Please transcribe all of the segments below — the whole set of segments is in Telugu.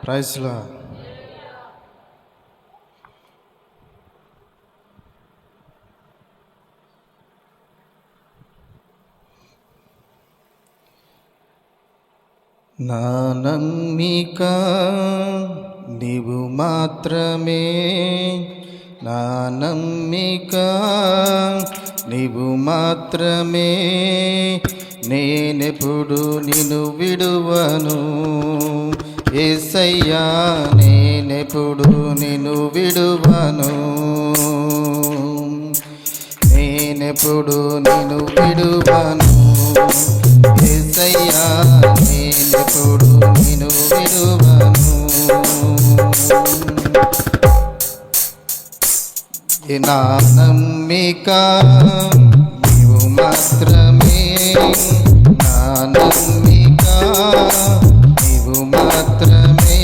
ప్రైజ్ లా నా నమ్మిక నీవు మాత్రమే, నా నమ్మిక నీవు మాత్రమే, నేనెప్పుడు నిన్ను విడువను యేసయ్యా, నేనెప్పుడు నిన్ను విడువను, నేనెప్పుడు నిన్ను విడువను యేసయ్యా, నేనెప్పుడు నిన్ను విడువను. నా నమ్మిక నీవు మాత్రమే, నా నమ్మిక నీవు మాత్రమే,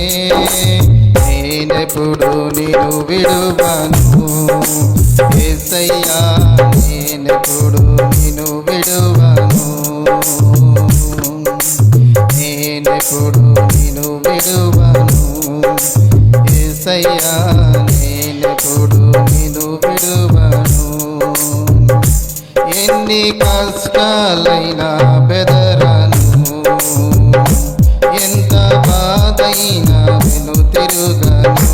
నేనెప్పుడు నిన్ను విడువను యేసయ్యా, నేనెప్పుడు నిన్ను విడువను, నేనెప్పుడు నిన్ను విడువను యేసయ్యా, నేనెప్పుడు నిన్ను విడువను. ఎన్ని కష్టాలైనా బెదరను, ఎంత బాధైనా వెను తిరుగను,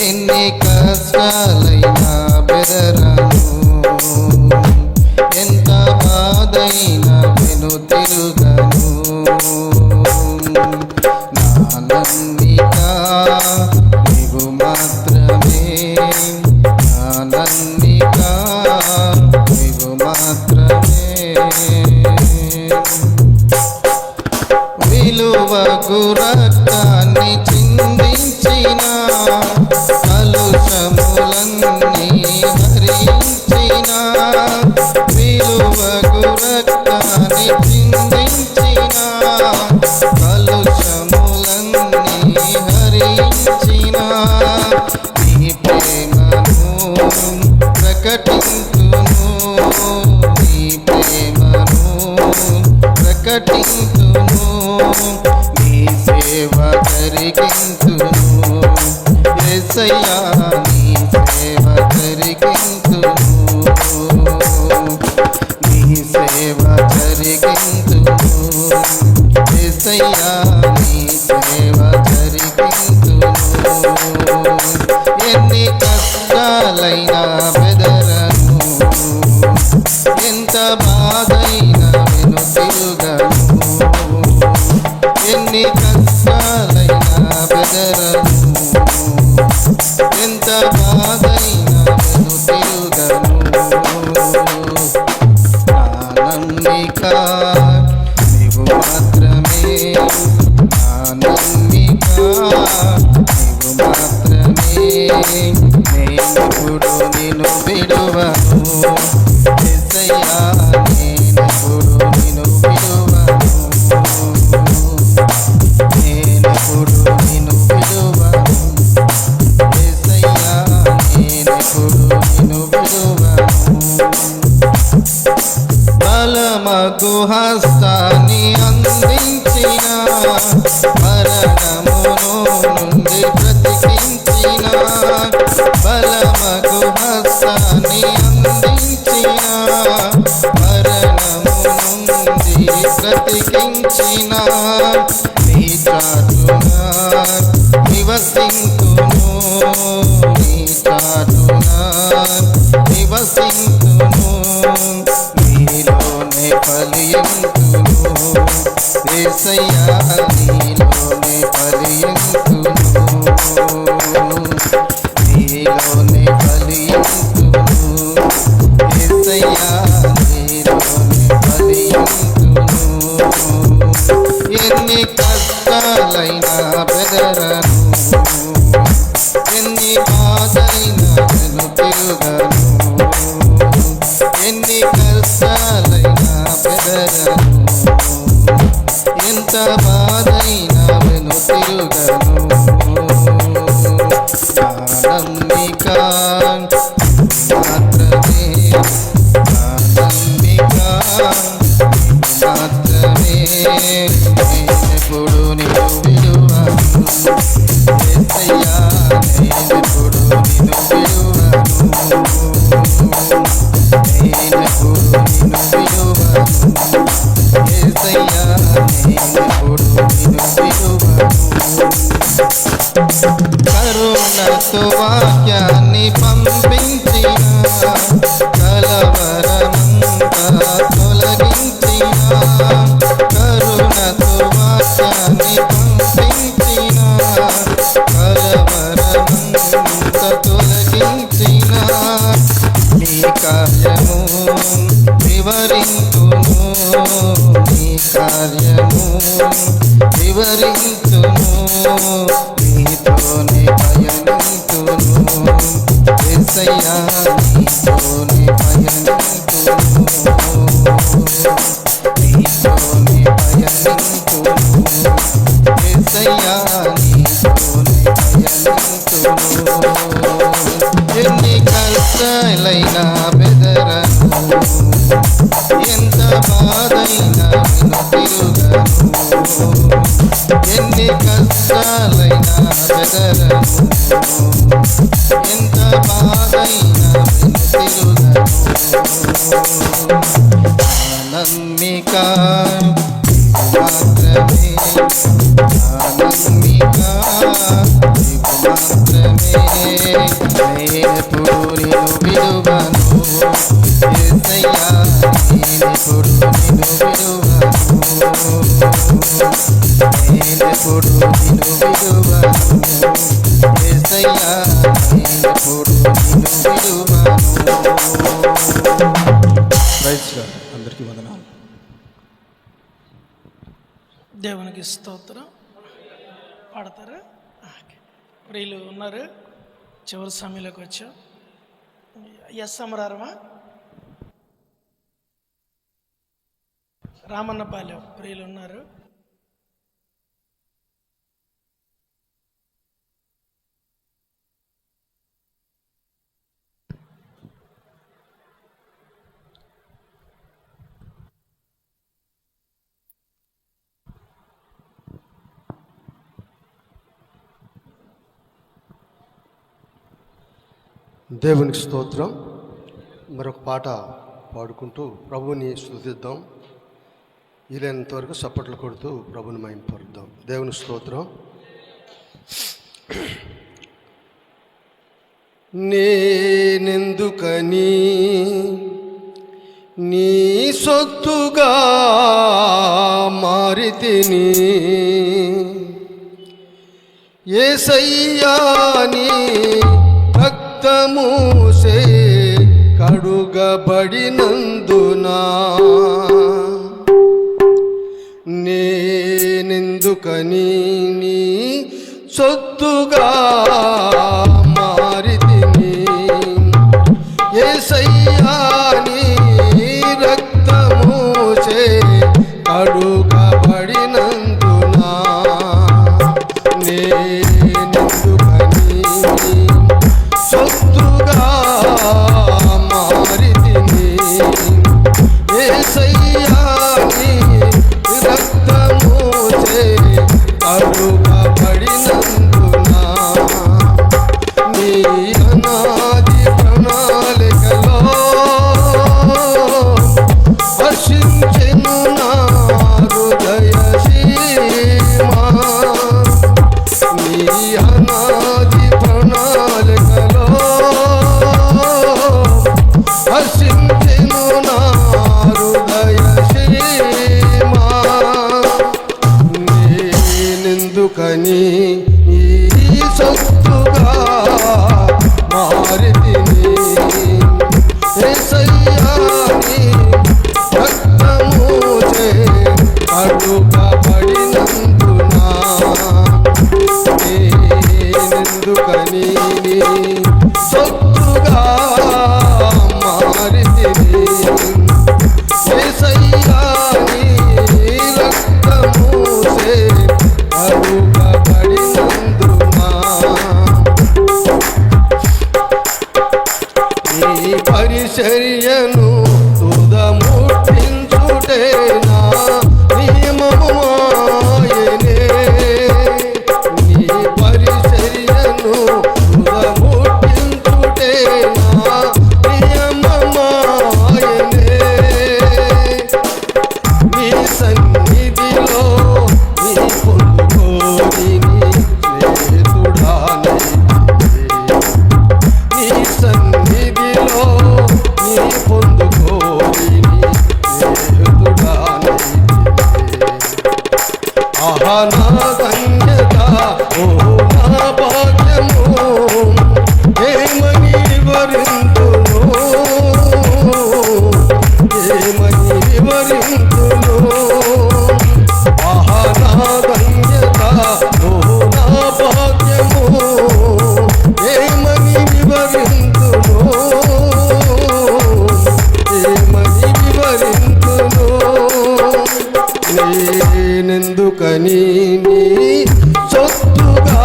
ఎన్ని కష్టాలైనా బెదరను, ఎంత బాధైనా వెను తిరుగను. నా నమ్మిక నీవు మాత్రమే, నా నమ్మిక నీవు మాత్రమే. విలువకు రక్తాన్ని చిందించిన, కలుషములన్నీ హరించిన, విలువకు రక్తాన్ని చిందించిన, కలుషములన్నీ హరించిన, నీ ప్రేమను ప్రకటింతును, నీ ప్రేమను ప్రకటింతును, నీ సేవ జరిగింతును యేసయ్యా, నీ సేవ జరిగింతును, నీ సేవ జరిగింతును యేసయ్యా, నీ సేవ జరిగింతును. ఎన్ని కష్టాలైనా బెదరను, ఎంత బాధైనా వెను తిరుగను, ఎన్ని కష్టాలైనా బెదరను, ఎంత బాధైనా వెను తిరుగను. నా నమ్మిక నీవు మాత్రమే, నా నమ్మిక నీవు మాత్రమే, నేనెప్పుడు నిన్ను విడువను యేసయ్యా, నేనెప్పుడు నిన్ను విడువను, నేనెప్పుడు నిన్ను విడువను యేసయ్యా, నేనెప్పుడు నిన్ను విడువను. బలమగు హస్తాన్ని అందించిన, మరణమును నుండి బ్రతికించిన, బలమగు హస్తాన్ని అందించిన, మరణము నుండి బ్రతికించిన, నీ చాటున నివసింతును, నీ చాటున నివసింతును, నీలోనే ఫలింతును యేసయ్యా, నీలోనే ఫలింతును, నీలోనే ఫలింతును యేసయ్యా, నీలోనే ఫలింతును. ఎన్ని కష్టాలైనా బెదరను, ఎన్ని బాధైనా వెను తిరుగను, ఎన్ని కష్టాలైనా బెదరను, ఎంత బాధైనా వెను తిరుగను. నా నమ్మిక మాత్రమే, నా నమ్మిక మాత్రమే, నేనెప్పుడు నిన్ను విడువను యేసయ్యా నేనెప్పుడు నిన్ను విడువను, నేనెప్పుడు నిన్ను విడువను, యేసయ్యా నేనెప్పుడు నిన్ను విడువను. కరుణతో వాక్యాన్ని పంపించిన, కలవరమంతా తొలగించిన, కరుణతో వాక్యాన్ని పంపించిన, కలవరమంతా తొలగించిన, నీ కార్యము వివరింతును, నీ కార్యము వివరింతును, నీతోనే పయనింతును, యేసయ్యా నీతోనే పయనింతును, నీతోనే పయనింతును, యేసయ్యా నీతోనే పయనింతును. ఎన్ని కష్టాలైనా బెదరను, ఎంత బాధైనా నేను తిరుగను, ఎన్ని కష్టాలైనా బెదరను, ఎంత బాధైనా నేను తిరుగను. నమ్మిక మాత్రమే, నమ్మిక మాత్రమే, నేనెప్పుడు నిన్ను విడువను, యేసయ్యా నేనెప్పుడు నిన్ను విడువను, నేనెప్పుడు నిన్ను విడువను, యేసయ్యా నేనెప్పుడు నిన్ను విడువను. Praise Lord. అందరికీ వందనాలు. దేవునికి స్తోత్రం. పాడతారా? ప్రియులు ఉన్నారు, చివరి సమయంలోకి వచ్చాం. ఎస్ అమరారమా, రామన్నపాలెం ప్రియులు ఉన్నారు. దేవునికి స్తోత్రం. మరొక పాట పాడుకుంటూ ప్రభువుని స్తుతిద్దాం. వీలైనంత వరకు చప్పట్లు కొడుతూ ప్రభుని మహిమపరుద్దాం. దేవుని స్తోత్రం. నేనెందుకని నీ సొత్తుగా మారితిని, యేసయ్యా నీ రక్తమూసే కడుగబడినందునా, నేనెందుకని నీ సొత్తుగా మారితిని, యేసయ్యా నీ రక్తమూసే కడుగబడినందునా, నేనెందుకని సొత్తుగా మారితిని, యేసయ్యా నీ రక్తమూసే కడుగబడినందునా, నీ అనాది ప్రణాళికలో హర్షించెను నా హృదయ సీమా, నీ అనాది ప్రణాళికలో హర్షించెను నా హృదయ సీమా, నేనెందుకని ఈ సొత్తుగా మారితిని, యేసయ్యా నీ రక్తమూసే కడుగబడినందునా, నేనెందుకని నీ సొత్తుగా మారితిని, యేసయ్యా నీ రక్తమూసే కడుగబడినందునా, ఆహా నా ధన్యత ఓ నా భాగ్యము ఏమని వివరింతును ఏమని వివరింతును ఆహా నా ధన్యత ఓ నా భాగ్యము ఏమని వివరింతును ఏమని వివరింతును నేనెందుకని నీ సొత్తుగా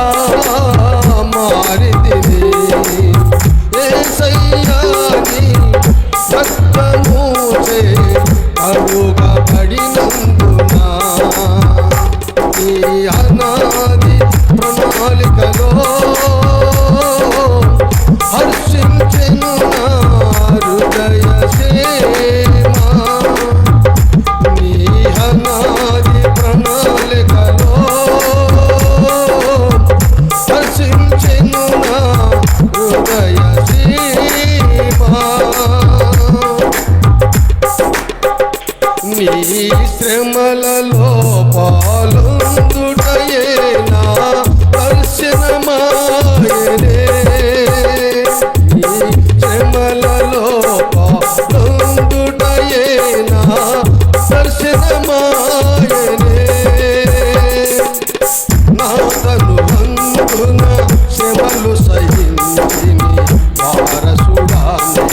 మారితిని యేసయ్యా నీ రక్తముచే కడుగబడినందున నీ అనాది ప్రణాళికలో హర్షించెను నా హృదయ సేన నీ అనాది ప్రణాళికలో హర్షించెను నా హృదయ సీమ నీ శ్రమలలో పాలుందుటయే నా దర్శనమాయనే నీ శ్రమలలో పాలుందుటయే నా దర్శనమాయనే నా తనువంతున శ్రమలు సహించిని వారసుడాని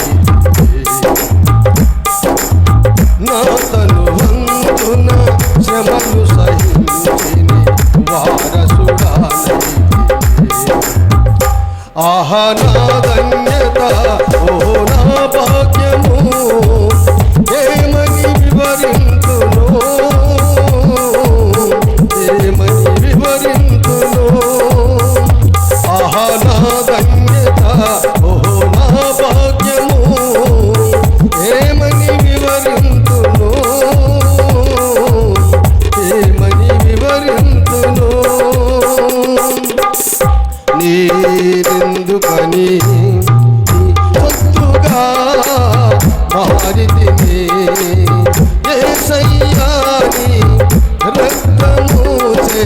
నా తనువంతున శ్రమలు సహించిని వారసుడాని ఆహా నా ధన్యత ఓ నా భాగ్యము ఏమని వివరింతును ఏమని వివరింతును ఆహా నా ధన్యత ఓ నా భాగ్యము ఏమని వివరింతును ఏమని వివరింతును నేనెందుకని సొత్తుగా మారితిని యేసయ్యా నీ రక్తముచే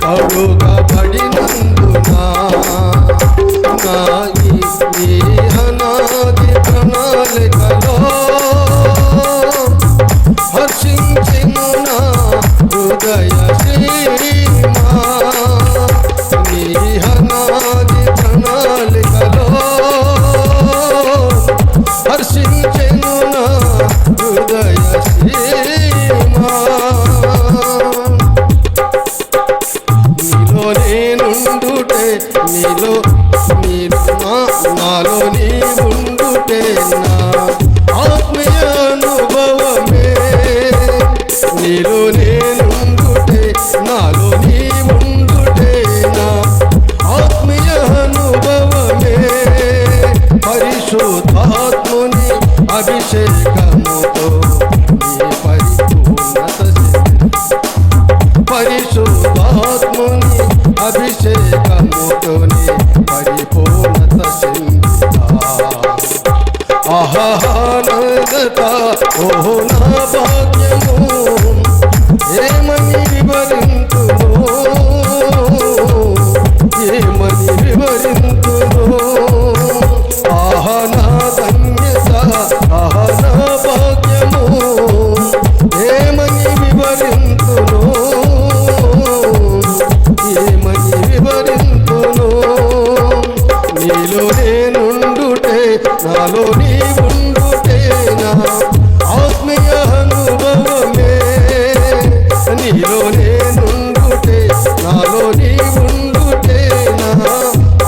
కడుగబడినందున నా ఈ అనాది ప్రణాళికలో హర్షించెను నా హృదయ సీమ నీ అనాది ప్రణాళికలో హర్షించెను నా హృదయ సీమ నీలో నేనుండుటే నీలో నాలో నీ ఉండుటే నా ఆత్మీయ అనుభవమే నీలో నేనుండుటే నాలో నీ ఉండుటే నా ఆత్మీయ అనుభవమే పరిశుద్ధాత్ముని అభిషేకముతో నీ పరిపూర్ణత పరిశుద్ధాత్ముని అభిషేకముతోని పరిపూర్ణత ఆహానగత ఓహో నా భాగ్యము ఏమని వివరింతును ఏమని వివరింతును ఆహా నా ధన్యత ఆహా నా భాగ్యము ఏమని వివరింతును ఏమని వివరింతును నీలో నేనుండుటే నాలో నీ ఉండుటే నా ఆత్మీయ అనుభవమే నీలో నేనుండుటే నాలో నీ ఉండుటే నా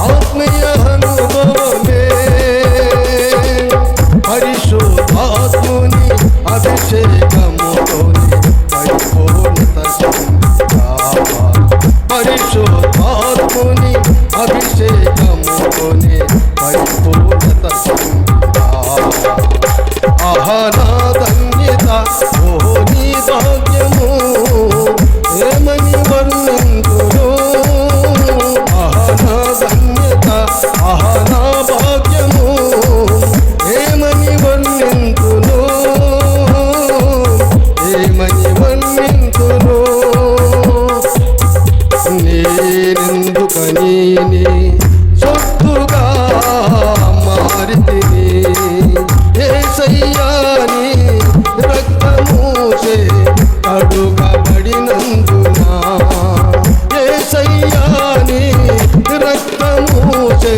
ఆత్మీయ అనుభవమే పరిశుద్ధాత్ముని అభిషేకముతోని పరిపూర్ణత పరిశుద్ధాత్ముని అభిషేకముతోని పరిపూర్ణత ఆహా నా ధన్యత ఓ నీ భాగ్యము ఏమని వర్ణింతును ఆహా నా ధన్యత ఆహా నా భాగ్యము ఏమని వర్ణింతును ఏమని వర్ణింతును కనీని సొత్తుగా మారితిని యేసయ్యాని రక్తమూసే కడుగబడినందునా యేసయ్యాని రక్తమూసే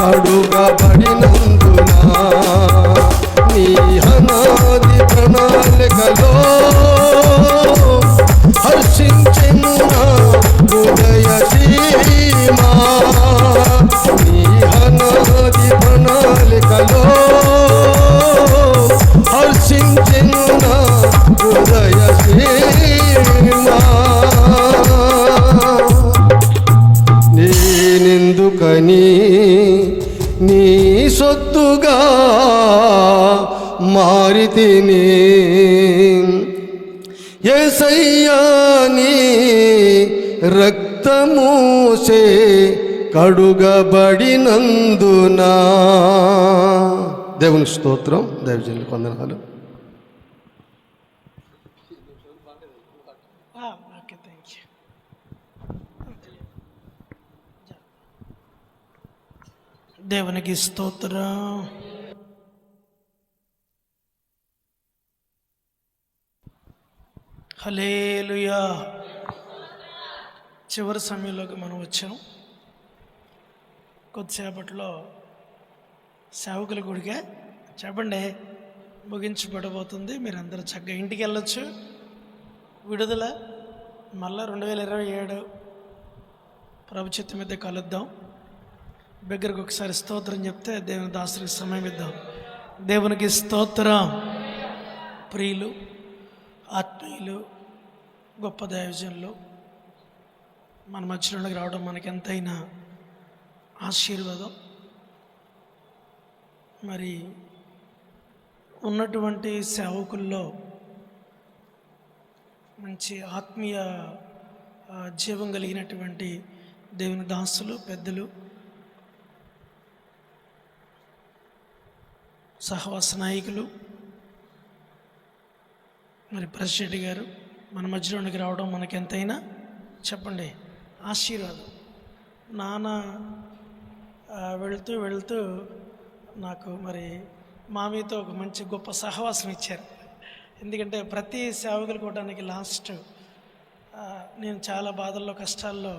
కడుగబడినందునా నీ అనాది ప్రణాళికలో హర్షించెను నా హృదయ సీమా నీ అనాది ప్రణాళికలో హర్షించెను నా హృదయ సీమా నేనెందుకని నీ సొత్తుగా మారితిని యేసయ్యాని రక్తమూసే కడుగబడినందునా. దేవుని స్తోత్రం. దైవజనులకు వందనాలు. Okay, thank you. దేవునికి స్తోత్రం. హల్లెలూయా. చివరి సమయంలోకి మనం వచ్చాం. కొద్దిసేపట్లో సేవకుల గుడిగా చెప్పండి ముగించబడబోతుంది. మీరందరూ చక్కగా ఇంటికి వెళ్ళొచ్చు. విడుదల మళ్ళా 2027 ప్రభు చిత్తం మీద కలుద్దాం. దగ్గరకు ఒకసారి స్తోత్రం చెప్తే దేవుని దాసునికి సమయం ఇద్దాం. దేవునికి స్తోత్రం. ప్రియులు, ఆత్మీయులు, గొప్ప దైవజనులు మన మధ్యలోకి రావడం మనకెంతైనా ఆశీర్వాదం. మరి ఉన్నటువంటి సేవకుల్లో మంచి ఆత్మీయ జీవం కలిగినటువంటి దేవుని దాసులు, పెద్దలు, సహవాస నాయకులు, మరి ప్రెసిడెంట్ గారు మన మధ్యలోనికి రావడం మనకెంతైనా చెప్పండి ఆశీర్వాదం. నాన్న వెళుతూ వెళుతూ నాకు మరి మామీతో ఒక మంచి గొప్ప సహవాసం ఇచ్చారు. ఎందుకంటే ప్రతి సేవకులు కూడడానికి లాస్ట్ నేను చాలా బాధల్లో, కష్టాల్లో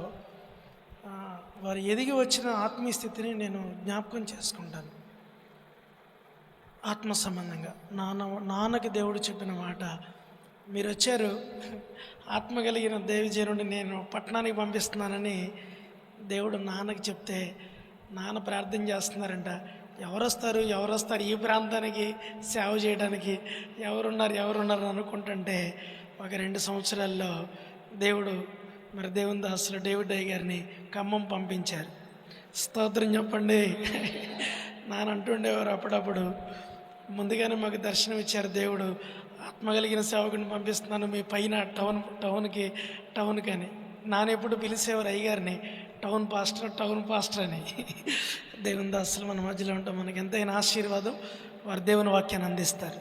వారు ఎదిగి వచ్చిన ఆత్మీయ స్థితిని నేను జ్ఞాపకం చేసుకుంటాను. ఆత్మ సంబంధంగా నాన్నకి దేవుడు చెప్పిన మాట, మీరు వచ్చారు, ఆత్మ కలిగిన దేవజనుడిని నేను పట్టణానికి పంపిస్తున్నానని దేవుడు నాన్నకి చెప్తే నాన్న ప్రార్థన చేస్తున్నారంట. ఎవరు వస్తారు ఈ ప్రాంతానికి సేవ చేయడానికి, ఎవరున్నారు అనుకుంటుంటే ఒక 2 సంవత్సరాల్లో దేవుడు మరి దేవుని దాసులు డేవిడ్ అయ్య గారిని ఖమ్మం పంపించారు. స్తోత్రం చెప్పండి. నాన్న అంటుండేవారు అప్పుడప్పుడు, ముందుగానే మాకు దర్శనం ఇచ్చారు దేవుడు, ఆత్మ కలిగిన సేవకుని పంపిస్తున్నాను మీ పైన టౌన్కి అని. నానెప్పుడు పిలిచేవారు అయ్యగారిని టౌన్ పాస్టర్ అని. దేవుని దాసులు మన మధ్యలో ఉంటాం, మనకి ఎంతైనా ఆశీర్వాదం. వారు దేవుని వాక్యాన్ని అందిస్తారు.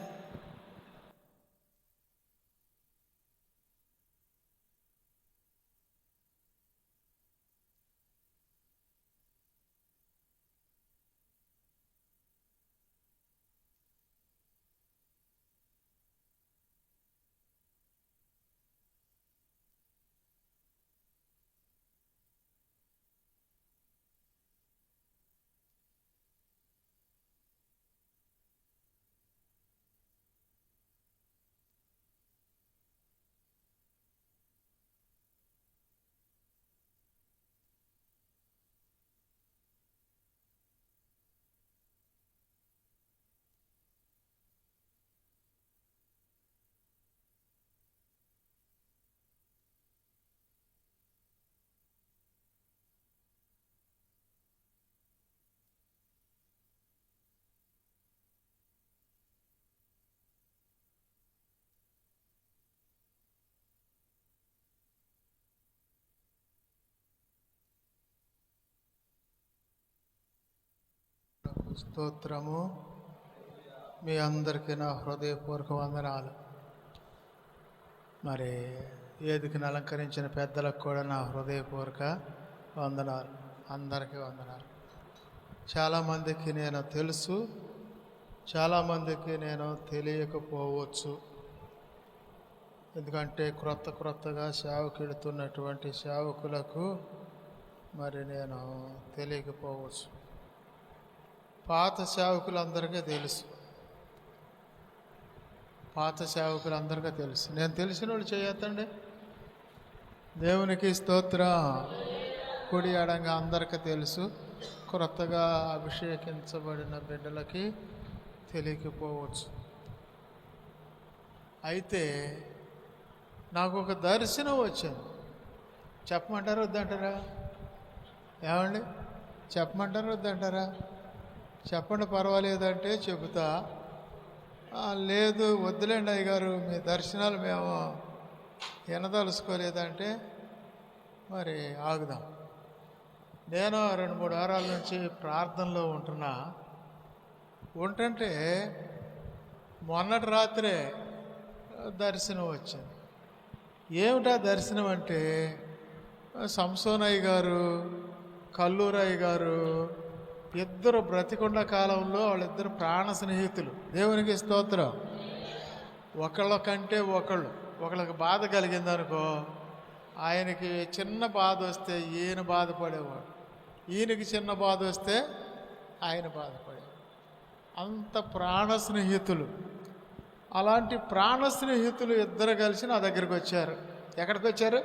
స్తోత్రము. మీ అందరికీ నా హృదయపూర్వక వందనాలు. మరి వేదికను అలంకరించిన పెద్దలకు కూడా నా హృదయపూర్వక వందనాలు. అందరికీ వందనాలు. చాలామందికి నేను తెలుసు, చాలామందికి నేను తెలియకపోవచ్చు. ఎందుకంటే క్రొత్తగా సేవకెడుతున్నటువంటి సేవకులకు మరి నేను తెలియకపోవచ్చు. పాత సేవకులందరికీ తెలుసు, నేను తెలిసిన వాళ్ళు చేయొద్దండి. దేవునికి స్తోత్రం. కుడి ఎడంగా అందరికీ తెలుసు, క్రొత్తగా అభిషేకించబడిన బిడ్డలకి తెలియకపోవచ్చు. అయితే నాకు ఒక దర్శనం వచ్చింది. చెప్పమంటారా వద్దంటారా? ఏమండి, చెప్పమంటారా వద్దంటారా? చెప్పండి, పర్వాలేదంటే చెబుతా. లేదు వద్దులేండి అయ్యగారు, మీ దర్శనాలు మేము వినదలుచుకోలేదంటే మరి ఆగుదాం. నేను 2-3 వారాల నుంచి ప్రార్థనలో ఉంటుంటే మొన్నటి రాత్రే దర్శనం వచ్చింది. ఏమిటా దర్శనం అంటే, సంసోనయ్య గారు, కల్లూరయ్య గారు ఇద్దరు బ్రతికొండ కాలంలో వాళ్ళిద్దరు ప్రాణ స్నేహితులు. దేవునికి స్తోత్రం. ఒకళ్ళ కంటే ఒకళ్ళకి బాధ కలిగిందనుకో, ఆయనకి చిన్న బాధ వస్తే ఈయన బాధపడేవాడు, ఈయనకి చిన్న బాధ వస్తే ఆయన బాధపడేవాడు. అంత ప్రాణ స్నేహితులు. అలాంటి ప్రాణ స్నేహితులు ఇద్దరు కలిసి నా దగ్గరికి వచ్చారు. ఎక్కడికి వచ్చారు?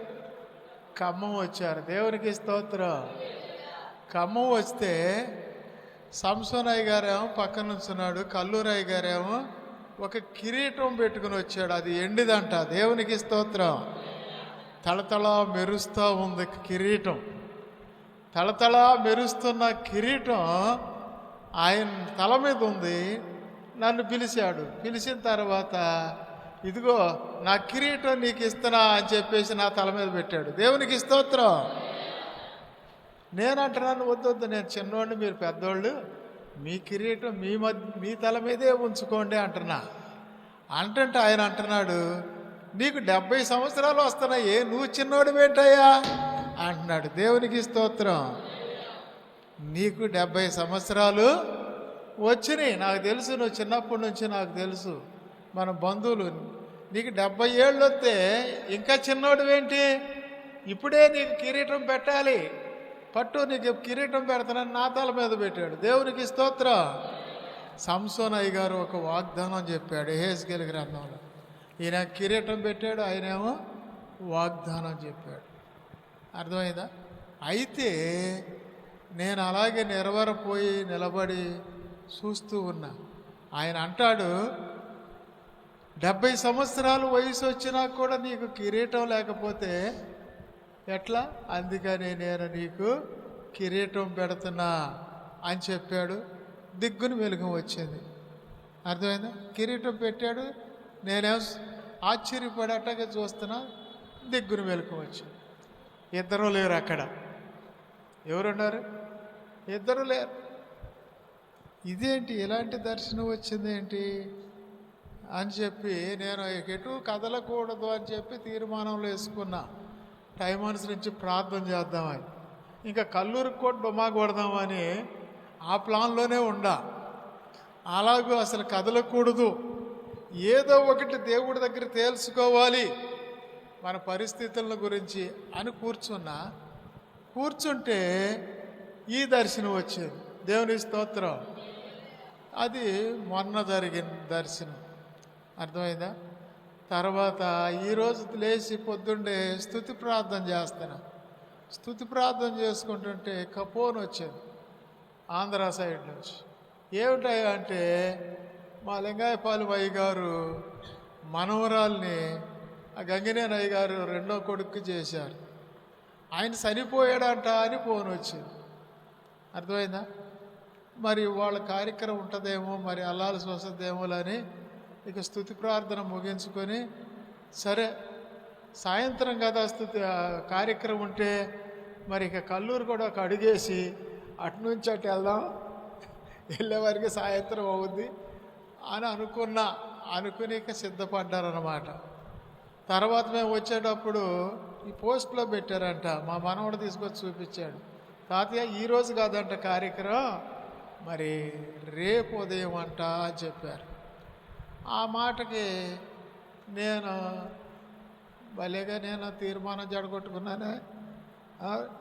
ఖమ్మం వచ్చారు. దేవునికి స్తోత్రం. ఖమ్మం వస్తే సంసోనయ్య గారేమో పక్కన నుంచున్నాడు, కల్లూరయ్య గారేమో ఒక కిరీటం పెట్టుకుని వచ్చాడు. అది ఎండిదంట. దేవునికి స్తోత్రం. తళతళ మెరుస్తూ ఉంది కిరీటం. తళతళ మెరుస్తున్న కిరీటం ఆయన తల మీద ఉంది. నన్ను పిలిచాడు. పిలిచిన తర్వాత ఇదిగో నా కిరీటం నీకు ఇస్తున్నా అని చెప్పేసి నా తల మీద పెట్టాడు. దేవునికి స్తోత్రం. నేను అంటున్నాను, వద్దు, నేను చిన్నోడిని, మీరు పెద్దోళ్ళు, మీ కిరీటం మీ తల మీదే ఉంచుకోండి అంటున్నా. అంటే ఆయన అంటున్నాడు, నీకు 70 సంవత్సరాలు వస్తున్నాయి, నువ్వు చిన్నోడివేంటయ్యా అంటున్నాడు. దేవునికి స్తోత్రం. నీకు 70 సంవత్సరాలు వచ్చినాయి, నాకు తెలుసు, నువ్వు చిన్నప్పటి నుంచి నాకు తెలుసు, మన బంధువులు. నీకు 70 ఏళ్ళు వస్తే ఇంకా చిన్నోడివేంటి? ఇప్పుడే నీకు కిరీటం పెట్టాలి, పట్టు, నీకు కిరీటం పెడతానని నా తల మీద పెట్టాడు. దేవునికి స్తోత్రం. సంసోనయ్య గారు ఒక వాగ్దానం చెప్పాడు యెహెజ్కేలు గ్రంథంలో. ఈయన కిరీటం పెట్టాడు, ఆయనేమో వాగ్దానం చెప్పాడు. అర్థమైందా? అయితే నేను అలాగే నిలబడిపోయి నిలబడి చూస్తూ ఉన్నా. ఆయన అంటాడు, 70 సంవత్సరాలు వయసు వచ్చినా కూడా నీకు కిరీటం లేకపోతే ఎట్లా? అందుకని నేను నీకు కిరీటం పెడుతున్నా అని చెప్పాడు. దిగ్గుని వెలుగు వచ్చింది. అర్థమైందా? కిరీటం పెట్టాడు, నేనేం ఆశ్చర్యపడేటగా చూస్తున్నా, దిగ్గుని వెలుగు వచ్చింది. ఇద్దరు లేరు అక్కడ. ఎవరున్నారు? ఇద్దరు లేరు. ఇదేంటి ఇలాంటి దర్శనం వచ్చింది ఏంటి అని చెప్పి నేను ఎటు కదలకూడదు అని చెప్పి తీర్మానంలో వేసుకున్నా. టైమన్స్ నుంచి ప్రార్థన చేద్దామని, ఇంకా కల్లూరికి కూడా డుమా కొడదామని ఆ ప్లాన్లోనే ఉండా. అలాగూ అసలు కదలకూడదు, ఏదో ఒకటి దేవుడి దగ్గర తెలుసుకోవాలి మన పరిస్థితుల గురించి అని కూర్చుంటే ఈ దర్శనం వచ్చేది. దేవుని స్తోత్రం. అది మొన్న జరిగిన దర్శనం. అర్థమైందా? తర్వాత ఈరోజు లేచి పొద్దున్నే స్తుతి ప్రార్థన చేస్తాను. స్తుతి ప్రార్థన చేసుకుంటుంటే ఫోన్ వచ్చింది ఆంధ్ర సైడ్ నుంచి. ఏమిటాయా అంటే, మా లింగాయపాలెం అయ్య గారు మనవరాల్ని ఆ గంగినేని అయ్య గారు 2వ కొడుకు చేశారు, ఆయన చనిపోయాడంట అని ఫోన్ వచ్చింది. అర్థమైందా? మరి వాళ్ళ కార్యక్రమం ఉంటుందేమో, మరి అల్లాల్సి వస్తుందేమో అని ఇక స్తుతి ప్రార్థన ముగించుకొని, సరే సాయంత్రం కదా స్తుతి కార్యక్రమం ఉంటే మరి ఇక కల్లూరు కూడా ఒక అడుగేసి అటు నుంచి అటు వెళ్దాం, వెళ్ళే వారికి సాయంత్రం అవుద్ది అని అనుకుని ఇక సిద్ధపడ్డారన్నమాట. తర్వాత మేము వచ్చేటప్పుడు ఈ పోస్ట్లో పెట్టారంట. మా మనవడు తీసుకొచ్చి చూపించాడు. తాతయ్య ఈరోజు కాదంట కార్యక్రమం, మరి రేపు ఉదయం అంట అని చెప్పారు. ఆ మాటకి నేను భలేగా తీర్మానం జడగొట్టుకున్నానే.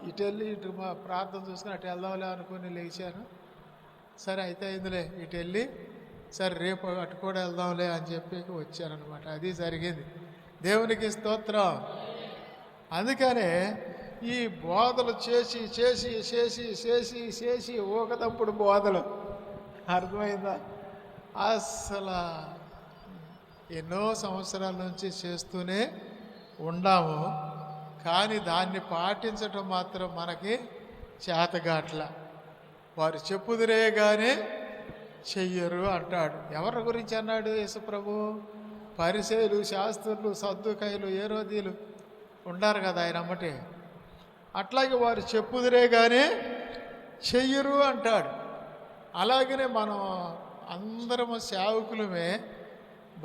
ఇటు వెళ్ళి ఇటు మా ప్రార్థన చూసుకుని అటు వెళ్దాంలే అనుకుని లేచాను. సరే అయితే అయిందిలే, ఇటు వెళ్ళి సరే రేపు అటు కూడా వెళ్దాంలే అని చెప్పి వచ్చానమాట. అది జరిగింది. దేవునికి స్తోత్రం. అందుకనే ఈ బోధలు చేసి చేసి చేసి చేసి చేసి ఊకదప్పుడు బోధలు, అర్థమైందా? అసలు ఎన్నో సంవత్సరాల నుంచి చేస్తూనే ఉండాము, కానీ దాన్ని పాటించటం మాత్రం మనకి చేతగాట్ల. వారు చెప్పుదురే కానీ చెయ్యరు అంటాడు. ఎవరి గురించి అన్నాడు యేసుప్రభు? పరిసయ్యులు, శాస్త్రులు, సద్దుకయ్యులు, ఏరోదీలు ఉండారు కదా ఆయన అమ్మటే. అట్లాగే వారు చెప్పుదురే కానీ చెయ్యరు అంటాడు. అలాగనే మనం అందరము సేవకులమే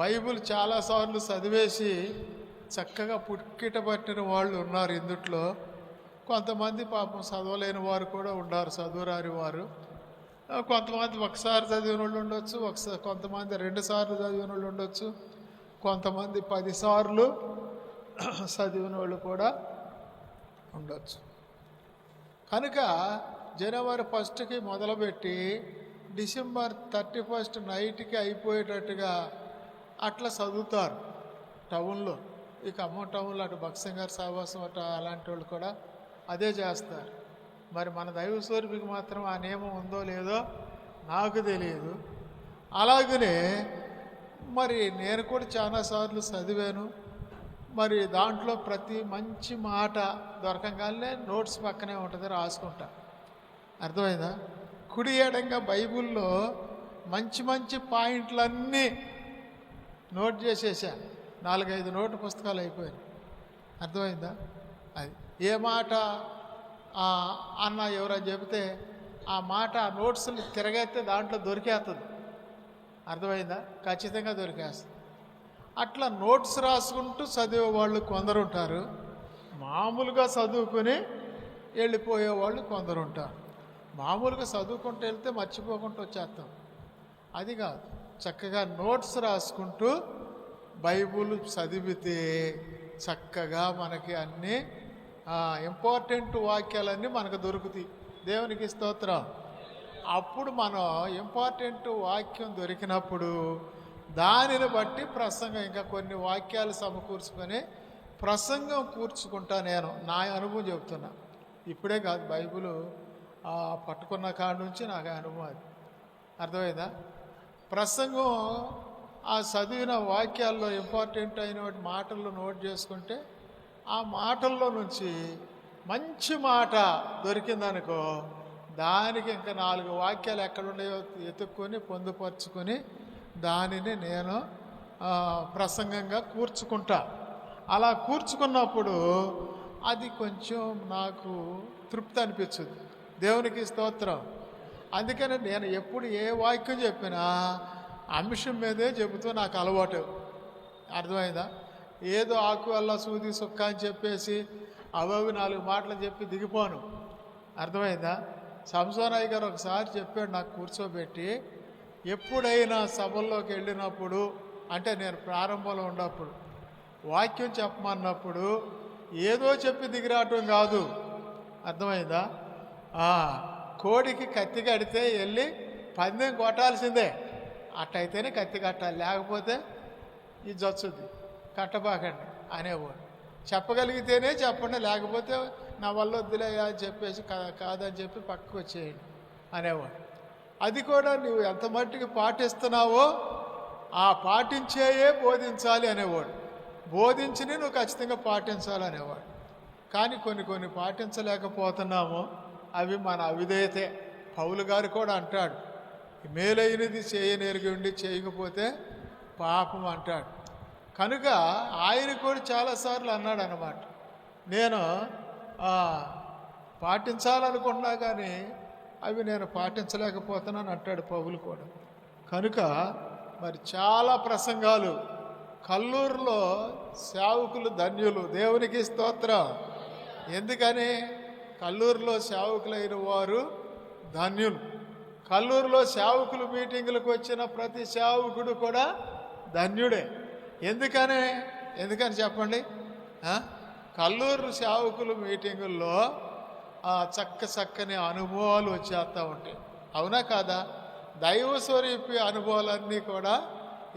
బైబిల్ చాలాసార్లు చదివేసి చక్కగా పుట్కిట పట్టిన వాళ్ళు ఉన్నారు ఇందుట్లో. కొంతమంది పాపం చదవలేని వారు కూడా ఉన్నారు, చదువురాని వారు. కొంతమంది ఒకసారి చదివిన వాళ్ళు ఉండొచ్చు, కొంతమంది 2 సార్లు చదివిన వాళ్ళు ఉండొచ్చు, కొంతమంది 10 సార్లు చదివిన వాళ్ళు కూడా ఉండొచ్చు. కనుక జనవరి 1కి మొదలుపెట్టి డిసెంబర్ 31 నైట్కి అయిపోయేటట్టుగా అట్లా చదువుతారు టౌన్లో. ఈ ఖమ్మం టౌన్లో అటు భక్సింగారు సావాసం అట అలాంటి వాళ్ళు కూడా అదే చేస్తారు. మరి మన దైవ స్వరూపికి మాత్రం ఆ నియమం ఉందో లేదో నాకు తెలియదు. అలాగనే మరి నేను కూడా చాలాసార్లు చదివాను. మరి దాంట్లో ప్రతి మంచి మాట దొరకంగానే నోట్స్ పక్కనే ఉంటుంది, రాసుకుంటా. అర్థమైందా? కుడి ఎడంగా బైబిల్లో మంచి మంచి పాయింట్లన్నీ నోట్ చేసేసా. 4-5 నోటు పుస్తకాలు అయిపోయాయి. అర్థమైందా? అది ఏ మాట అన్న ఎవరైనా చెబితే ఆ మాట ఆ నోట్స్ని తిరగైతే దాంట్లో దొరికేస్తుంది. అర్థమైందా? ఖచ్చితంగా దొరికేస్తుంది. అట్లా నోట్స్ రాసుకుంటూ చదివే వాళ్ళు కొందరు ఉంటారు, మామూలుగా చదువుకొని వెళ్ళిపోయేవాళ్ళు కొందరు ఉంటారు. మామూలుగా చదువుకుంటూ వెళ్తే మర్చిపోకుండా వచ్చేస్తాం. అది కాదు, చక్కగా నోట్స్ రాసుకుంటూ బైబుల్ చదివితే చక్కగా మనకి అన్నీ ఇంపార్టెంట్ వాక్యాలన్నీ మనకు దొరుకుతాయి. దేవునికి స్తోత్రం. అప్పుడు మనం ఇంపార్టెంట్ వాక్యం దొరికినప్పుడు దానిని బట్టి ప్రసంగం, ఇంకా కొన్ని వాక్యాలు సమకూర్చుకొని ప్రసంగం కూర్చుకుంటా. నేను నా అనుభవం చెబుతున్నా, ఇప్పుడే కాదు, బైబిల్ పట్టుకున్న కాడ నుంచి నాకు అనుభవం అది. అర్థమైందా? ప్రసంగం ఆ చదివిన వాక్యాల్లో ఇంపార్టెంట్ అయిన మాటల్లో నోట్ చేసుకుంటే ఆ మాటల్లో నుంచి మంచి మాట దొరికిందనుకో, దానికి ఇంకా 4 వాక్యాలు ఎక్కడున్నాయో ఎత్తుక్కొని పొందుపరుచుకొని దానిని నేను ప్రసంగంగా కూర్చుకుంటా. అలా కూర్చుకున్నప్పుడు అది కొంచెం నాకు తృప్తి అనిపించదు. దేవునికి స్తోత్రం. అందుకని నేను ఎప్పుడు ఏ వాక్యం చెప్పినా అంశం మీదే చెబుతూ నాకు అలవాటు. అర్థమైందా? ఏదో ఆకు అల్లా సూది సుక్క అని చెప్పేసి అవి 4 మాటలు చెప్పి దిగిపోను. అర్థమైందా? సంసోనయ్య గారు ఒకసారి చెప్పాడు నాకు కూర్చోబెట్టి, ఎప్పుడైనా సభల్లోకి వెళ్ళినప్పుడు, అంటే నేను ప్రారంభంలో ఉన్నప్పుడు వాక్యం చెప్పమన్నప్పుడు ఏదో చెప్పి దిగిరావటం కాదు. అర్థమైందా? కోడికి కత్తి కడితే వెళ్ళి పందెం కొట్టాల్సిందే, అట్టయితేనే కత్తి కట్టాలి, లేకపోతే ఇది జచ్చుద్ది, కట్టబాకండి అనేవాడు. చెప్పగలిగితేనే చెప్పండి, లేకపోతే నా వల్ల వద్దులే అని చెప్పేసి కాదని చెప్పి పక్కకు వచ్చేయండి అనేవాడు. అది కూడా నువ్వు ఎంత మట్టికి పాటిస్తున్నావో ఆ పాటించేయే బోధించాలి అనేవాడు. బోధించిని నువ్వు ఖచ్చితంగా పాటించాలనేవాడు. కానీ కొన్ని పాటించలేకపోతున్నాము. అవి మన అవిధేయతే. పౌలు గారు కూడా అంటాడు, మేలైనది చేయనెరిగి ఉండి చేయకపోతే పాపం అంటాడు. కనుక ఆయన కూడా చాలాసార్లు అన్నాడు అన్నమాట, నేను పాటించాలనుకున్నా కానీ అవి నేను పాటించలేకపోతున్నాను అంటాడు పౌలు కూడా. కనుక మరి చాలా ప్రసంగాలు కల్లూరులో సేవకులు ధన్యులు. దేవునికి స్తోత్రం. ఎందుకని? కల్లూరులో సేవకులైన వారు ధన్యులు. కల్లూరులో సేవకులు మీటింగులకు వచ్చిన ప్రతి సేవకుడు కూడా ధన్యుడే. ఎందుకని చెప్పండి? కల్లూరు సేవకులు మీటింగుల్లో చక్కని అనుభవాలు వచ్చేస్తూ ఉంటాయి. అవునా కాదా? దైవ స్వరూపి అనుభవాలన్నీ కూడా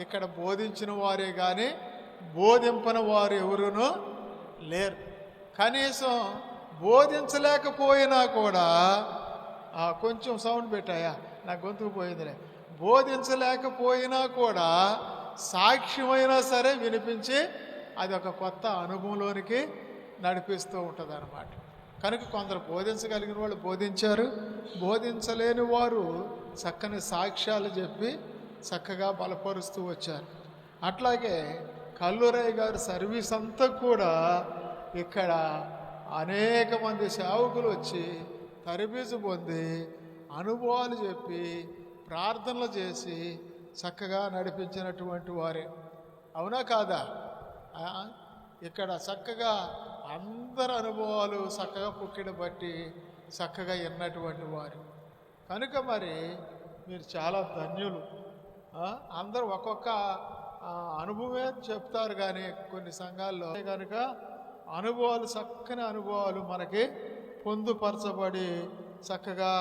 ఇక్కడ బోధించిన వారే కానీ బోధింపని వారు ఎవరునూ లేరు. కనీసం బోధించలేకపోయినా కూడా కొంచెం సౌండ్ పెట్టాయా, నా గొంతుకు పోయిందిలే. బోధించలేకపోయినా కూడా సాక్ష్యమైనా సరే వినిపించి అది ఒక కొత్త అనుభవంలోనికి నడిపిస్తూ ఉంటుంది అన్నమాట. కనుక కొందరు బోధించగలిగిన వాళ్ళు బోధించారు, బోధించలేని వారు చక్కని సాక్ష్యాలు చెప్పి చక్కగా బలపరుస్తూ వచ్చారు. అట్లాగే కల్లూరయ్య గారి సర్వీస్ అంతా కూడా ఇక్కడ అనేక మంది సేవకులు వచ్చి తరబీజు పొంది అనుభవాలు చెప్పి ప్రార్థనలు చేసి చక్కగా నడిపించినటువంటి వారే. అవునా కాదా? ఇక్కడ చక్కగా అందరి అనుభవాలు చక్కగా పుక్కిడి బట్టి చక్కగా విన్నటువంటి వారు. కనుక మరి మీరు చాలా ధన్యులు. అందరూ ఒక్కొక్క అనుభవమే చెప్తారు, కానీ కొన్ని సంఘాల్లో కనుక అనుభవాలు చక్కని అనుభవాలు మనకి పొందుపరచబడి చక్కగా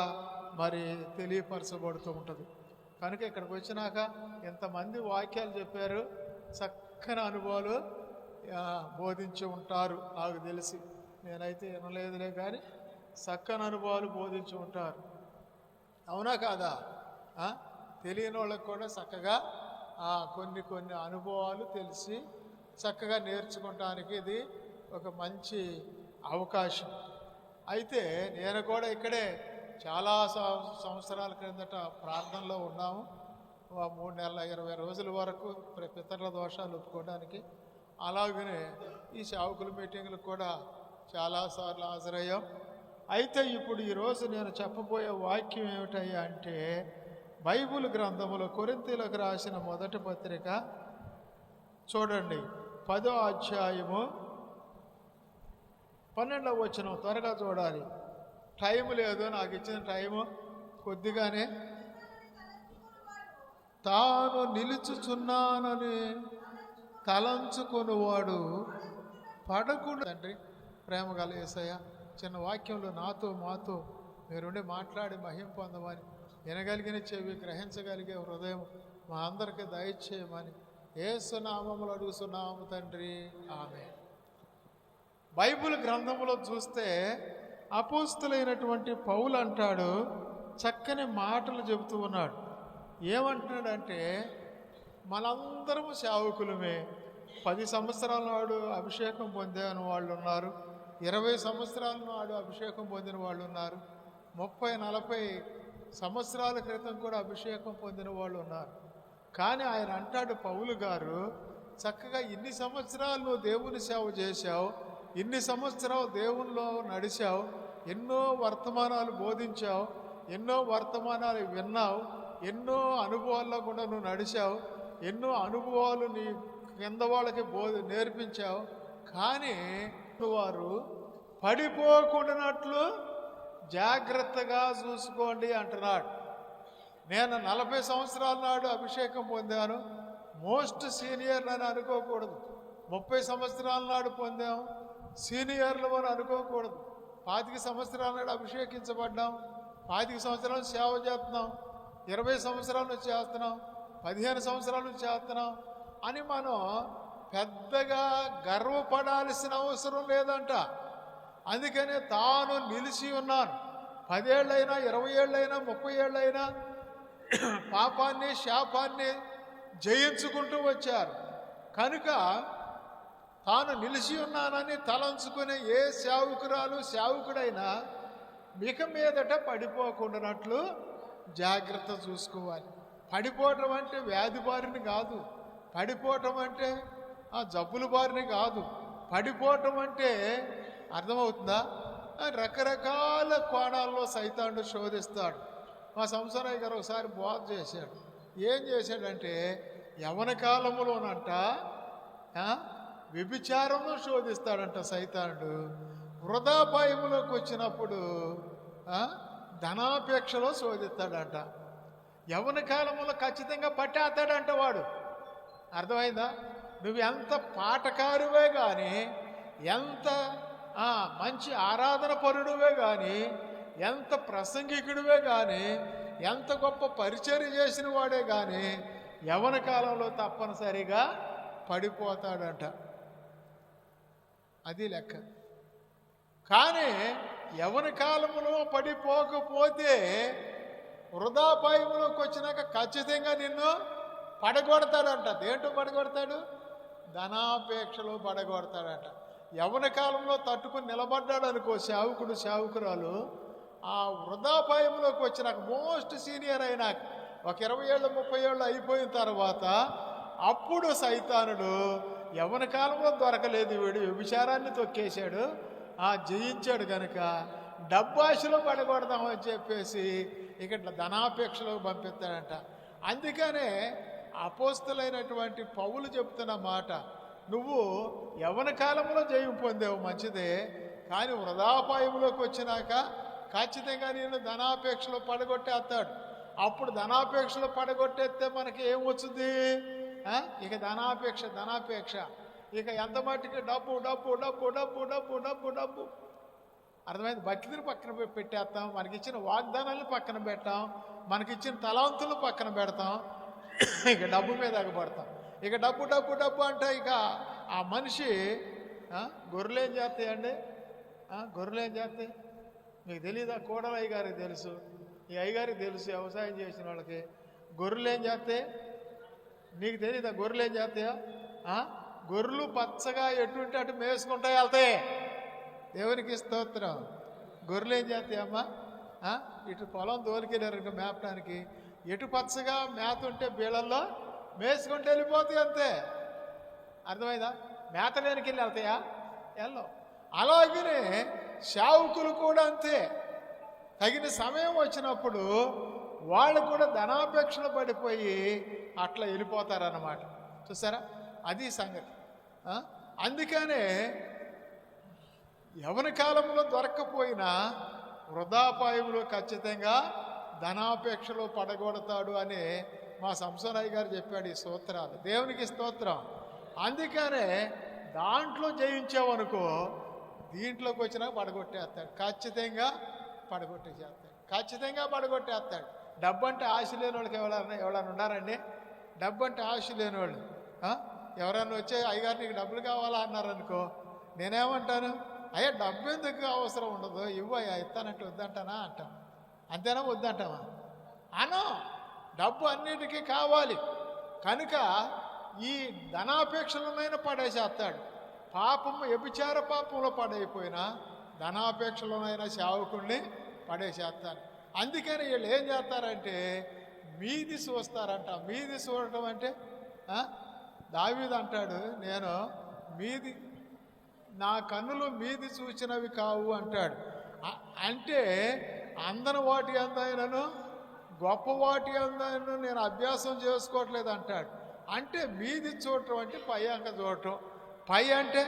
మరి తెలియపరచబడుతూ ఉంటుంది. కనుక ఇక్కడికి వచ్చినాక ఎంతమంది వాక్యాలు చెప్పారు, చక్కని అనుభవాలు బోధించి ఉంటారు. నాకు తెలిసి నేనైతే వినలేదులే, కానీ చక్కని అనుభవాలు బోధించి ఉంటారు. అవునా కాదా? తెలియని వాళ్ళకి కూడా చక్కగా కొన్ని అనుభవాలు తెలిసి చక్కగా నేర్చుకోవటానికి ఇది ఒక మంచి అవకాశం. అయితే నేను కూడా ఇక్కడే చాలా సంవత్సరాల క్రిందట ప్రార్థనలో ఉన్నాము. 3 నెలల 20 రోజుల వరకు పితరుల దోషాలు ఒప్పుకోవడానికి. అలాగనే ఈ సేవకుల మీటింగులకు కూడా చాలాసార్లు హాజరయ్యాం. అయితే ఇప్పుడు ఈరోజు నేను చెప్పబోయే వాక్యం ఏమిటయ్యా అంటే, బైబిల్ గ్రంథములో కొరింథీయులకు రాసిన మొదటి పత్రిక చూడండి, 10వ అధ్యాయము 12వ వచనం. త్వరగా చూడాలి, టైం లేదు, నాకు ఇచ్చిన టైము కొద్దిగానే. తాను నిలుచుచున్నానని తలంచుకునివాడు పడకుండా. తండ్రి, ప్రేమ గల యేసయ్య, చిన్న వాక్యంలో నాతో మాతో మీరుండి మాట్లాడి మహిమ పొందమని, వినగలిగిన చెవి, గ్రహించగలిగే హృదయం మా అందరికీ దయచేయమని యేసు నామములో అడుగుతున్నాము తండ్రి, ఆమేన్. బైబిల్ గ్రంథంలో చూస్తే అపోస్తులైనటువంటి పౌలు అంటాడు, చక్కని మాటలు చెబుతూ ఉన్నాడు. ఏమంటున్నాడంటే, మనందరము సేవకులమే. 10 సంవత్సరాల నాడు అభిషేకం పొందిన వాళ్ళు ఉన్నారు, 20 సంవత్సరాల నాడు అభిషేకం పొందిన వాళ్ళు ఉన్నారు, 30-40 సంవత్సరాల క్రితం కూడా అభిషేకం పొందిన వాళ్ళు ఉన్నారు. కానీ ఆయన అంటాడు, పౌలు గారు, చక్కగా ఇన్ని సంవత్సరాలు నువ్వు దేవుని సేవ చేశావు, ఇన్ని సంవత్సరాలు దేవునిలో నడిచావు, ఎన్నో వర్తమానాలు బోధించావు, ఎన్నో వర్తమానాలు విన్నావు, ఎన్నో అనుభవాల్లో కూడా నువ్వు నడిచావు, ఎన్నో అనుభవాలు నీ కింద వాళ్ళకి నేర్పించావు. కానీ వారు పడిపోకుండానట్లు జాగ్రత్తగా చూసుకోండి అంటున్నాడు. నేను 40 సంవత్సరాల నాడు అభిషేకం పొందాను, మోస్ట్ సీనియర్ అని అనుకోకూడదు. 30 సంవత్సరాల నాడు పొందాము, సీనియర్లు అని అనుకోకూడదు. 25 సంవత్సరాల నాడు అభిషేకించబడ్డాం, 25 సంవత్సరాలు సేవ చేస్తున్నాం, 20 సంవత్సరాల నుంచి చేస్తున్నాం, 15 సంవత్సరాల నుంచి చేస్తున్నాం అని మనం పెద్దగా గర్వపడాల్సిన అవసరం లేదంట. అందుకనే తాను నిలిచి ఉన్నాను. 10 ఏళ్ళైనా 20 ఏళ్ళైనా 30 ఏళ్ళైనా పాపాన్ని శాపాన్ని జయించుకుంటూ వచ్చారు. కనుక తాను నిలిచి ఉన్నానని తలంచుకునే ఏ సేవకురాలు సేవకుడైనా మిక మీదట పడిపోకుండానట్లు జాగ్రత్త చూసుకోవాలి. పడిపోవటం అంటే వ్యాధి బారిని కాదు, పడిపోవటం అంటే జబ్బుల బారిని కాదు. పడిపోవటం అంటే అర్థమవుతుందా? రకరకాల కోణాల్లో సైతానుడు శోధిస్తాడు. మా సంసారయ్య గారు ఒకసారి బోధ చేశాడు. ఏం చేశాడంటే, యవన కాలంలోనంట వ్యభిచారము శోధిస్తాడంట సైతానుడు. వృధాపాయములోకి వచ్చినప్పుడు ధనాపేక్షలో శోధిస్తాడంట. యవ్వన కాలంలో ఖచ్చితంగా పట్టేస్తాడంట వాడు. అర్థమైందా? నువ్వు ఎంత పాటకారువే కానీ, ఎంత మంచి ఆరాధన పరుడువే కానీ, ఎంత ప్రసంగికుడివే కానీ, ఎంత గొప్ప పరిచర్య చేసిన వాడే కానీ యవ్వన కాలంలో తప్పనిసరిగా పడిపోతాడంట. అది లెక్క. కానీ యవ్వన కాలంలో పడిపోకపోతే వృధాపాయంలోకి వచ్చినాక ఖచ్చితంగా నిన్ను పడగొడతాడంట. దేంటో పడగొడతాడు? ధనాపేక్షలో పడగొడతాడట. యవ్వన కాలంలో తట్టుకుని నిలబడ్డాడు అనుకో సేవకుడు సేవకురాలు, ఆ వృధాపాయంలోకి వచ్చినాక మోస్ట్ సీనియర్ అయినాక ఒక 20 ఏళ్ళు 30 ఏళ్ళు అయిపోయిన తర్వాత అప్పుడు సైతానుడు యవ్వన కాలంలో దొరకలేదు, వీడు వ్యభిచారాన్ని తొక్కేశాడు, జయించాడు కనుక డబ్బాశలో పడగొడదామని చెప్పేసి ఇక్కడ ధనాపేక్షలో పంపిస్తాడంట. అందుకనే అపోస్తులైనటువంటి పౌలు చెప్తున్న మాట, నువ్వు యవ్వన కాలంలో జయం పొందేవు మంచిదే, కానీ వృధాపాయంలోకి వచ్చినాక ఖచ్చితంగా నేను ధనాపేక్షలో పడగొట్టేస్తాడు. అప్పుడు ధనాపేక్షలో పడగొట్టేస్తే మనకి ఏమొచ్చుంది? ఇక ధనాపేక్ష ఇక ఎంత మట్టికి డబ్బు డబ్బు డబ్బు డబ్బు డబ్బు డబ్బు డబ్బు అర్థమైంది. భక్తిని పక్కన పెట్టేస్తాం, మనకిచ్చిన వాగ్దానాలను పక్కన పెట్టాం, మనకిచ్చిన తలాంతులు పక్కన పెడతాం, ఇక డబ్బు మీద ఎగబడతాం. ఇక డబ్బు డబ్బు డబ్బు అంటే ఇక ఆ మనిషి గొర్రెలు ఏం చేస్తాయండి? గొర్రెలు ఏం చేస్తాయి? మీకు తెలీదా? కోడల అయ్యగారికి తెలుసు, ఈ అయ్యగారికి తెలుసు, వ్యవసాయం చేసిన వాళ్ళకి. గొర్రెలు ఏం చేస్తాయి? నీకు తెలీదా? గొర్రెలు ఏం చేస్తాయా? గొర్రెలు పచ్చగా ఎటుంటే అటు మేసుకుంటాయి వెళ్తాయి. దేవునికి స్తోత్రం. గొర్రెలు ఏం చేస్తాయమ్మా? ఇటు పొలం తోలికెళ్ళారు ఇంకా మేపడానికి, ఎటు పచ్చగా మేతుంటే బీళ్ళల్లో మేసుకుంటే వెళ్ళిపోతాయి అంతే. అర్థమైందా? మేత వెనక్కి వెళ్ళి వెళ్తాయా? వెళ్ళవు. అలాగనే సేవకులు కూడా అంతే. తగిన సమయం వచ్చినప్పుడు వాళ్ళు కూడా ధనాపేక్షలు పడిపోయి అట్లా వెళ్ళిపోతారన్నమాట. చూసారా? అది సంగతి. అందుకనే యవ్వన కాలంలో దొరక్కపోయినా వృధాపాయంలో ఖచ్చితంగా ధనాపేక్షలో పడగొడతాడు అని మా సంసోనయ్య గారు చెప్పాడు ఈ సూత్రాలు. దేవునికి స్తోత్రం. అందుకనే దాంట్లో జయించావనుకో దీంట్లోకి వచ్చినా పడగొట్టేస్తాడు, ఖచ్చితంగా పడగొట్టేస్తాడు. డబ్బు అంటే ఆశ లేని వాళ్ళకి ఎవరైనా ఉన్నారండి? డబ్బు అంటే ఆశ లేని వాళ్ళు ఎవరన్నా వచ్చే అయ్యగారు నీకు డబ్బులు కావాలా అన్నారనుకో, నేనేమంటాను? అయ్యా డబ్బు ఎందుకు అవసరం ఉండదు, ఇవ్వయ్యా ఇస్తానంటే వద్దంటానా అంటాం. అంతేనా? వద్దంటామా? అను. డబ్బు అన్నిటికీ కావాలి కనుక ఈ ధనాపేక్షలనైనా పడేసేస్తాడు. పాపము వ్యభిచార పాపంలో పడైపోయినా ధనాపేక్షలోనైనా సేవకుల్ని పడేసేస్తాడు. అందుకని వీళ్ళు ఏం చేస్తారంటే మీది చూస్తారంట. మీది చూడటం అంటే దావీదు అంటాడు, నేను మీది, నా కన్నులు మీది చూచినవి కావు అంటాడు. అంటే అందరి వాటి అందైనను గొప్ప వాటి అందైనను నేను అభ్యాసం చేసుకోవట్లేదు అంటాడు. అంటే మీది చూడటం అంటే పై అంక చూడటం. పై అంటే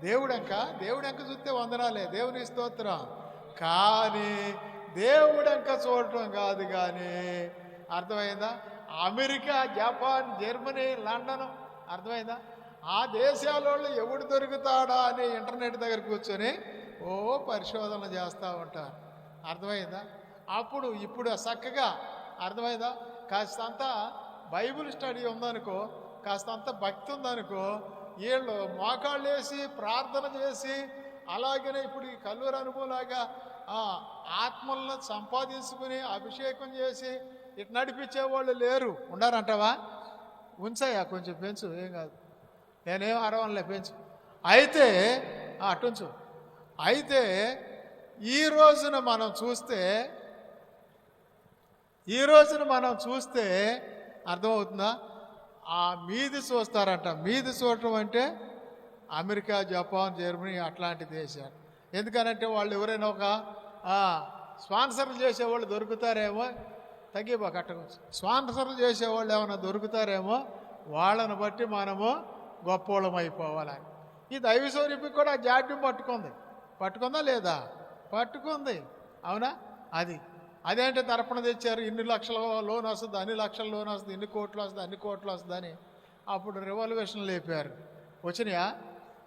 దేవుడంక చూస్తే వందనాలే, దేవుని స్తోత్రం. కానీ దేవుడంక చూడటం కాదు. కానీ అర్థమైందా? అమెరికా, జపాన్, జర్మనీ, లండన్, అర్థమైందా? ఆ దేశాల వాళ్ళు ఎవడు దొరుకుతాడా అని ఇంటర్నెట్ దగ్గర కూర్చొని పరిశోధన చేస్తూ ఉంటారు. అర్థమైందా? ఇప్పుడు చక్కగా అర్థమైందా? కాస్తంత బైబిల్ స్టడీ ఉందనుకో, కాస్తంత భక్తి ఉందనుకో, వీళ్ళు మోకాళ్ళు వేసి ప్రార్థన చేసి అలాగనే ఇప్పుడు ఈ కల్లూరు అనుభవంలాగా ఆత్మలను సంపాదించుకుని అభిషేకం చేసి ఇటు నడిపించేవాళ్ళు లేరు. ఉండారంటావా? ఉంచాయా కొంచెం పెంచు, ఏం కాదు, నేనేం అరవనులే, పెంచు. అయితే అటుంచు. అయితే ఈ రోజున మనం చూస్తే అర్థమవుతుందా? ఆ మీది చూస్తారంట. మీది చూడటం అంటే అమెరికా, జపాన్, జర్మనీ అట్లాంటి దేశాలు. ఎందుకనంటే వాళ్ళు ఎవరైనా ఒక స్పాన్సర్లు చేసేవాళ్ళు దొరుకుతారేమో, తగ్గిపోక అట్టవచ్చు, స్పాన్సర్లు చేసేవాళ్ళు ఏమైనా దొరుకుతారేమో, వాళ్ళని బట్టి మనము గొప్పోళం అయిపోవాలని. ఈ దైవ స్వరూపికి కూడా జాడ్యం పట్టుకుందా లేదా? పట్టుకుంది. అవునా? అదేంటి తర్పణ తెచ్చారు, ఇన్ని లక్షల లోన్ వస్తుంది, అన్ని లక్షల లోన్ వస్తుంది, ఇన్ని కోట్లు వస్తుంది, అన్ని కోట్లు వస్తుందని అప్పుడు రివల్యూషన్ లేపారు. వచ్చినాయా?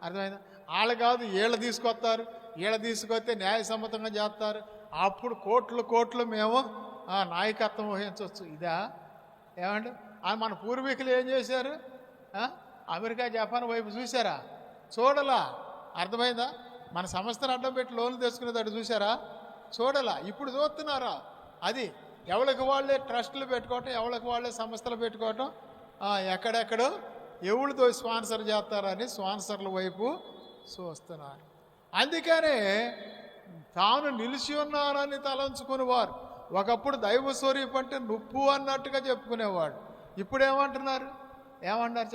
అర్థమైందా? వాళ్ళు కాదు, వీళ్ళు తీసుకొస్తారు. వీళ్ళు తీసుకొస్తే న్యాయసమ్మతంగా చేస్తారు. అప్పుడు కోట్లు మేము నాయకత్వం వహించవచ్చు. ఇదా? ఏమండి? మన పూర్వీకులు ఏం చేశారు? అమెరికా జపాన్ వైపు చూసారా? చూడలా. అర్థమైందా? మన సంస్థను అడ్డం పెట్టి లోన్లు తెచ్చుకునేదాడు చూసారా? చూడలా. ఇప్పుడు చూస్తున్నారా? అది ఎవరికి వాళ్ళే ట్రస్టులు పెట్టుకోవటం, ఎవరికి వాళ్ళే సంస్థలు పెట్టుకోవటం, ఎక్కడెక్కడో ఎవరితో స్పాన్సర్ చేస్తారని స్పాన్సర్ల వైపు చూస్తున్నారు. అందుకనే తాను నిలిచి ఉన్నానని తలంచుకుని వారు ఒకప్పుడు దైవ స్వరూపం అంటే నువ్వు అన్నట్టుగా చెప్పుకునేవాడు. ఇప్పుడు ఏమంటున్నారు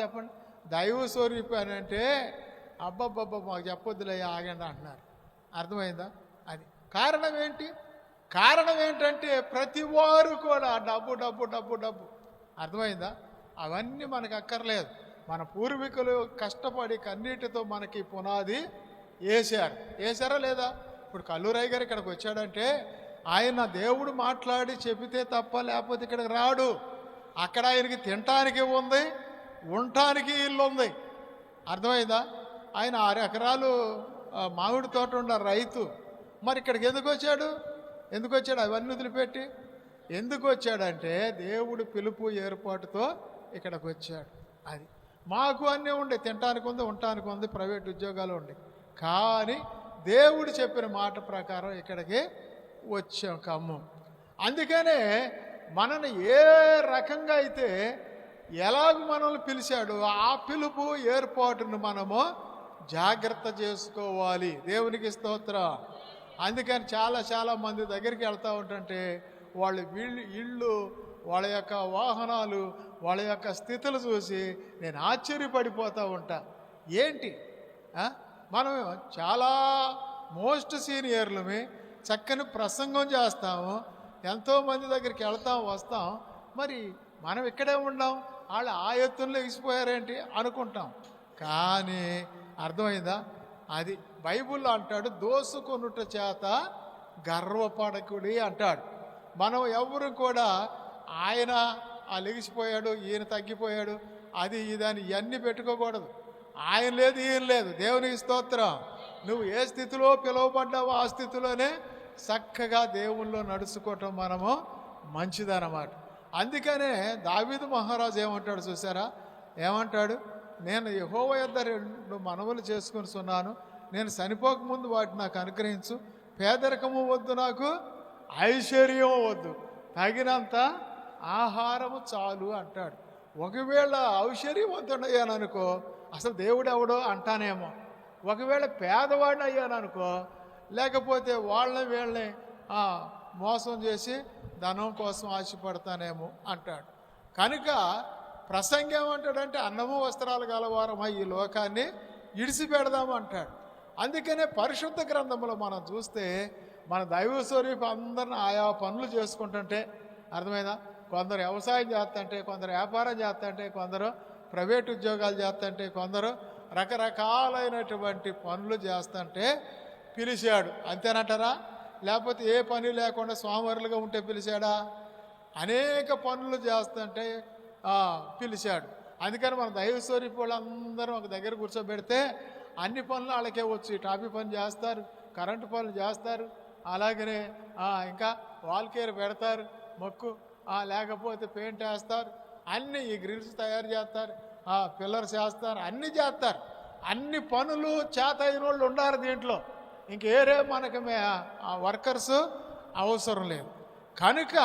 చెప్పండి? దైవ స్వరూపం అని అంటే అబ్బబ్బబ్బ మాకు చెప్పొద్దులే ఆగండి అంటున్నారు. అర్థమైందా? అది కారణం ఏంటంటే ప్రతి వారు కూడా డబ్బు డబ్బు డబ్బు డబ్బు. అర్థమైందా? అవన్నీ మనకు అక్కర్లేదు. మన పూర్వీకులు కష్టపడి కన్నీటితో మనకి పునాది వేశారా లేదా? ఇప్పుడు కల్లూరయ్య గారు ఇక్కడికి వచ్చాడంటే ఆయన దేవుడు మాట్లాడి చెబితే తప్ప లేకపోతే ఇక్కడికి రాడు. అక్కడ ఆయనకి తినటానికి ఉంది, ఉండటానికి ఇల్లు ఉంది. అర్థమైందా? ఆయన 6 ఎకరాలు మామిడి తోట ఉన్న రైతు. మరి ఇక్కడికి ఎందుకు వచ్చాడు? అవన్నీ వదిలిపెట్టి ఎందుకు వచ్చాడంటే దేవుడు పిలుపు ఏర్పాటుతో ఇక్కడికి వచ్చాడు. అది మాకు అన్నీ ఉండే, తినటానికి ఉంది, ఉండటానికి ఉంది, ప్రైవేట్ ఉద్యోగాలు ఉండే, కానీ దేవుడు చెప్పిన మాట ప్రకారం ఇక్కడికి వచ్చాం ఖమ్మం. అందుకనే మనల్ని ఏ రకంగా అయితే ఎలాగ మనల్ని పిలిచాడో ఆ పిలుపు ఏర్పాటును మనము జాగ్రత్త చేసుకోవాలి. దేవునికి స్తోత్రం. అందుకని చాలా మంది దగ్గరికి వెళ్తూ ఉంటుంటే వాళ్ళ ఇళ్ళు, వాళ్ళ యొక్క వాహనాలు, వాళ్ళ యొక్క స్థితులు చూసి నేను ఆశ్చర్యపడిపోతూ ఉంటా. ఏంటి మనం చాలా మోస్ట్ సీనియర్లమే, చక్కని ప్రసంగం చేస్తాము, ఎంతోమంది దగ్గరికి వస్తాం, మరి మనం ఇక్కడే ఉన్నాం, వాళ్ళు ఆ ఎత్తుల్లో ఎగిసిపోయారేంటి అనుకుంటాం. కానీ అర్థమైందా? అది బైబిల్లో అంటాడు, దోసుకొనుట చేత గర్వపడకుడి అంటాడు. మనం ఎవరు కూడా ఆయన లెగిసిపోయాడు, ఈయన తగ్గిపోయాడు, అది ఇదని ఇవన్నీ పెట్టుకోకూడదు. ఆయన లేదు, ఈయన లేదు. దేవునికి స్తోత్రం. నువ్వు ఏ స్థితిలో పిలువబడ్డావో ఆ స్థితిలోనే చక్కగా దేవుల్లో నడుచుకోవటం మనము మంచిదన్నమాట. అందుకనే దావీదు మహారాజు ఏమంటాడు చూసారా? ఏమంటాడు? నేను యెహోవా యొద్ద 2 మనవులు చేసుకున్నాను, నేను చనిపోకముందు వాటిని నాకు అనుగ్రహించు, పేదరికము వద్దు, నాకు ఐశ్వర్యం వద్దు, తగినంత ఆహారము చాలు అంటాడు. ఒకవేళ ఐశ్వర్యవంతుడు అయ్యాననుకో అసలు దేవుడు ఎవడో అంటానేమో, ఒకవేళ పేదవాడిని అయ్యాననుకో లేకపోతే వీళ్ళని మోసం చేసి ధనం కోసం ఆశపడతానేమో అంటాడు. కనుక ప్రసంగం ఏమంటాడంటే అన్నము వస్త్రాలు గలవారమై ఈ లోకాన్ని ఇడిసిపెడదాము అంటాడు. అందుకనే పరిశుద్ధ గ్రంథంలో మనం చూస్తే మన దైవ స్వరూపం అందరిని ఆయా పనులు చేసుకుంటుంటే, అర్థమైందా? కొందరు వ్యవసాయం చేస్తుంటే, కొందరు వ్యాపారం చేస్తుంటే, కొందరు ప్రైవేట్ ఉద్యోగాలు చేస్తుంటే, కొందరు రకరకాలైనటువంటి పనులు చేస్తుంటే పిలిచాడు. అంతేనంటారా? లేకపోతే ఏ పని లేకుండా స్వామరులుగా ఉంటే పిలిచాడా? అనేక పనులు చేస్తుంటే పిలిచాడు. అందుకని మన దైవ స్వరూపం వాళ్ళందరూ ఒక దగ్గర కూర్చోబెడితే అన్ని పనులు వాళ్ళకే వచ్చి టాపీ పని చేస్తారు, కరెంటు పనులు చేస్తారు, అలాగనే ఇంకా వాల్కేర్ పెడతారు, మొక్కు, లేకపోతే పెయింట్ వేస్తారు, అన్నీ ఈ గ్రిల్స్ తయారు చేస్తారు, పిల్లర్స్ వేస్తారు, అన్నీ చేస్తారు. అన్ని పనులు చేత అయిన వాళ్ళు ఉన్నారు దీంట్లో. ఇంకేరే మనకి వర్కర్స్ అవసరం లేదు. కనుక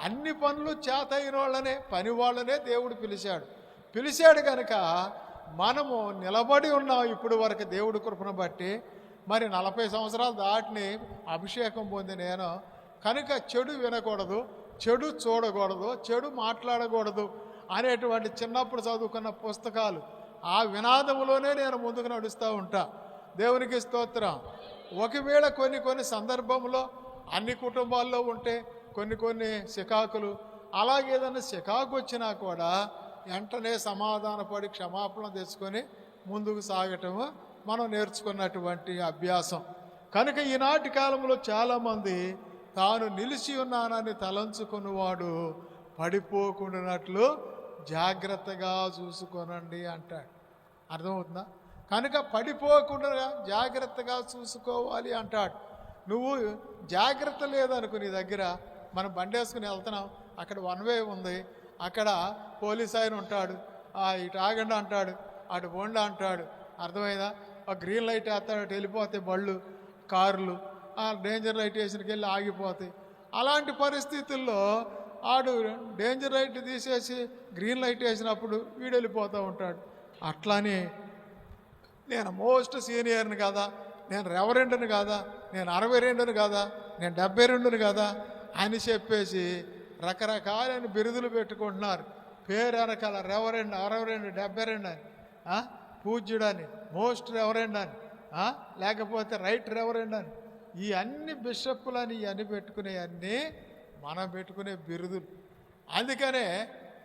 అన్ని పనులు చేత అయిన వాళ్ళనే, పని వాళ్ళనే దేవుడు పిలిచాడు కనుక మనము నిలబడి ఉన్నాం ఇప్పుడు వరకు దేవుడి కృపను బట్టి. మరి 40 సంవత్సరాలు దాటిని అభిషేకం పొంది నేను కనుక చెడు వినకూడదు, చెడు చూడకూడదు, చెడు మాట్లాడకూడదు అనేటువంటి చిన్నప్పుడు చదువుకున్న పుస్తకాలు ఆ వినాదములోనే నేను ముందుకు నడుస్తూ ఉంటా. దేవునికి స్తోత్రం. ఒకవేళ కొన్ని సందర్భంలో అన్ని కుటుంబాల్లో ఉంటే కొన్ని చికాకులు, అలాగేదన్నా చికాకు వచ్చినా కూడా వెంటనే సమాధానపడి క్షమాపణ తెచ్చుకొని ముందుకు సాగటము మనం నేర్చుకున్నటువంటి అభ్యాసం. కనుక ఈనాటి కాలంలో చాలామంది తాను నిలిచి ఉన్నానని తలంచుకున్నవాడు పడిపోకుండానట్లు జాగ్రత్తగా చూసుకోనండి అంటాడు. అర్థమవుతుందా? కనుక పడిపోకుండా జాగ్రత్తగా చూసుకోవాలి అంటాడు. నువ్వు జాగ్రత్త లేదనుకో, నీ దగ్గర మనం బండి వేసుకుని వెళ్తున్నాం, అక్కడ వన్ వే ఉంది, అక్కడ పోలీస్ ఆయన ఉంటాడు, ఇటు ఆగండి అంటాడు, అటు బొండ అంటాడు. అర్థమైందా? ఒక గ్రీన్ లైట్ వేస్తాడు, అటు వెళ్ళిపోతాయి బళ్ళు కార్లు, డేంజర్ లైట్ వేసినకి వెళ్ళి ఆగిపోతాయి. అలాంటి పరిస్థితుల్లో ఆడు డేంజర్ లైట్ తీసేసి గ్రీన్ లైట్ వేసినప్పుడు వీడు వెళ్ళిపోతూ ఉంటాడు. అట్లానే నేను మోస్ట్ సీనియర్ని కదా, నేను రెవరెండ్ని కాదా, నేను 62ని కాదా, నేను 72ని కదా అని చెప్పేసి రకరకాలైన బిరుదులు పెట్టుకుంటున్నారు. పేరు వెనకాల రెవరెండ్, 62, 72 అని, పూజ్యుడని, మోస్ట్ రెవరెండ్ అని, లేకపోతే రైట్ రెవరెండ్ అని, ఈ అన్ని బిషప్పులని ఇవన్నీ పెట్టుకునేవన్నీ మనం పెట్టుకునే బిరుదులు. అందుకనే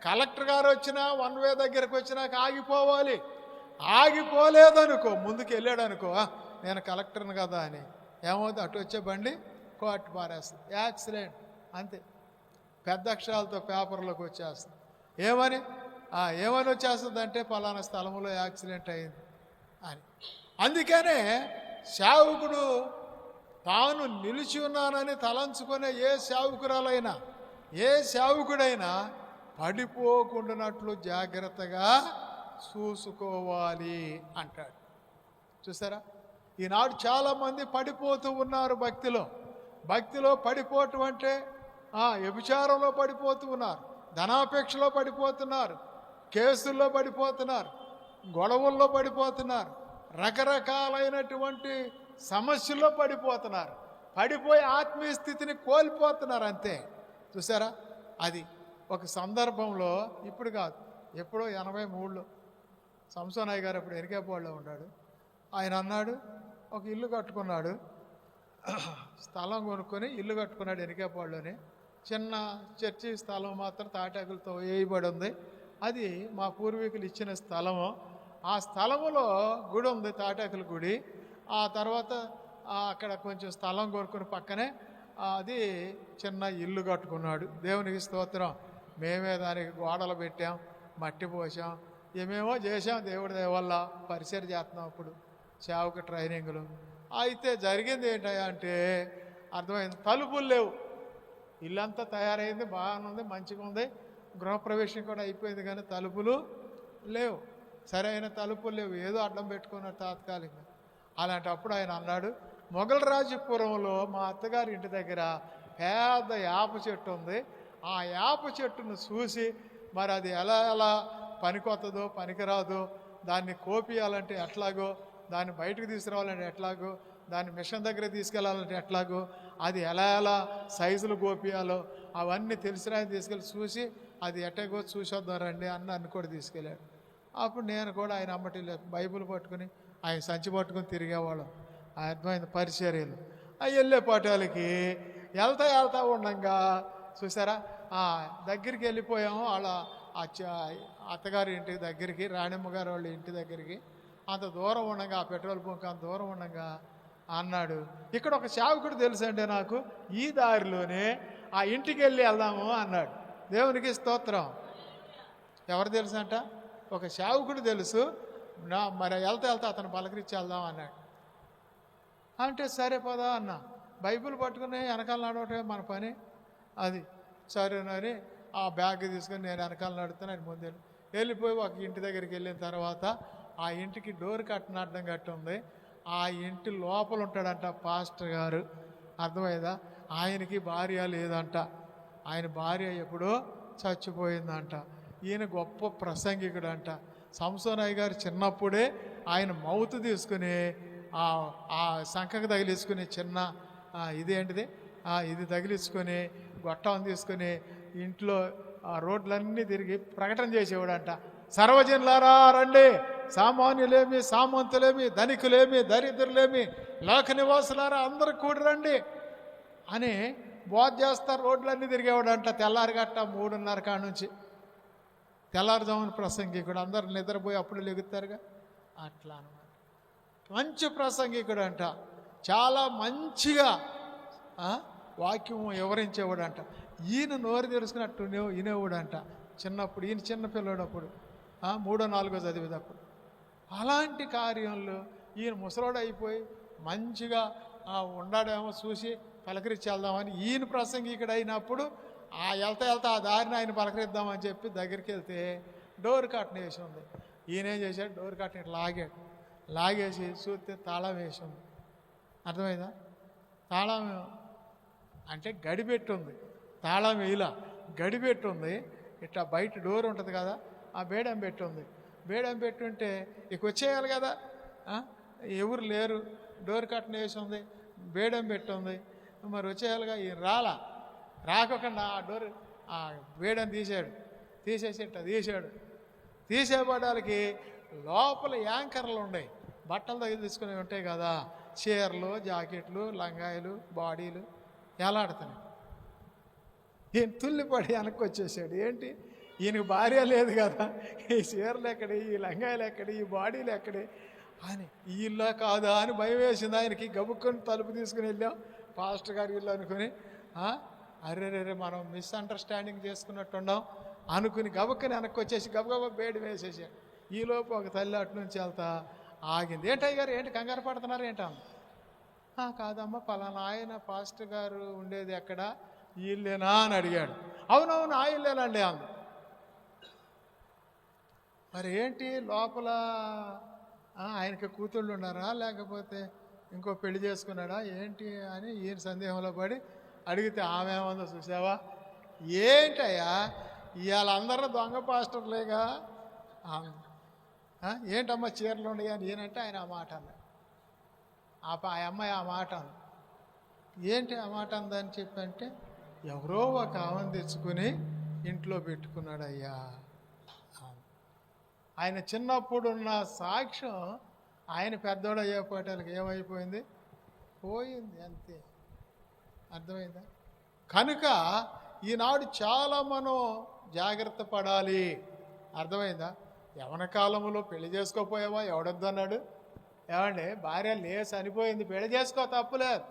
కలెక్టర్ గారు వచ్చినా వన్ వే దగ్గరకు వచ్చినాక ఆగిపోవాలి. ఆగిపోలేదనుకో, ముందుకు వెళ్ళాడు అనుకో, నేను కలెక్టర్ని కదా అని, ఏమవుతుంది? అటు వచ్చే బండి కోర్టు పారేస్తుంది, యాక్సిడెంట్, అంతే. పెద్ద అక్షరాలతో పేపర్లోకి వచ్చేస్తుంది. ఏమని వచ్చేస్తుంది అంటే పలానా స్థలంలో యాక్సిడెంట్ అయింది అని. అందుకనే సేవకుడు తాను నిలిచి ఉన్నానని తలంచుకునే ఏ సేవకురాలైనా, ఏ సేవకుడైనా పడిపోకుండానట్లు జాగ్రత్తగా చూసుకోవాలి అంటాడు. చూసారా? ఈనాడు చాలామంది పడిపోతూ ఉన్నారు భక్తిలో పడిపోవటం అంటే వ్యభిచారంలో పడిపోతూ ఉన్నారు, ధనాపేక్షలో పడిపోతున్నారు, కేసుల్లో పడిపోతున్నారు, గొడవల్లో పడిపోతున్నారు, రకరకాలైనటువంటి సమస్యల్లో పడిపోతున్నారు. పడిపోయి ఆత్మీయ స్థితిని కోల్పోతున్నారు, అంతే. చూసారా? అది ఒక సందర్భంలో, ఇప్పుడు కాదు, ఎప్పుడో 83లో సంసోనయ్య గారు అప్పుడు ఎరికేపాడులో ఉన్నాడు. ఆయన అన్నాడు, ఒక ఇల్లు కట్టుకున్నాడు, స్థలం కొనుక్కొని ఇల్లు కట్టుకున్నాడు ఎరికేపాడులోనే. చిన్న చర్చి స్థలం మాత్రం తాటాకులతో వేయబడి ఉంది. అది మా పూర్వీకులు ఇచ్చిన స్థలము. ఆ స్థలములో గుడి ఉంది, తాటాకుల గుడి. ఆ తర్వాత అక్కడ కొంచెం స్థలం కొనుక్కుని పక్కనే అది చిన్న ఇల్లు కట్టుకున్నాడు. దేవునికి స్తోత్రం. మేమే దానికి గోడలు పెట్టాం, మట్టి పోసాం, ఏమేమో చేసాం. దేవుడి దయ వల్ల పరిచయం చేస్తున్నాం. అప్పుడు సేవకు ట్రైనింగ్లు అయితే జరిగింది ఏంటంటే, అర్థమైంది, తలుపులు లేవు. ఇల్లంతా తయారైంది, బాగానే ఉంది, మంచిగా ఉంది, గృహప్రవేశం కూడా అయిపోయింది, కానీ తలుపులు లేవు, సరైన తలుపులు లేవు, ఏదో అడ్డం పెట్టుకున్నారు తాత్కాలికంగా. అలాంటప్పుడు ఆయన అన్నాడు, మొగలరాజపురంలో మా అత్తగారి ఇంటి దగ్గర పెద్ద యాప చెట్టు ఉంది, ఆ యాప చెట్టును చూసి మరి అది ఎలా పనికొత్తదో పనికిరాదో, దాన్ని కోపియాలంటే ఎట్లాగో, దాన్ని బయటకు తీసుకురావాలంటే ఎట్లాగో, దాన్ని మిషన్ దగ్గర తీసుకెళ్ళాలంటే ఎట్లాగో, అది ఎలా సైజులు కోపియాలో అవన్నీ తెలిసిన ఆయన తీసుకెళ్ళి చూసి అది ఎట్టగో చూసొద్దాం రండి అని నన్ను కూడా తీసుకెళ్ళాడు. అప్పుడు నేను కూడా ఆయన అమ్మటి బైబిల్ పట్టుకుని ఆయన సంచి పట్టుకుని తిరిగేవాళ్ళం. అర్థమైన పరిచర్యలు వెళ్ళే పాఠాలకి వెళ్తా ఉండగా చూసారా, దగ్గరికి వెళ్ళిపోయాము. వాళ్ళ అత్తగారి ఇంటి దగ్గరికి, రాణిమ్మ గారు వాళ్ళ ఇంటి దగ్గరికి. అంత దూరం ఉండగా, ఆ పెట్రోల్ బంక్ అంత దూరం ఉండగా అన్నాడు, ఇక్కడ ఒక సేవకుడు తెలుసండి నాకు, ఈ దారిలోనే ఆ ఇంటికి వెళ్దాము అన్నాడు. దేవునికి స్తోత్రం. ఎవరు తెలుసు అంట? ఒక సేవకుడు తెలుసు. మరి వెళ్తా అతను పలకరించి వెళ్దాం అన్నాడు. అంటే సరే పదా అన్న. బైబిల్ పట్టుకుని వెనకాల నడవటమే మన పని. అది సరేనని ఆ బ్యాగ్ తీసుకొని నేను వెనకాల నడుతున్నాను. ముందు వెళ్ళిపోయి ఒక ఇంటి దగ్గరికి వెళ్ళిన తర్వాత ఆ ఇంటికి డోర్ కట్టనడ్డం కట్టి ఉంది. ఆ ఇంటి లోపల ఉంటాడంట పాస్టర్ గారు. అర్థమైందా? ఆయనకి భార్య లేదంట. ఆయన భార్య ఎప్పుడో చచ్చిపోయిందంట. ఈయన గొప్ప ప్రసంగికుడు అంట. సంసోనయ్య గారు చిన్నప్పుడే ఆయన మౌత్ తీసుకుని ఆ సంఖకు తగిలించుకుని చిన్న ఇదేంటిది ఇది తగిలించుకొని గొట్టం తీసుకుని ఇంట్లో రోడ్లన్నీ తిరిగి ప్రకటన చేసేవాడంట. సర్వజనులారా రండి, సామాన్యులేమి సామంతులేమి ధనికులేమి దరిద్రులేమి లోక నివాసులారా అందరూ కూడి రండి అని బోధ చేస్తారు. రోడ్లన్నీ తిరిగేవాడంట తెల్లారి గట్ట 3:30 కాడ నుంచి. తెల్లారుజామున ప్రసంగికుడు, అందరు నిద్రపోయి అప్పుడు లెగుతారుగా, అట్లా అనమాట. మంచి ప్రసంగికుడు అంట, చాలా మంచిగా వాక్యం వివరించేవాడంట. ఈయన నోరు తెరుచుకున్నట్టు వినేవాడంట చిన్నప్పుడు. ఈయన చిన్న పిల్లడప్పుడు 3వ 4వ చదివేటప్పుడు. అలాంటి కార్యంలో ఈయన ముసలోడు అయిపోయి మంచిగా ఉన్నాడేమో చూసి పలకరించి వెళ్దామని ఈయన ప్రసంగికుడు అయినప్పుడు వెళ్తా ఆ దారిని ఆయన పలకరిద్దామని చెప్పి దగ్గరికి వెళ్తే డోర్ కట్టన వేసి ఉంది. ఈయనేం చేశాడు, డోర్ కట్టని లాగాడు. లాగేసి చూస్తే తాళం వేసి ఉంది. అర్థమైందా? తాళం అంటే గడిపెట్టుంది, తాళం వేయలా, గడిపెట్టుంది. ఇట్లా బయట డోర్ ఉంటుంది కదా, ఆ బేడం పెట్టుంది. బేడం పెట్టుంటే ఇక వచ్చేయాలి కదా, ఎవరు లేరు, డోర్ కట్టన వేసి ఉంది, బేడం పెట్టుంది, మరి వచ్చేయాలిగా. ఈయన రాకుండా ఆ బేడం తీసేసి ఇట్లా తీసాడు. తీసేపడానికి లోపల యాంకర్లు ఉన్నాయి, బట్టలు దగ్గర తీసుకునేవి ఉంటాయి కదా, చీరలు, జాకెట్లు, లంగాయలు, బాడీలు ఎలాడుతున్నాయి. ఈయన తుల్లిపడి వెనక్కి వచ్చేసాడు. ఏంటి, ఈయనకు భార్య లేదు కదా, ఈ చీరలు ఎక్కడి, ఈ లంగాయలు ఎక్కడి, ఈ బాడీలు ఎక్కడి అని, ఈ ఇల్లా కాదా అని భయం వేసింది ఆయనకి. గబుక్కొని తలుపు తీసుకుని వెళ్ళాం, పాస్టర్ గారి ఇల్లు అనుకుని. అరే మనం మిస్అండర్స్టాండింగ్ చేసుకున్నట్టున్నాం అనుకుని గబుక్కని వెనక్కి వచ్చేసి గబగబ బేడి వేసేసాడు. ఈలోపు ఒక తల్లి అటు నుంచి వెళ్తా ఆగింది. ఏంటయ్య గారు, ఏంటి కంగారు పడుతున్నారు ఏంటమ్మ? కాదమ్మా, పలానా ఆయన పాస్టర్ గారు ఉండేది ఎక్కడ, ఈ ఇల్లేనా అని అడిగాడు. అవునవును, ఆ ఇల్లేనండి అంది. మరి ఏంటి లోపల ఆయనకి కూతుళ్ళు ఉన్నారా, లేకపోతే ఇంకో పెళ్లి చేసుకున్నాడా ఏంటి అని ఈయన సందేహంలో పడి అడిగితే ఆమె ఏమందో చూసావా, ఏంటయ్యా ఇవాళ అందరూ దొంగ పాస్టర్లేగా, ఏంటమ్మా చీరలు ఉండగా అని ఈయనంటే ఆయన ఆ మాట అన్నాడు. ఆ అమ్మాయి ఆ మాట అంది. ఏంటి ఆ మాట అందని చెప్పంటే, ఎవరో ఒక ఆమెను తెచ్చుకుని ఇంట్లో పెట్టుకున్నాడు అయ్యా. ఆయన చిన్నప్పుడున్న సాక్ష్యం ఆయన పెద్దోడు అయ్యేపాటానికి ఏమైపోయింది, పోయింది అంతే. అర్థమైందా? కనుక ఈనాడు చాలా మనం జాగ్రత్త పడాలి. అర్థమైందా? యవన కాలంలో పెళ్లి చేసుకోపోయావా, ఎవడొద్దన్నాడు? ఏమండి, భార్య చనిపోయింది, పెళ్లి చేసుకో, తప్పులేదు.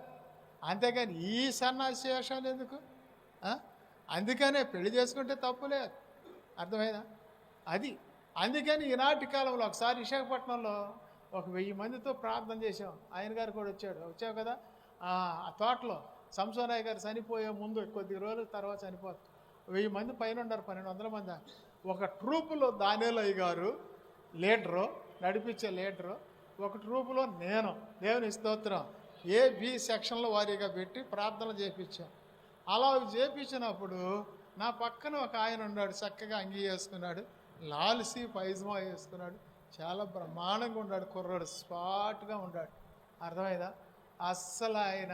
అంతేగాని ఈ సన్నాశేషాలు ఎందుకు? అందుకనే పెళ్లి చేసుకుంటే తప్పులేదు. అర్థమైందా? అది అందుకని ఈనాటి కాలంలో ఒకసారి విశాఖపట్నంలో ఒక 1000 మందితో ప్రార్థన చేసాం. ఆయన గారు కూడా వచ్చావు కదా, ఆ తోటలో సంసోనయ్య గారు చనిపోయే ముందు కొద్ది రోజుల తర్వాత చనిపోతారు. 1000 మంది పైన ఉన్నారు, 1200 మంది. ఒక ట్రూపులో దానియేలయ్య గారు లీడరు, నడిపించే లీడరు. ఒక ట్రూపులో నేను, దేవుని స్తోత్రం, A-B సెక్షన్ల వారీగా పెట్టి ప్రార్థనలు చేయించాం. అలా చేయించినప్పుడు నా పక్కన ఒక ఆయన ఉన్నాడు, చక్కగా అంగీ వేసుకున్నాడు, లాల్సి పైజమా వేసుకున్నాడు, చాలా బ్రహ్మాండంగా ఉన్నాడు, కుర్రాడు, స్పాట్గా ఉన్నాడు. అర్థమైందా? అస్సలు ఆయన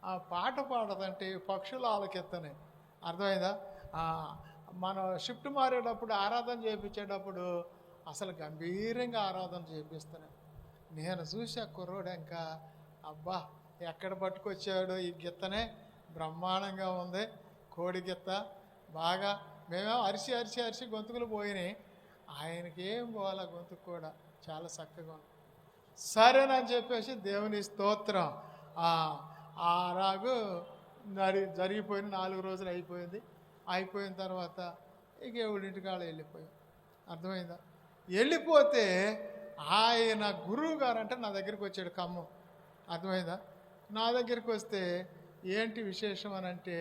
ఆ పాట పాడదంటే పక్షులు ఆలకెత్తనే. అర్థమైందా? మనం షిఫ్ట్ మారేటప్పుడు ఆరాధన చేయించేటప్పుడు అసలు గంభీరంగా ఆరాధన చేపిస్తున్నాను. నేను చూసా కుర్రోడు, ఇంకా అబ్బా ఎక్కడ పట్టుకొచ్చాడు ఈ గిత్తనే, బ్రహ్మాండంగా ఉంది, కోడి గిత్త బాగా. మేమేమో అరిసి గొంతుకులు పోయినాయి, ఆయనకి ఏం పోవాలా, గొంతుకు కూడా చాలా చక్కగా ఉంది. సరేనని చెప్పేసి దేవుని స్తోత్రం, ఆ రాగు జరిగిపోయిన 4 రోజులు అయిపోయింది. అయిపోయిన తర్వాత ఇక ఎవడింటికాడ వెళ్ళిపోయాం. అర్థమైందా? వెళ్ళిపోతే ఆయన గురువు గారు అంటే నా దగ్గరికి వచ్చాడు, ఖమ్మం. అర్థమైందా? నా దగ్గరికి వస్తే ఏంటి విశేషం అని అంటే,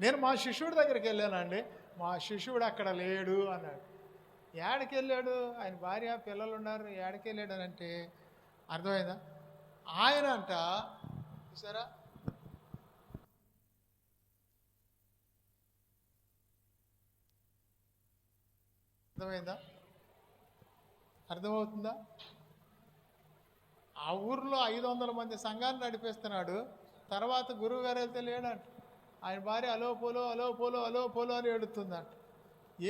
నేను మా శిష్యుడి దగ్గరికి వెళ్ళానండి, మా శిష్యుడు అక్కడ లేడు అన్నాడు. ఏడకి వెళ్ళాడు, ఆయన భార్య పిల్లలు ఉన్నారు, ఏడకి వెళ్ళాడు అని అంటే అర్థమైందా? ఆయన అంట చూసారా, అర్థమైందా? అర్థమవుతుందా? ఆ ఊర్లో 500 మంది సంఘాన్ని నడిపిస్తున్నాడు. తర్వాత గురువు గారు వెళ్తే లేడంట. ఆయన భార్య అలో పోలో అని ఏడుతుందంట.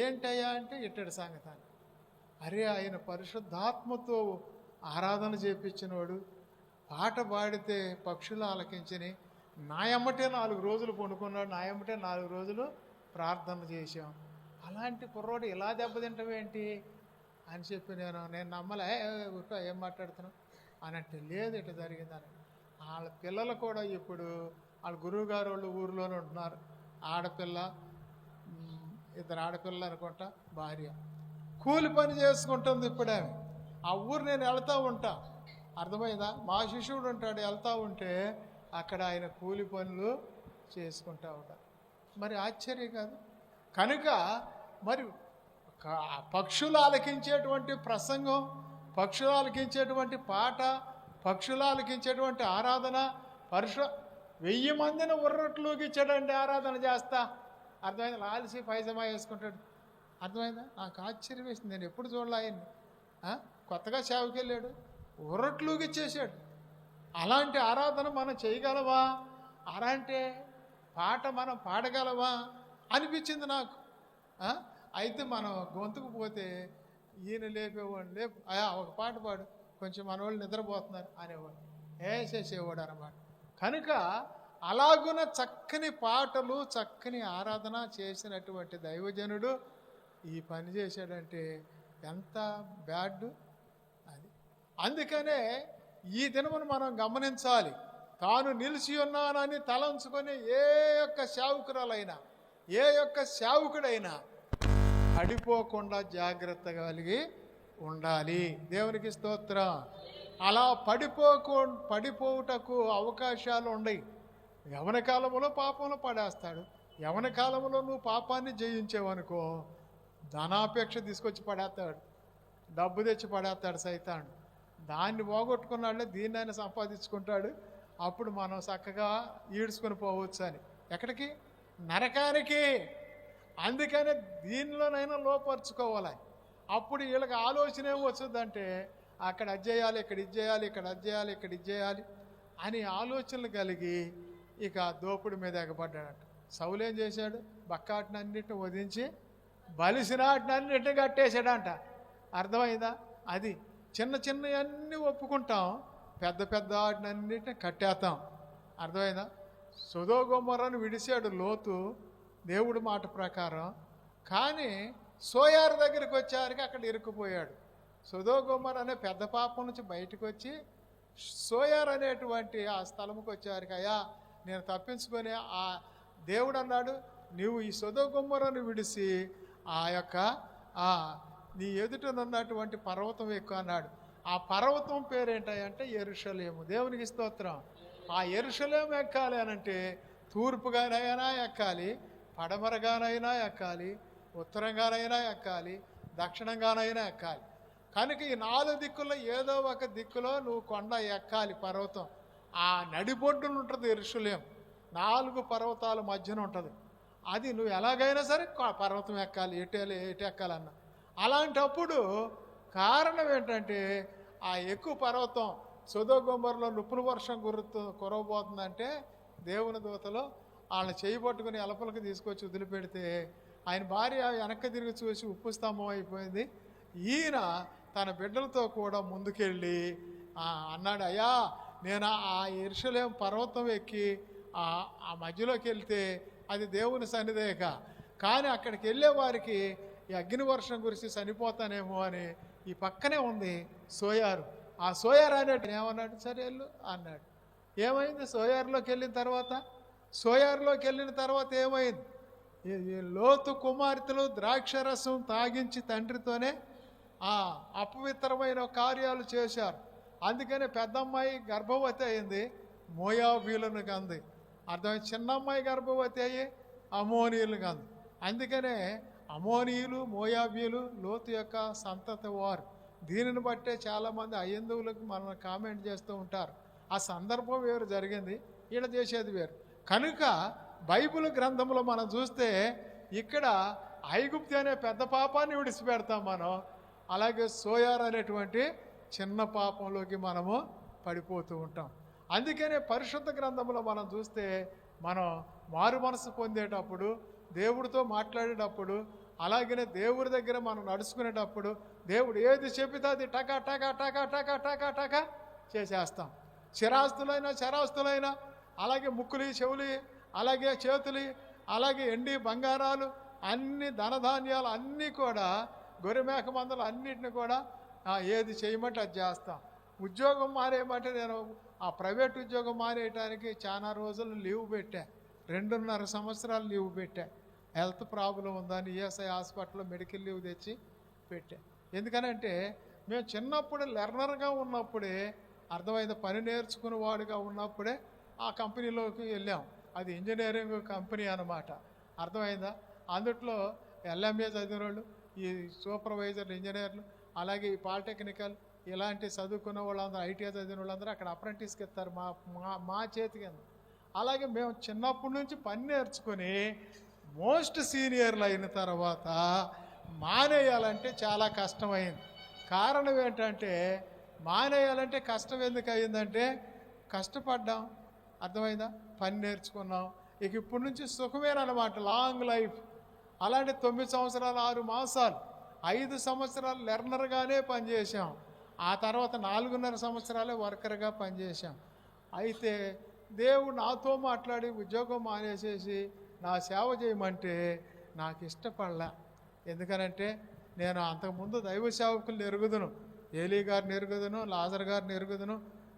ఏంటయ్యా అంటే ఇట్టడి సంగతాన్ని. అరే, ఆయన పరిశుద్ధాత్మతో ఆరాధన చేపించినవాడు, పాట పాడితే పక్షులు ఆలకించని, నా ఎమ్మటే 4 రోజులు పండుకున్నాడు, నా ఎమ్మటే 4 రోజులు ప్రార్థన చేశాం. అలాంటి కుర్రోడు ఇలా దెబ్బతింటవేంటి అని చెప్పి నేను నమ్మలే. ఊరుకో, ఏం మాట్లాడుతున్నావు అని అంటే, లేదు ఇట్లా జరిగిందని. వాళ్ళ పిల్లలు కూడా ఇప్పుడు వాళ్ళ గురువుగారు వాళ్ళు ఊరిలోనే ఉంటున్నారు. ఆడపిల్ల, ఇద్దరు ఆడపిల్లలు అనుకుంటా, భార్య కూలి పని చేసుకుంటుంది ఇప్పుడే. ఆ ఊరు నేను వెళ్తూ ఉంటా, అర్థమైందా? మా శిష్యుడు ఉంటాడు, వెళ్తూ ఉంటే అక్కడ ఆయన కూలి పనులు చేసుకుంటూ ఉంటారు. మరి ఆశ్చర్యం కాదు? కనుక మరి పక్షులు ఆలకించేటువంటి ప్రసంగం, పక్షులు ఆలకించేటువంటి పాట, పక్షులు ఆలకించేటువంటి ఆరాధన, 1000 మందిని ఉర్రట్లుగిచ్చాడండి ఆరాధన చేస్తా. అర్థమైందా? లాల్సి పైజమా వేసుకుంటాడు. అర్థమైందా? నాకు ఆశ్చర్యం వేసింది. నేను ఎప్పుడు చూడలే ఆయన్ని. కొత్తగా సేవకి వెళ్ళాడు, ఉర్రట్లుగిచ్చేసాడు. అలాంటి ఆరాధన మనం చేయగలవా? అలాంటి పాట మనం పాడగలవా అనిపించింది నాకు. అయితే మనం గొంతుకు పోతే ఈయన లేపేవాడు, లేపు ఒక పాట పాడు, కొంచెం మన వాళ్ళు నిద్రపోతున్నారు అనేవాడు, వేసేసేవాడు అన్నమాట. కనుక అలాగున చక్కని పాటలు, చక్కని ఆరాధన చేసినటువంటి దైవజనుడు ఈ పని చేశాడంటే ఎంత బ్యాడ్ అది. అందుకనే ఈ దినమును మనం గమనించాలి. తాను నిలిచి ఉన్నానని తలంచుకొని ఏ యొక్క సేవకురాలైనా, ఏ యొక్క సేవకుడైనా పడిపోకుండా జాగ్రత్తగా కలిగి ఉండాలి. దేవునికి స్తోత్రం. అలా పడిపోవుటకు అవకాశాలు ఉన్నాయి. యవన కాలంలో పాపంలో పడేస్తాడు. యవన కాలంలో నువ్వు పాపాన్ని జయించేవనుకో, ధనాపేక్ష తీసుకొచ్చి పడేస్తాడు, డబ్బు తెచ్చి పడేస్తాడు సైతాను. దాన్ని పోగొట్టుకున్నాడే దీన్ని ఆయన సంపాదించుకుంటాడు. అప్పుడు మనం చక్కగా ఈడ్చుకొని పోవచ్చు అని. ఎక్కడికి? నరకానికి. అందుకనే దీనిలోనైనా లోపరుచుకోవాలి. అప్పుడు వీళ్ళకి ఆలోచన ఏం వచ్చిందంటే, అక్కడ అది చేయాలి, ఇక్కడ ఇది చేయాలి, ఇక్కడ అది చేయాలి, ఇక్కడ ఇది చేయాలి అని ఆలోచనలు కలిగి ఇక దోపుడు మీద ఎగబడ్డాడట. సౌలు ఏం చేశాడు? బక్కాటినన్నిటిని వధించి బలిసినాటినన్నిటిని కట్టేశాడంట. అర్థమైందా? అది చిన్న చిన్నవన్నీ ఒప్పుకుంటాం, పెద్ద పెద్ద వాటినన్నిటిని కట్టేస్తాం. అర్థమైందా? సొదొమ గొమొర్రాను విడిచాడు లోతు దేవుడి మాట ప్రకారం. కానీ సోయారు దగ్గరికి వచ్చేసరికి అక్కడ ఇరుక్కుపోయాడు. సొదొమ గొమొర్రా అనే పెద్ద పాపం నుంచి బయటకు వచ్చి సోయారు అనేటువంటి ఆ స్థలంకి వచ్చేసరికి, అయ్యా నేను తప్పించుకొని, ఆ దేవుడు అన్నాడు, నీవు ఈ సొదొమ గొమొర్రాను విడిచి ఆ యొక్క నీ ఎదుటనున్నటువంటి పర్వతం ఎక్కువ అన్నాడు. ఆ పర్వతం పేరేంటంటే యెరూషలేము. దేవునికి స్తోత్రం. ఆ యెరూషలేము ఎక్కాలి అనంటే తూర్పుగానైనా ఎక్కాలి, పడమరగానైనా ఎక్కాలి, ఉత్తరంగానైనా ఎక్కాలి, దక్షిణంగానైనా ఎక్కాలి. కనుక ఈ 4 దిక్కుల్లో ఏదో ఒక దిక్కులో నువ్వు కొండ ఎక్కాలి, పర్వతం. ఆ నడిబొడ్డున ఉంటుంది యెరూషలేము, 4 పర్వతాల మధ్యన ఉంటుంది. అది నువ్వు ఎలాగైనా సరే పర్వతం ఎక్కాలి, ఎటు ఎక్కాలన్నా. అలాంటప్పుడు కారణం ఏంటంటే, ఆ ఎక్కువ పర్వతం సొదొమ గొమొర్రాలో నిప్పుల వర్షం కురవబోతుందంటే దేవుని దూతలో వాళ్ళని చేయబట్టుకుని ఎలపలకు తీసుకొచ్చి వదిలిపెడితే ఆయన భార్య వెనక్కి తిరిగి చూసి ఉప్పు స్తంభం అయిపోయింది. ఈయన తన బిడ్డలతో కూడా ముందుకెళ్ళి అన్నాడు, అయ్యా నేను ఆ యెరూషలేము పర్వతం ఎక్కి ఆ మధ్యలోకి వెళ్తే అది దేవుని సన్నిధేక, కానీ అక్కడికి వెళ్ళే వారికి ఈ అగ్ని వర్షం గురించి చనిపోతానేమో అని ఈ పక్కనే ఉంది సోయారు. ఆ సోయారు అనేటి ఏమన్నాడు, సరే వెళ్ళు అన్నాడు. ఏమైంది? సోయారులోకి వెళ్ళిన తర్వాత ఏమైంది? లోతు కుమార్తెలు ద్రాక్షరసం తాగించి తండ్రితోనే అపవిత్రమైన కార్యాలు చేశారు. అందుకనే పెద్దమ్మాయి గర్భవతి అయింది, మోయాబీలను కంది. అర్థమైంది? చిన్నమ్మాయి గర్భవతి అయ్యి అమోనీయులు కంది. అందుకనే అమోనీయులు, మోయాబీలు లోతు యొక్క సంతతి వారు. దీనిని బట్టే చాలామంది అయ్యందువులకు మనం కామెంట్ చేస్తూ ఉంటారు. ఆ సందర్భం వేరు జరిగింది, ఈడ చేసేది వేరు. కనుక బైబిల్ గ్రంథంలో మనం చూస్తే ఇక్కడ ఐగుప్తు అనే పెద్ద పాపాన్ని విడిచిపెడతాం మనం, అలాగే సోయార్ అనేటువంటి చిన్న పాపంలోకి మనము పడిపోతూ ఉంటాం. అందుకనే పరిశుద్ధ గ్రంథంలో మనం చూస్తే మనం మారు మనసు పొందేటప్పుడు, దేవుడితో మాట్లాడేటప్పుడు, అలాగనే దేవుడి దగ్గర మనం నడుచుకునేటప్పుడు దేవుడు ఏది చెబితే అది టకా టకా టకా టకా టకా టకా చేసేస్తాం. చరాస్తులైనా అలాగే ముక్కులు, చెవులు, అలాగే చేతులు, అలాగే ఎండి బంగారాలు, అన్ని ధనధాన్యాలు అన్నీ కూడా గొర్రెమేక మందలు అన్నిటిని కూడా ఏది చేయమంటే అది చేస్తాం. ఉద్యోగం మానేయమంటే నేను ఆ ప్రైవేట్ ఉద్యోగం మానేయటానికి చాలా రోజులు లీవ్ పెట్టా, 2.5 సంవత్సరాలు లీవ్ పెట్టా. హెల్త్ ప్రాబ్లం ఉందని ఈఎస్ఐ హాస్పిటల్లో మెడికల్ లీవ్ తెచ్చి పెట్టా. ఎందుకనంటే మేము చిన్నప్పుడు లెర్నర్గా ఉన్నప్పుడే, అర్థమైంది, పని నేర్చుకునే వాడుగా ఉన్నప్పుడే ఆ కంపెనీలోకి వెళ్ళాం. అది ఇంజనీరింగ్ కంపెనీ అన్నమాట, అర్థమైందా. అందుట్లో LMA చదివిన వాళ్ళు, ఈ సూపర్వైజర్లు, ఇంజనీర్లు, అలాగే ఈ పాలిటెక్నికల్ ఇలాంటి చదువుకున్న వాళ్ళందరూ, ITI చదివిన వాళ్ళందరూ అక్కడ అప్రెంటిస్కి ఇస్తారు మా చేతి కింద. అలాగే మేము చిన్నప్పటి నుంచి పని నేర్చుకొని మోస్ట్ సీనియర్లు అయిన తర్వాత మానేయాలంటే చాలా కష్టమైంది. కారణం ఏంటంటే, మానేయాలంటే కష్టం ఎందుకు అయిందంటే, కష్టపడ్డాం, అర్థమైందా, పని నేర్చుకున్నాం. ఇక ఇప్పటి నుంచి సుఖమేనమాట, లాంగ్ లైఫ్. అలాంటి 9 సంవత్సరాలు 6 మాసాలు 5 సంవత్సరాలు లెర్నర్గానే పనిచేసాం. ఆ తర్వాత 4.5 సంవత్సరాలే వర్కర్గా పనిచేసాం. అయితే దేవుడు నాతో మాట్లాడి ఉద్యోగం మానేసేసి నా సేవ చేయమంటే నాకు ఇష్టపడలా. ఎందుకనంటే నేను అంతకుముందు దైవ సేవకులు ఎరుగుదును, ఏలీ గారిని ఎరుగుదును, లాజర్ గారిని ఎరుగుదును,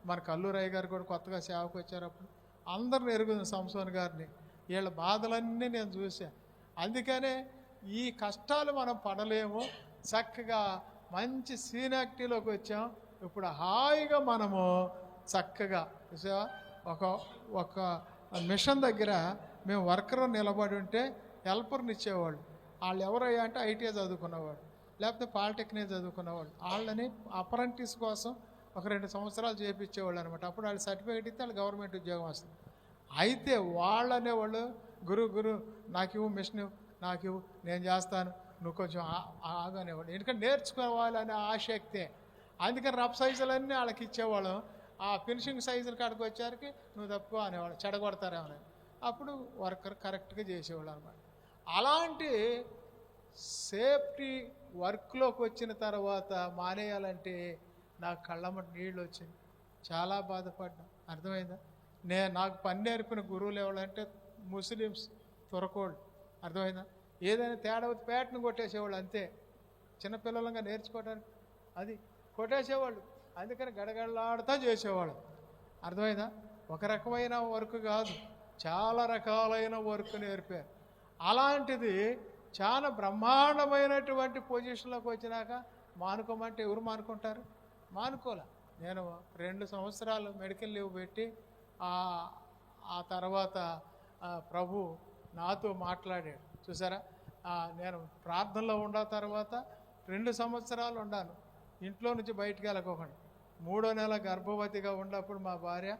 మన కల్లూరయ్య గారు కూడా కొత్తగా సేవకు వచ్చారు, అప్పుడు అందరిని ఎరుగుదును, సంసోన్ గారిని. వీళ్ళ బాధలన్నీ నేను చూశాను. అందుకనే ఈ కష్టాలు మనం పడలేము, చక్కగా మంచి సీనియారిటీలోకి వచ్చాం. ఇప్పుడు హాయిగా మనము చక్కగా ఒక మిషన్ దగ్గర మేము వర్కర్ నిలబడి ఉంటే హెల్పర్ని ఇచ్చేవాళ్ళు. వాళ్ళు ఎవరయ్యా అంటే ITI చదువుకున్నవాడు, లేకపోతే పాలిటెక్నిక్ చదువుకున్నవాడు. వాళ్ళని అప్రెంటిస్ కోసం ఒక 2 సంవత్సరాలు చేయించేవాళ్ళు అనమాట. అప్పుడు వాళ్ళు సర్టిఫికేట్ ఇస్తే వాళ్ళు గవర్నమెంట్ ఉద్యోగం వస్తుంది. అయితే వాళ్ళు అనేవాళ్ళు, గురు నాకు ఇవ్వు, మిషన్ నాకు ఇవ్వు, నేను చేస్తాను, నువ్వు కొంచెం ఆగనేవాడు. ఎందుకంటే నేర్చుకోవాలనే ఆసక్తే. అందుకని రఫ్ సైజులన్నీ వాళ్ళకి ఇచ్చేవాళ్ళం. ఆ ఫినిషింగ్ సైజుల కాడికి వచ్చేసరికి నువ్వు తప్పుకో అనేవాడు, చెడగొడతారేమో. అప్పుడు వర్కర్ కరెక్ట్గా చేసేవాళ్ళు అనమాట. అలాంటి సేఫ్టీ వర్క్లోకి వచ్చిన తర్వాత మానేయాలంటే నాకు కళ్ళమ్మటి నీళ్ళు వచ్చింది, చాలా బాధపడ్డా, అర్థమైందా. నాకు పని నేర్పిన గురువులు ఎవరంటే ముస్లిమ్స్, తురకోళ్ళు, అర్థమైందా. ఏదైనా తేడా పేటను కొట్టేసేవాళ్ళు, అంతే. చిన్నపిల్లలంగా నేర్చుకోవడానికి అది కొట్టేసేవాళ్ళు. అందుకని గడగడలాడుతూ చేసేవాళ్ళు, అర్థమైందా. ఒక రకమైన వర్క్ కాదు, చాలా రకాలైన వర్క్ నేర్పారు. అలాంటిది చాలా బ్రహ్మాండమైనటువంటి పొజిషన్లోకి వచ్చినాక మానుకోమంటే ఎవరు మానుకుంటారు? మానుకోలే. నేను 2 సంవత్సరాలు మెడికల్ లీవ్ పెట్టి ఆ తర్వాత ప్రభు నాతో మాట్లాడాడు, చూసారా. నేను ప్రార్థనలో ఉన్న తర్వాత 2 సంవత్సరాలు ఉన్నాను, ఇంట్లో నుంచి బయటికి వెళ్ళకోకుండా. 3వ నెల గర్భవతిగా ఉన్నప్పుడు మా భార్య,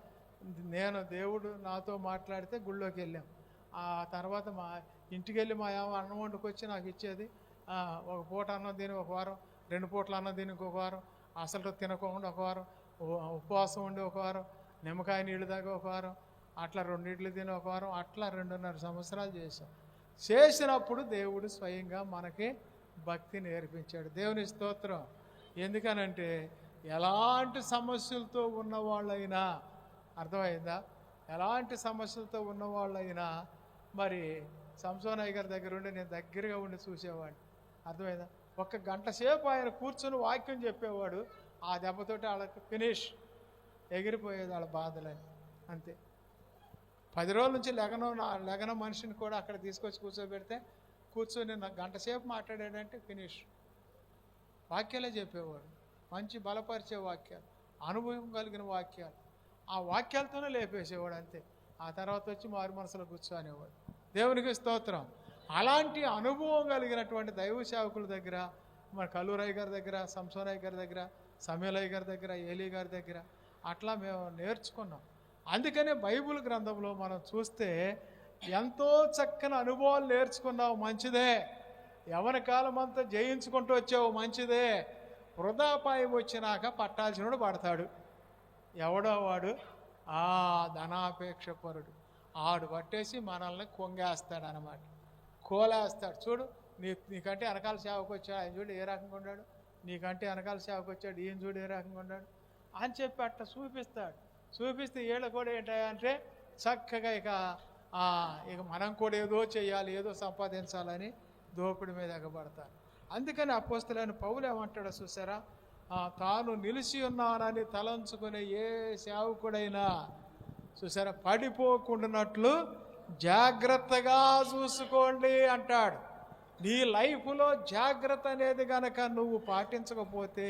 దేవుడు నాతో మాట్లాడితే గుళ్ళోకి వెళ్ళాం. ఆ తర్వాత మా ఇంటికి వెళ్ళి మా అన్నం వండుకొచ్చి నాకు ఇచ్చేది. ఒక పూట అన్నం తిని ఒక వారం, 2 పూటలు అన్నం తిని ఇంకొక వారం, అసలు తినకుండా ఒక వారం, ఉపవాసం ఉండి ఒక వారం, నిమ్మకాయ నీళ్ళు తాగి ఒక వారం, అట్లా 2 ఇడ్లు తిని ఒక వారం, అట్లా 2.5 సంవత్సరాలు చేశాం. చేసినప్పుడు దేవుడు స్వయంగా మనకి భక్తి నేర్పించాడు. దేవుని స్తోత్రం. ఎందుకనంటే ఎలాంటి సమస్యలతో ఉన్నవాళ్ళైనా, అర్థమైందా, ఎలాంటి సమస్యలతో ఉన్నవాళ్ళైనా మరి సంసోనయ్య గారి దగ్గర ఉండి నేను దగ్గరగా ఉండి చూసేవాడిని, అర్థమైందా. 1 గంట సేపు ఆయన కూర్చొని వాక్యం చెప్పేవాడు. ఆ దెబ్బతోటి వాళ్ళకి ఫినిష్, ఎగిరిపోయేది వాళ్ళ బాధలని, అంతే. 10 రోజుల నుంచి లెగన మనిషిని కూడా అక్కడ తీసుకొచ్చి కూర్చోబెడితే కూర్చొని 1 గంట సేపు మాట్లాడాడంటే ఫినిష్. వాక్యాలే చెప్పేవాడు, మంచి బలపరిచే వాక్యాలు, అనుభవం కలిగిన వాక్యాలు. ఆ వాక్యాలతోనే లేపేసేవాడు, అంతే. ఆ తర్వాత వచ్చి మారు మనసులో కూర్చోనేవాడు. దేవునికి స్తోత్రం. అలాంటి అనుభవం కలిగినటువంటి దైవ సేవకుల దగ్గర, మన కల్లూరయ్య గారి దగ్గర, సంసోనయ్య గారి దగ్గర, సమేలయ్య గారి దగ్గర, ఏలీ గారి దగ్గర అట్లా మేము నేర్చుకున్నాం. అందుకనే బైబిల్ గ్రంథంలో మనం చూస్తే ఎంతో చక్కని అనుభవాలు నేర్చుకున్నావు, మంచిదే. యవన కాలం అంతా జయించుకుంటూ వచ్చావు, మంచిదే. వృధాపాయం వచ్చినాక పట్టాల్సినోడు పడతాడు. ఎవడో వాడు? ధనాపేక్ష పరుడు. ఆడు పట్టేసి మనల్ని కొంగేస్తాడు అన్నమాట, కోలేస్తాడు. చూడు, నీకంటే వెనకాల సేవకు వచ్చాడు, ఆయన చూడు ఏ రకంగా ఉన్నాడు, నీకంటే వెనకాల సేవకు వచ్చాడు, ఈయన చూడు ఏ రకంగా ఉన్నాడు అని చెప్పి అట్లా చూపిస్తాడు. చూపిస్తే వీళ్ళు కూడా ఏంటంటే చక్కగా ఇక మనం కూడా ఏదో చేయాలి, ఏదో సంపాదించాలని దోపిడి మీద ఎగబడతారు. అందుకని అపోస్తలుడైన పౌలు ఏమంటాడో చూసారా, తాను నిలిచి ఉన్నానని తలంచుకునే ఏ సేవకుడైనా చూసారా పడిపోకుండానట్లు జాగ్రత్తగా చూసుకోండి అంటాడు. నీ లైఫ్లో జాగ్రత్త అనేది కనుక నువ్వు పాటించకపోతే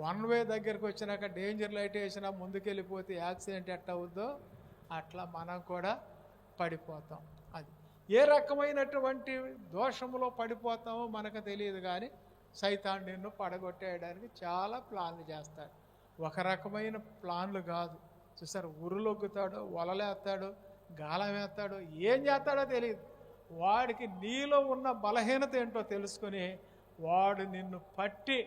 వన్ వే దగ్గరికి వచ్చినాక డేంజర్ లైట్ వేసినా ముందుకెళ్ళిపోతే యాక్సిడెంట్ ఎట్లా అవుద్దో అట్లా మనం కూడా పడిపోతాం. అది ఏ రకమైనటువంటి దోషంలో పడిపోతామో మనకు తెలియదు, కానీ సైతాన్ నిన్ను పడగొట్టేయడానికి చాలా ప్లాన్లు చేస్తాడు. ఒక రకమైన ప్లాన్లు కాదు. చూసారు, ఉరులొగ్గుతాడు, వలలేస్తాడు, గాలం వేస్తాడు, ఏం చేస్తాడో తెలియదు. వాడికి నీలో ఉన్న బలహీనత ఏంటో తెలుసుకొని వాడు నిన్ను పట్టి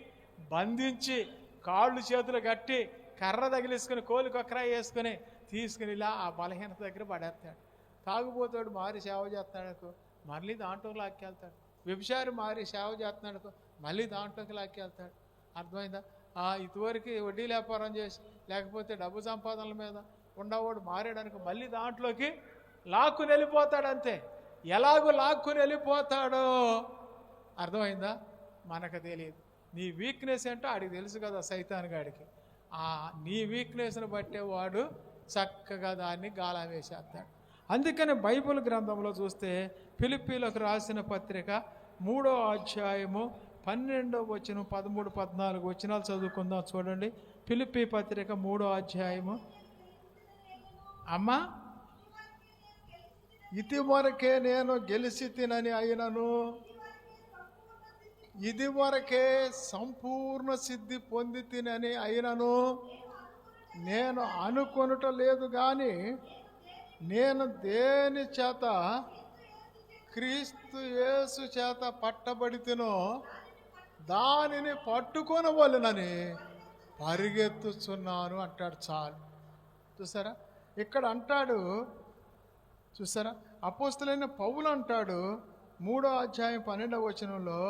బంధించి కాళ్ళు చేతులు కట్టి కర్ర తగిలిసుకుని కోలికొక్కరా వేసుకుని తీసుకుని ఇలా ఆ బలహీనత దగ్గర పడేస్తాడు. తాగుపోతాడు, మారి సేవ చేస్తున్నాడు, మళ్ళీ దాంట్లోకి లాక్కెళ్తాడు. వ్యభిచారి మారి సేవ చేస్తున్నాడు, మళ్ళీ దాంట్లోకి లాక్కెళ్తాడు. అర్థమైందా? ఇదివరకు వడ్డీ వ్యాపారం చేసి లేకపోతే డబ్బు సంపాదనల మీద ఉండవాడు మారేయడానికి మళ్ళీ దాంట్లోకి లాక్కుని వెళ్ళిపోతాడు. అంతే. ఎలాగో లాక్కుని వెళ్ళిపోతాడో అర్థమైందా? మనకు తెలియదు. నీ వీక్నెస్ ఏంటో ఆడికి తెలుసు కదా, సైతాన్ గాడికి. నీ వీక్నెస్ని బట్టే వాడు చక్కగా దాన్ని గాలం వేసేస్తాడు. అందుకని బైబిల్ గ్రంథంలో చూస్తే ఫిలిప్పీలకు రాసిన పత్రిక 3వ అధ్యాయము 12వ వచనం 13, 14 వచనాలు చదువుకుందాం. చూడండి, ఫిలిప్పీ పత్రిక 3వ అధ్యాయము. అమ్మా, ఇదివరకే నేను గెలిచి తినని అయినను, ఇదివరకే సంపూర్ణ సిద్ధి పొంది తినని అయినను నేను అనుకొనుట లేదు, కానీ నేను దేని చేత క్రీస్తు యేసు చేత పట్టబడితినో దానిని పట్టుకొనవలెనని పరిగెత్తుచున్నాను అంటాడు. చాలు. చూసారా, ఇక్కడ అంటాడు. చూసారా, అపోస్తలుడైన పౌలు అంటాడు 3వ అధ్యాయం 12వ వచనంలో,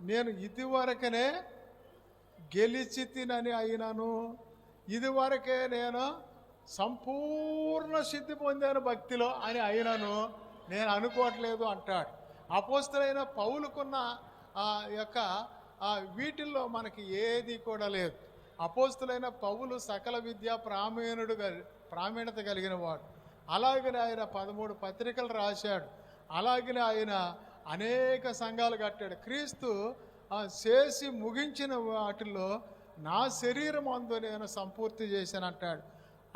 నేను ఇదివరకనే గెలిచి తినని అయినను, ఇదివరకే నేను సంపూర్ణ సిద్ధి పొందాను భక్తిలో అని అయినను నేను అనుకోవట్లేదు అంటాడు. అపోస్తలుడైన పౌలుకున్న యొక్క వీటిల్లో మనకి ఏది కూడా లేదు. అపోస్తలుడైన పౌలు సకల విద్యా ప్రావీణ్యత కలిగిన వాడు. అలాగనే ఆయన 13 పత్రికలు రాశాడు. అలాగనే ఆయన అనేక సంఘాలు కట్టాడు. క్రీస్తు చేసి ముగించిన వాటిల్లో నా శరీరం అందు నేను సంపూర్తి చేశానంటాడు.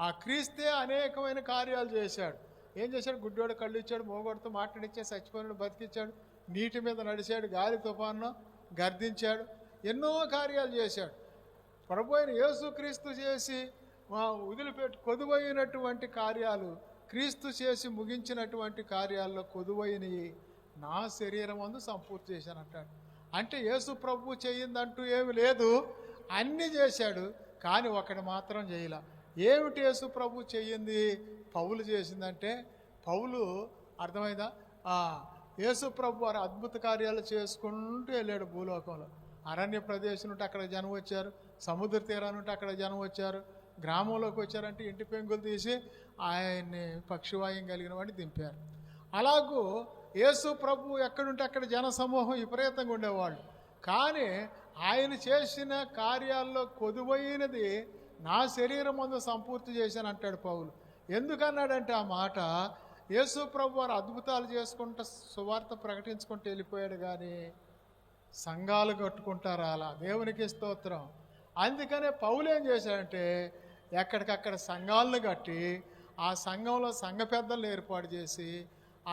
ఆ క్రీస్తే అనేకమైన కార్యాలు చేశాడు. ఏం చేశాడు? గుడ్డోడు కళ్ళు ఇచ్చాడు, మోగోడితో మాట్లాడిచ్చాడు, చచ్చిపోయినాడు బతికిచ్చాడు, నీటి మీద నడిచాడు, గాలి తుఫాను గర్దించాడు, ఎన్నో కార్యాలు చేశాడు. ప్రభు అయిన యేసు క్రీస్తు చేసి వదిలిపెట్టి కొదువైనటువంటి కార్యాలు, క్రీస్తు చేసి ముగించినటువంటి కార్యాల్లో కొదువైనవి నా శరీరం అందు సంపూర్తి చేశానంటాడు. అంటే యేసు ప్రభు చేయిందంటూ ఏమి లేదు, అన్నీ చేశాడు, కానీ ఒకటి మాత్రం చేయలే. ఏమిటి యేసు ప్రభు చెయ్యింది పౌలు చేసిందంటే, పౌలు అర్థమైందా, యేసు ప్రభు వారు అద్భుత కార్యాలు చేసుకుంటూ వెళ్ళాడు భూలోకంలో. అరణ్య ప్రదేశం నుండి అక్కడ జనం వచ్చారు, సముద్ర తీరం నుండి అక్కడ జనం వచ్చారు, గ్రామంలోకి వచ్చారంటే ఇంటి పెంకులు తీసి ఆయన్ని పక్షివాయం కలిగిన వాడిని దింపారు. అలాగూ యేసు ప్రభు ఎక్కడుంటే అక్కడ జన సమూహం విపరీతంగా ఉండేవాళ్ళు. కానీ ఆయన చేసిన కార్యాల్లో కొదువైనది నా శరీరం ముందు సంపూర్తి చేశాను అంటాడు పౌలు. ఎందుకన్నాడంటే ఆ మాట, యేసు ప్రభు వారు అద్భుతాలు చేసుకుంటూ సువార్త ప్రకటించుకుంటూ వెళ్ళిపోయాడు, కానీ సంఘాలు కట్టుకుంటారు అలా. దేవునికి స్తోత్రం. అందుకనే పౌలు ఏం చేశాడంటే ఎక్కడికక్కడ సంఘాలను కట్టి ఆ సంఘంలో సంఘ పెద్దలను ఏర్పాటు చేసి,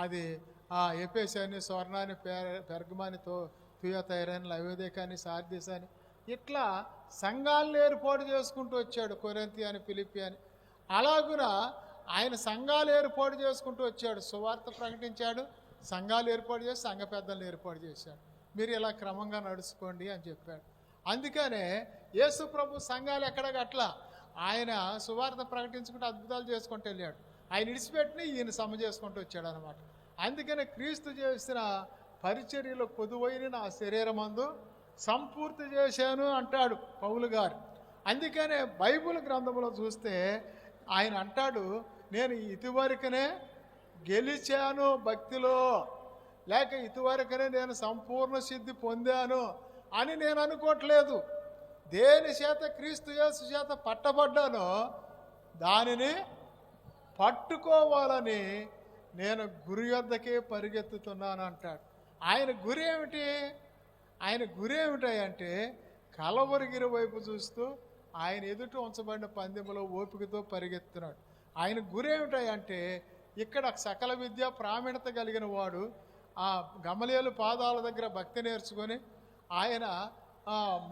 అది ఎఫెసని, స్వర్ణాన్ని, పెర్గమాని, తుయతైరని, లవోదికని, సార్దీస్ అని ఇట్లా సంఘాలను ఏర్పాటు చేసుకుంటూ వచ్చాడు. కొరింథీ అని, ఫిలిప్పీ అని. అలాగున ఆయన సంఘాలు ఏర్పాటు చేసుకుంటూ వచ్చాడు, సువార్త ప్రకటించాడు, సంఘాలు ఏర్పాటు చేసి సంఘ పెద్దలను ఏర్పాటు చేశాడు. మీరు ఇలా క్రమంగా నడుచుకోండి అని చెప్పాడు. అందుకనే యేసు ప్రభు సంఘాలు ఎక్కడ గట్లా ఆయన సువార్త ప్రకటించుకుంటూ అద్భుతాలు చేసుకుంటూ వెళ్ళాడు. ఆయన విడిచిపెట్టిన ఈయన సమ చేసుకుంటూ వచ్చాడు అనమాట. అందుకనే క్రీస్తు చేసిన పరిచర్యలో కొదువైన నా శరీరమందు సంపూర్తి చేశాను అంటాడు పౌలు గారు. అందుకనే బైబిల్ గ్రంథంలో చూస్తే ఆయన అంటాడు, నేను ఇదివరకునే గెలిచాను భక్తిలో, లేక ఇదివరకనే నేను సంపూర్ణ సిద్ధి పొందాను అని నేను అనుకోవట్లేదు. దేని చేత క్రీస్తు యేసు చేత పట్టబడ్డానో దానిని పట్టుకోవాలని నేను గురి వద్దకే పరిగెత్తుతున్నాను అంటాడు. ఆయన గురి ఏమిటి? ఆయన గురి ఏమిటంటే కలవరిగిరి వైపు చూస్తూ ఆయన ఎదుట ఉంచబడిన పందెంలో ఓపికతో పరిగెత్తున్నాడు. ఆయన గురి ఏమిటంటే ఇక్కడ సకల విద్య ప్రావీణ్యత కలిగిన వాడు, ఆ గమలీయేలు పాదాల దగ్గర భక్తి నేర్చుకొని ఆయన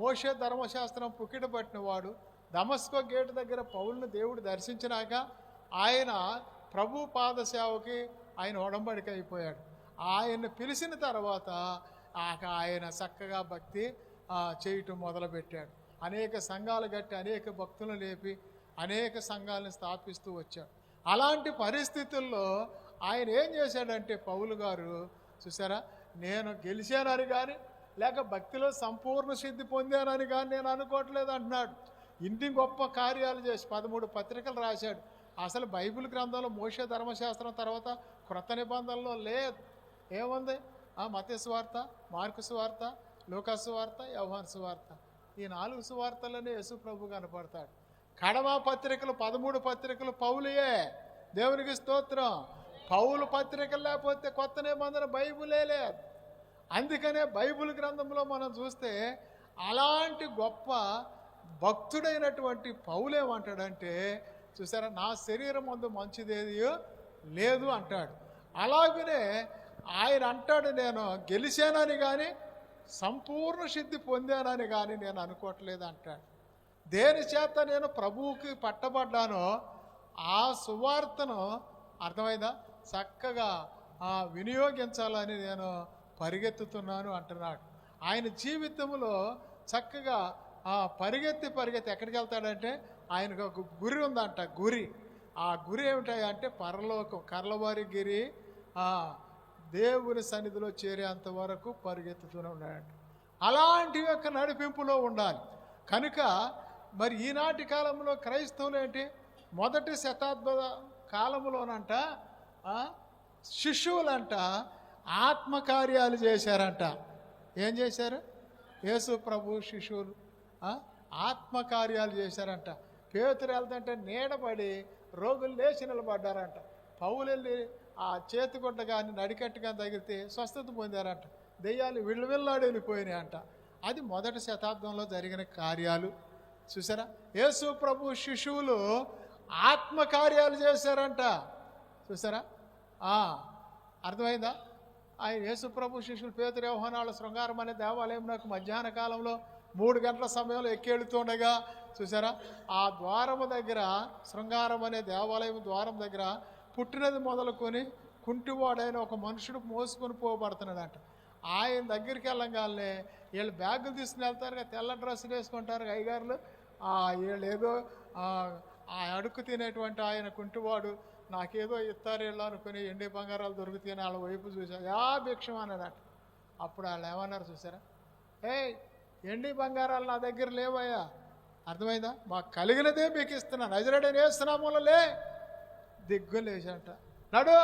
మోషే ధర్మశాస్త్రం పుకిట పట్టిన వాడు, దమస్కో గేటు దగ్గర పౌలుని దేవుడు దర్శించినాక ఆయన ప్రభు పాద సేవకి ఆయన ఒడంబడిక అయిపోయాడు. ఆయన్ని పిలిచిన తర్వాత ఆయన చక్కగా భక్తి చేయటం మొదలుపెట్టాడు. అనేక సంఘాలు కట్టి అనేక భక్తులను లేపి అనేక సంఘాలను స్థాపిస్తూ వచ్చాడు. అలాంటి పరిస్థితుల్లో ఆయన ఏం చేశాడంటే పౌలు గారు చూసారా, నేను గెలిచానని కానీ లేక భక్తిలో సంపూర్ణ సిద్ధి పొందానని కానీ నేను అనుకోవట్లేదు అంటున్నాడు. ఇన్ని గొప్ప కార్యాలు చేసి 13 పత్రికలు రాశాడు. అసలు బైబిల్ గ్రంథంలో మోషే ధర్మశాస్త్రం తర్వాత క్రొత్త నిబంధనలో లేదు. ఏముంది? మత్తయి సువార్త, మార్కు సువార్త, లూకా సువార్త, యోహాను సువార్త. ఈ 4 సువార్తలనే యేసు ప్రభు కనపడతాడు. కడమ పత్రికలు 13 పత్రికలు పౌలుయే. దేవునికి స్తోత్రం. పౌలు పత్రికలు లేకపోతే కొత్త నిబంధన బైబిలే లేదు. అందుకనే బైబిల్ గ్రంథంలో మనం చూస్తే అలాంటి గొప్ప భక్తుడైనటువంటి పౌలు ఏమంటాడంటే చూసారా, నా శరీరం ముందు మంచిదేది లేదు అంటాడు. అలాగనే ఆయన అంటాడు, నేను గెలిచానని కానీ సంపూర్ణ సిద్ధి పొందానని కానీ నేను అనుకోవట్లేదు అంటాడు. దేని చేత నేను ప్రభువుకి పట్టబడ్డానో ఆ సువార్తను అర్థమైందా చక్కగా వినియోగించాలని నేను పరిగెత్తుతున్నాను అంటున్నాడు. ఆయన జీవితంలో చక్కగా పరిగెత్తి ఎక్కడికి వెళ్తాడంటే ఆయనకు ఒక గురి ఉందంట. ఆ గురి ఏమిటంటే పరలోకం, కర్లవారి గిరి దేవుని సన్నిధిలో చేరేంత వరకు పరిగెత్తుతూనే ఉన్నాడంట. అలాంటి యొక్క నడిపింపులో ఉండాలి. కనుక మరి ఈనాటి కాలంలో క్రైస్తవులు ఏంటి, మొదటి శతాబ్ద కాలంలోనంట శిష్యువులంట ఆత్మకార్యాలు చేశారంట. ఏం చేశారు? యేసు ప్రభు శిష్యువులు ఆత్మకార్యాలు చేశారంట. పేతురు వెళ్తుంటే నీడపడి రోగులు లేచి నిలబడ్డారంట. పౌలు వెళ్ళి ఆ చేతిగుడ్డ కానీ నడికట్టు కానీ తగిలితే స్వస్థత పొందారంట. దెయ్యాలు విళ్ళవిల్లాడు వెళ్ళిపోయినాయి అంట. అది మొదటి శతాబ్దంలో జరిగిన కార్యాలు. చూసారా, యేసు ప్రభు శిష్యువులు ఆత్మకార్యాలు చేశారంట. చూసారా, అర్థమైందా? ఆయన యేసు ప్రభు శిష్యులు పేతురు యోహాను శృంగారం అనే దేవాలయం నాకు మధ్యాహ్న కాలంలో 3 గంటల సమయంలో ఎక్కేడుతుండగా చూసారా, ఆ ద్వారము దగ్గర శృంగారం అనే దేవాలయం ద్వారం దగ్గర పుట్టినది మొదలుకొని కుంటివాడైన ఒక మనుషుడు మోసుకొని పోబడుతున్నాడంట. ఆయన దగ్గరికి వెళ్ళగానే వీళ్ళు బ్యాగులు తీసుకుని వెళ్తారు, తెల్ల డ్రెస్సులు వేసుకుంటారు అయ్యగారులు. వీళ్ళు ఏదో ఆ అడుక్కు తినేటువంటి ఆయన కుంటివాడు నాకేదో ఇస్తారు వీళ్ళు అనుకుని ఎండి బంగారాలు దొరుకుతాయని వాళ్ళ వైపు చూసా భిక్షం అన్నాడట. అప్పుడు వాళ్ళు ఏమన్నారు చూసారా, ఎండి బంగారాలు నా దగ్గర లేవయ్యా, అర్థమైందా, మాకు కలిగినదే మీకు ఇస్తున్నాను, నజరేయుడైన యేసు నామములో లే. దిగ్గు లేచంట, నడు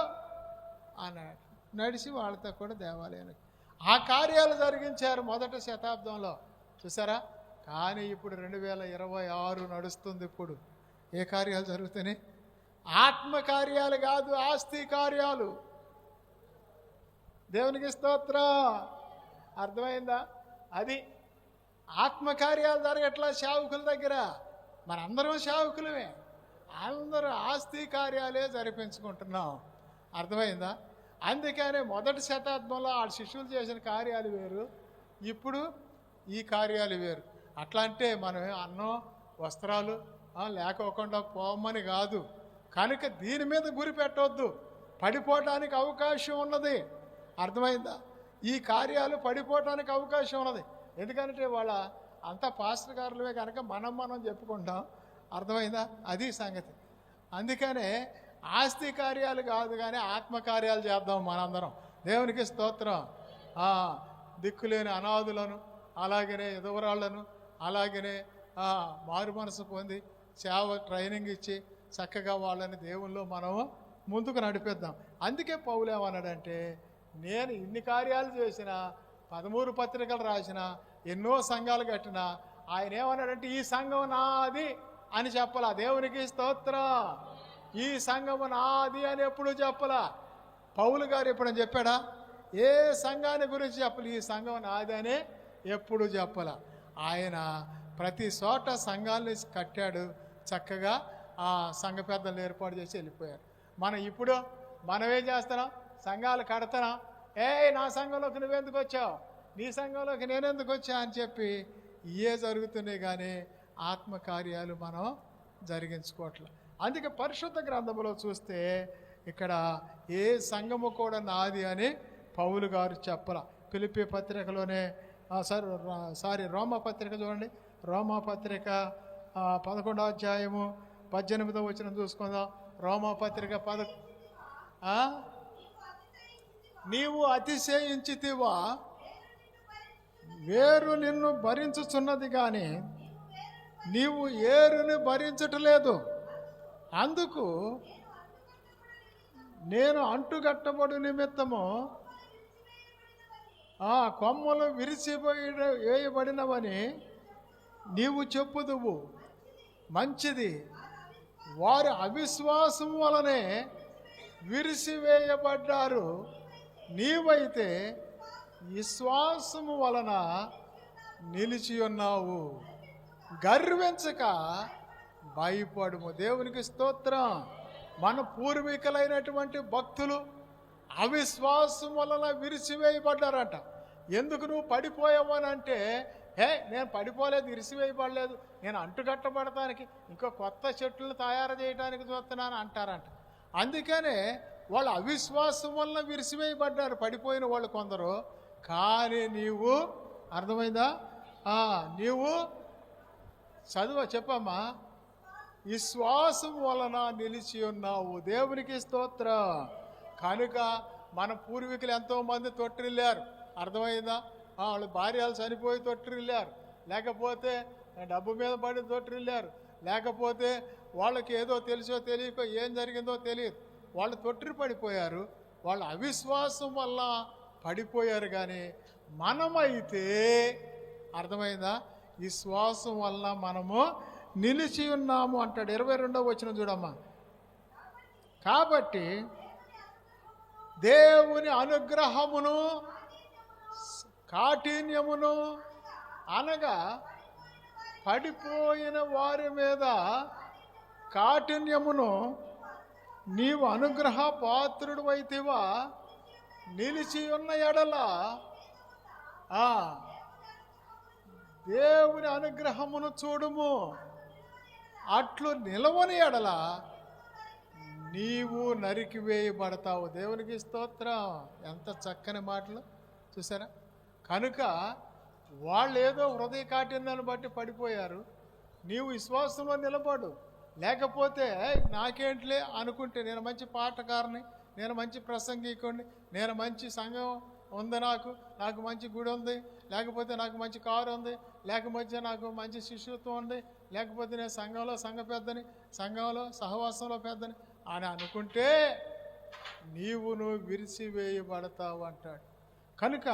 అన్నాడు. నడిచి వాళ్ళతో కూడా దేవాలయానికి ఆ కార్యాలు జరిగించారు మొదటి శతాబ్దంలో. చూసారా, కానీ ఇప్పుడు 2026 నడుస్తుంది. ఇప్పుడు ఏ కార్యాలు జరుగుతున్నాయి? ఆత్మకార్యాలు కాదు, ఆస్తి కార్యాలు. దేవునికి స్తోత్రం. అర్థమైందా? అది ఆత్మకార్యాలు జరగట్లా సేవకుల దగ్గర. మనందరం సేవకులమే, అందరూ ఆస్తి కార్యాలే జరిపించుకుంటున్నాం. అర్థమైందా? అందుకనే మొదటి శతాబ్దంలో ఆ శిష్యులు చేసిన కార్యాలు వేరు, ఇప్పుడు ఈ కార్యాలు వేరు. అట్లా అంటే మనం అన్నం వస్త్రాలు లేకోకుండా పోమని కాదు. కనుక దీని మీద గురి పెట్టవద్దు, పడిపోవటానికి అవకాశం ఉన్నది. అర్థమైందా? ఈ కార్యాలు పడిపోవటానికి అవకాశం ఉన్నది. ఎందుకంటే వాళ్ళ అంతా పాస్టర్ గారులే కనుక మనం చెప్పుకుంటాం. అర్థమైందా? అది సంగతి. అందుకనే ఆస్తి కార్యాలు కాదు కానీ ఆత్మకార్యాలు చేద్దాం మనందరం. దేవునికి స్తోత్రం. దిక్కులేని అనాథులను, అలాగనే ఎదవరాళ్లను, అలాగనే మారు మనసు పొంది సేవ ట్రైనింగ్ ఇచ్చి చక్కగా వాళ్ళని దేవుల్లో మనము ముందుకు నడిపిద్దాం. అందుకే పౌలు ఏమన్నాడంటే నేను ఇన్ని కార్యాలు చేసిన, 13 పత్రికలు రాసిన, ఎన్నో సంఘాలు కట్టిన, ఆయన ఏమన్నాడంటే ఈ సంఘం నాది అని చెప్పలా. దేవునికి స్తోత్రం. ఈ సంఘము నాది అని ఎప్పుడు చెప్పలా. పౌలు గారు ఎప్పుడని చెప్పాడా? ఏ సంఘాన్ని గురించి చెప్పలే, ఈ సంఘం నాది అని ఎప్పుడు చెప్పలా. ఆయన ప్రతి చోట సంఘాన్ని కట్టాడు, చక్కగా ఆ సంఘ పెద్దలు ఏర్పాటు చేసి వెళ్ళిపోయారు. ఇప్పుడు మనమేం చేస్తున్నాం? సంఘాలు కడతాం. నా సంఘంలోకి నువ్వెందుకు వచ్చావు, నీ సంఘంలోకి నేనెందుకు వచ్చా అని చెప్పి ఇవే జరుగుతున్నాయి, కానీ ఆత్మకార్యాలు మనం జరిగించుకోవట్లేదు. అందుకే పరిశుద్ధ గ్రంథంలో చూస్తే ఇక్కడ ఏ సంఘము కూడా నాది అని పౌలు గారు చెప్పల. ఫిలిప్పీ పత్రికలోనే రోమా పత్రిక చూడండి. రోమా పత్రిక 11వ అధ్యాయము 18వ వచనం చూసుకుందాం. రోమా పత్రిక నీవు అతిశయించితివా, వేరు నిన్ను భరించుచున్నది కానీ నీవు ఏరుని భరించటలేదు. అందుకు నేను అంటుగట్టబడు నిమిత్తము ఆ కొమ్మలు వేయబడినవని నీవు చెప్పుదువు. మంచిది. వారి అవిశ్వాసం వలనే విరిసివేయబడ్డారు, నీవైతే విశ్వాసము వలన నిలిచి ఉన్నావు. గర్వించక భయపడుము. దేవునికి స్తోత్రం. మన పూర్వీకులైనటువంటి భక్తులు అవిశ్వాసం వలన విరిసివేయబడ్డారట. ఎందుకు నువ్వు పడిపోయావనంటే, నేను పడిపోలేదు, విరిసివేయబడలేదు, నేను అంటుకట్టబడటానికి ఇంకో కొత్త చెట్లను తయారు చేయడానికి చూస్తున్నాను అంటారంట. అందుకనే వాళ్ళు అవిశ్వాసం వలన విరిసివేయబడ్డారు, పడిపోయిన వాళ్ళు కొందరు. కానీ నీవు, అర్థమైందా? నీవు చెప్పమ్మా, విశ్వాసం వలన నిలిచి ఉన్నావు. దేవునికి స్తోత్రం. కనుక మన పూర్వీకులు ఎంతోమంది తొట్టిల్లారు, అర్థమైందా? వాళ్ళు భార్యలు చనిపోయి తొట్టిల్లారు, లేకపోతే డబ్బు మీద పడి తొట్టిల్లారు, లేకపోతే వాళ్ళకి ఏదో తెలుసో తెలియకో ఏం జరిగిందో తెలియదు, వాళ్ళు తొట్టిరి పడిపోయారు. వాళ్ళు అవిశ్వాసం వల్ల పడిపోయారు. కానీ మనమైతే, అర్థమైందా, విశ్వాసం వల్ల మనము నిలిచి ఉన్నాము అంటాడు. 22వ వచనం చూడమ్మా. కాబట్టి దేవుని అనుగ్రహమును కాఠిన్యమును అనగా పడిపోయిన వారి మీద కాఠిన్యమును నీవు అనుగ్రహ పాత్రుడు అయితివా, నిలిచి ఉన్న ఎడల దేవుని అనుగ్రహమును చూడుము. అట్లు నిలవని ఎడల నీవు నరికివేయబడతావు. దేవునికి స్తోత్రం. ఎంత చక్కని మాటలు చూసారా? కనుక వాళ్ళు ఏదో హృదయ కాఠిన్యాన్ని బట్టి పడిపోయారు, నీవు విశ్వాసంలో నిలబడు. లేకపోతే నాకేంట్లే అనుకుంటే, నేను మంచి పాటకారుని, నేను మంచి ప్రసంగికుడిని, నేను మంచి సంఘం ఉంది, నాకు మంచి గుడి ఉంది, లేకపోతే నాకు మంచి కారు ఉంది, లేకపోతే నాకు మంచి శిష్యత్వం ఉంది, లేకపోతే నేను సంఘంలో సంఘ పెద్దని, సంఘంలో సహవాసంలో పెద్దని అని అనుకుంటే నువ్వు విరిసివేయబడతావు అంటాడు. కనుక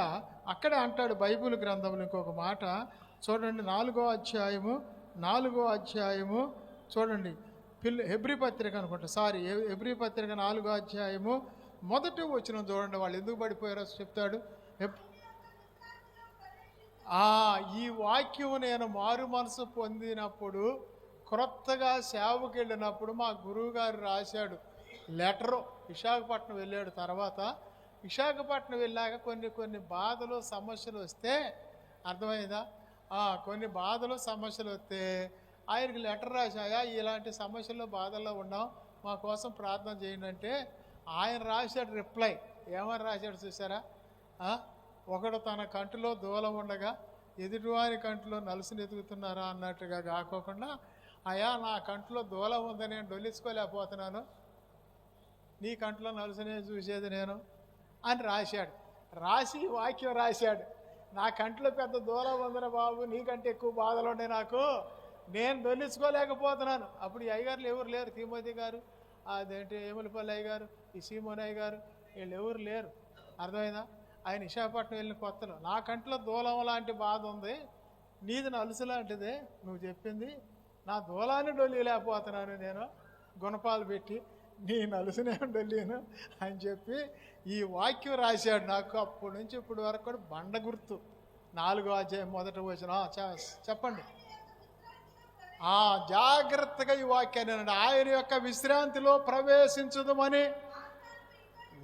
అక్కడే అంటాడు బైబిల్ గ్రంథంలో ఇంకొక మాట చూడండి. 4వ అధ్యాయము చూడండి. హెబ్రీ పత్రిక అనుకుంటా, హెబ్రీ పత్రిక 4వ అధ్యాయము 1వ వచనం చూడండి. వాళ్ళు ఎందుకు పడిపోయారో చెప్తాడు. ఈ వాక్యం నేను మారు మనసు పొందినప్పుడు, క్రొత్తగా సేవకు వెళ్ళినప్పుడు మా గురువు గారు రాశాడు లెటరు. విశాఖపట్నం వెళ్ళాడు. తర్వాత విశాఖపట్నం వెళ్ళాక కొన్ని బాధలు సమస్యలు వస్తే, అర్థమైందా, కొన్ని బాధలు సమస్యలు వస్తే ఆయనకి లెటర్ రాశాయా, ఇలాంటి సమస్యల్లో బాధల్లో ఉన్నాం, మా కోసం ప్రార్థన చేయండి అంటే ఆయన రాశాడు రిప్లై. ఏమని రాశాడు చూసారా? ఒకడు తన కంటిలో దూలం ఉండగా ఎదుటివారి కంటిలో నలుసుని ఎదుగుతున్నారా అన్నట్టుగా కాకోకుండా, అయా నా కంటిలో దూలం ఉందని నేను డొల్లించుకోలేకపోతున్నాను, నీ కంటిలో నలుసునే చూసేది నేను అని రాశాడు. రాసి వాక్యం రాశాడు, నా కంట్లో పెద్ద దూలం ఉందిరా బాబు, నీకంటే ఎక్కువ బాధలు ఉన్నాయి నాకు, నేను దొల్లించుకోలేకపోతున్నాను. అప్పుడు ఈ అయ్యగారులు ఎవరు లేరు, తిమోతి గారు, అదేంటి ఏములపల్లి అయ్య గారు, ఈ సీమోన్ అయ్య గారు, వీళ్ళు ఎవరు లేరు. అర్థమైందా? ఆయన విశాఖపట్నం వెళ్ళిన కొత్తలో నా కంట్లో దూలం లాంటి బాధ ఉంది, నీది నలుసు లాంటిదే నువ్వు చెప్పింది, నా దూలాన్ని డొల్లిలేకపోతున్నాను నేను గుణపాలు పెట్టి, నీ నలుసునే డొల్లీను అని చెప్పి ఈ వాక్యం రాశాడు. నాకు అప్పటి నుంచి ఇప్పటి వరకు కూడా బండ గుర్తు. 4వ అధ్యాయం మొదట వచ్చిన చెప్పండి. జాగ్రత్తగా ఈ వాక్యాన్ని అన్నాడు. ఆయన యొక్క విశ్రాంతిలో ప్రవేశించుదమని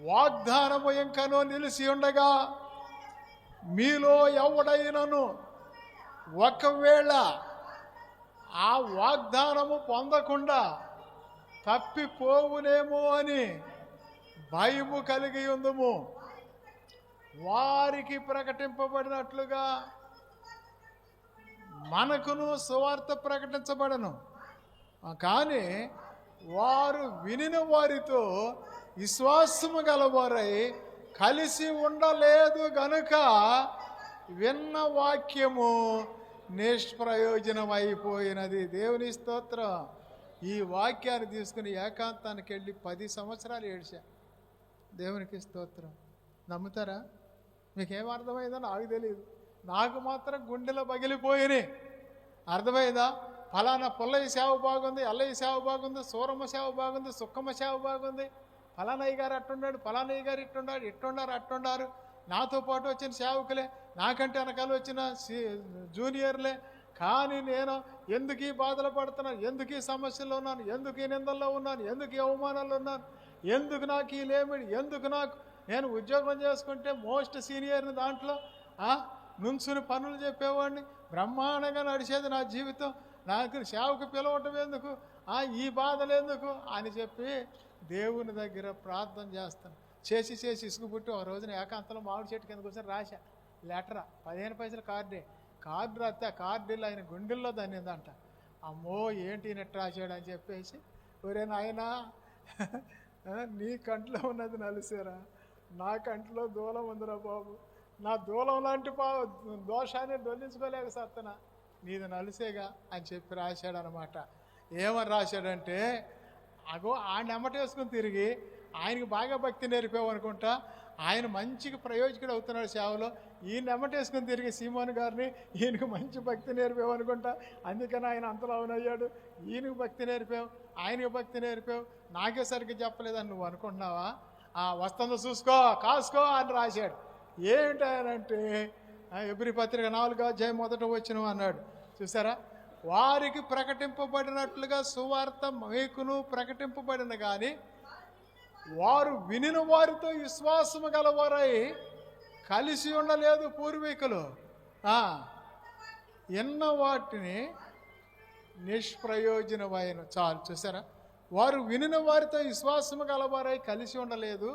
వాగ్దానము ఇంకనూ నిలిచి ఉండగా మీలో ఎవడైనను ఒకవేళ ఆ వాగ్దానము పొందకుండా తప్పిపోవునేమో అని భయము కలిగి ఉందుము. వారికి ప్రకటింపబడినట్లుగా మనకును సువార్త ప్రకటించబడను, కానీ వారు వినిన వారితో విశ్వాసము గలవారై కలిసి ఉండలేదు గనుక విన్న వాక్యము నిష్ప్రయోజనమైపోయినది. దేవుని స్తోత్రం. ఈ వాక్యాన్ని తీసుకుని ఏకాంతానికి వెళ్ళి 10 సంవత్సరాలు ఏడ్చా. దేవునికి స్తోత్రం. నమ్ముతారా? మీకేం అర్థమైందో నాకు తెలియదు, నాకు మాత్రం గుండెలో పగిలిపోయినాయి. అర్థమైందా? ఫలానా పుల్లయ్య సేవ బాగుంది, అల్లయ్య సేవ బాగుంది, సూరమ్మ సేవ బాగుంది, సుక్కమ్మ సేవ బాగుంది, ఫలానయ్య గారు అట్టున్నాడు, ఫలానయ్య గారు ఇట్టున్నాడు, ఇట్టున్నారు అట్టుండారు, నాతో పాటు వచ్చిన సేవకులే, నాకంటే వెనకాల వచ్చిన జూనియర్లే. కానీ నేను ఎందుకు ఈ బాధలు పడుతున్నాను, ఎందుకు ఈ సమస్యల్లో ఉన్నాను, ఎందుకు ఈ నిందల్లో ఉన్నాను, ఎందుకు ఈ అవమానాల్లో ఉన్నాను, ఎందుకు నాకు ఈ లేమిడి, ఎందుకు నాకు, నేను ఉద్యోగం చేసుకుంటే మోస్ట్ సీనియర్ని దాంట్లో నుంచుని పనులు చెప్పేవాడిని, బ్రహ్మాండంగా నడిచేది నా జీవితం, నాకు సేవకు పిలవటం ఎందుకు, ఈ బాధలు ఎందుకు అని చెప్పి దేవుని దగ్గర ప్రార్థన చేస్తాను. చేసి ఇసుగుపుట్టి ఒక రోజున ఏకాంతంలో మామిడి చెట్టు కింద కూర్చొని రాశా లెటరా, 15 పైసల కార్డు రాస్తే ఆ కార్డులో ఆయన గుండెల్లో దన్నిందంట. అమ్మో ఏంటి నెట్ రాశాడు అని చెప్పేసి, ఒరే నాయనా నీ కంట్లో ఉన్నది నలిసేరా, నా కంట్లో దూలం ఉందిరా బాబు, నా దూలం లాంటి దోషాన్ని దొల్లించుకోలేక సత్తనా, నీది నలిసేగా అని చెప్పి రాశాడు అనమాట. ఏమని రాశాడంటే, అగో ఆయన ఎమ్మటేసుకుని తిరిగి ఆయనకి బాగా భక్తి నేర్పావు అనుకుంటా, ఆయన మంచిగా ప్రయోజకుడు అవుతున్నాడు సేవలో, ఈయన ఎమ్మటేసుకుని తిరిగి సీమోన్ గారిని ఈయనకు మంచి భక్తి నేర్పావు అనుకుంటా, అందుకని ఆయన అంతలో అవునయ్యాడు, ఈయనకు భక్తి నేర్పావు, ఆయనకు భక్తి నేర్పావు, నాకే సరిగ్గా చెప్పలేదని నువ్వు అనుకుంటున్నావా, వస్తుందో చూసుకో కాసుకో అని రాశాడు. ఏంటంటే ఎబ్రీ పత్రిక 4వ అధ్యాయం మొదట వచ్చిన అన్నాడు. చూసారా? వారికి ప్రకటింపబడినట్లుగా సువార్త మీకును ప్రకటింపబడిన కానీ వారు వినిన వారితో విశ్వాసము గలవారై కలిసి ఉండలేదు పూర్వీకులు. ఎన్న వాటిని నిష్ప్రయోజనమైన చాలు. చూసారా? వారు వినిన వారితో విశ్వాసము గలవారై కలిసి ఉండలేదు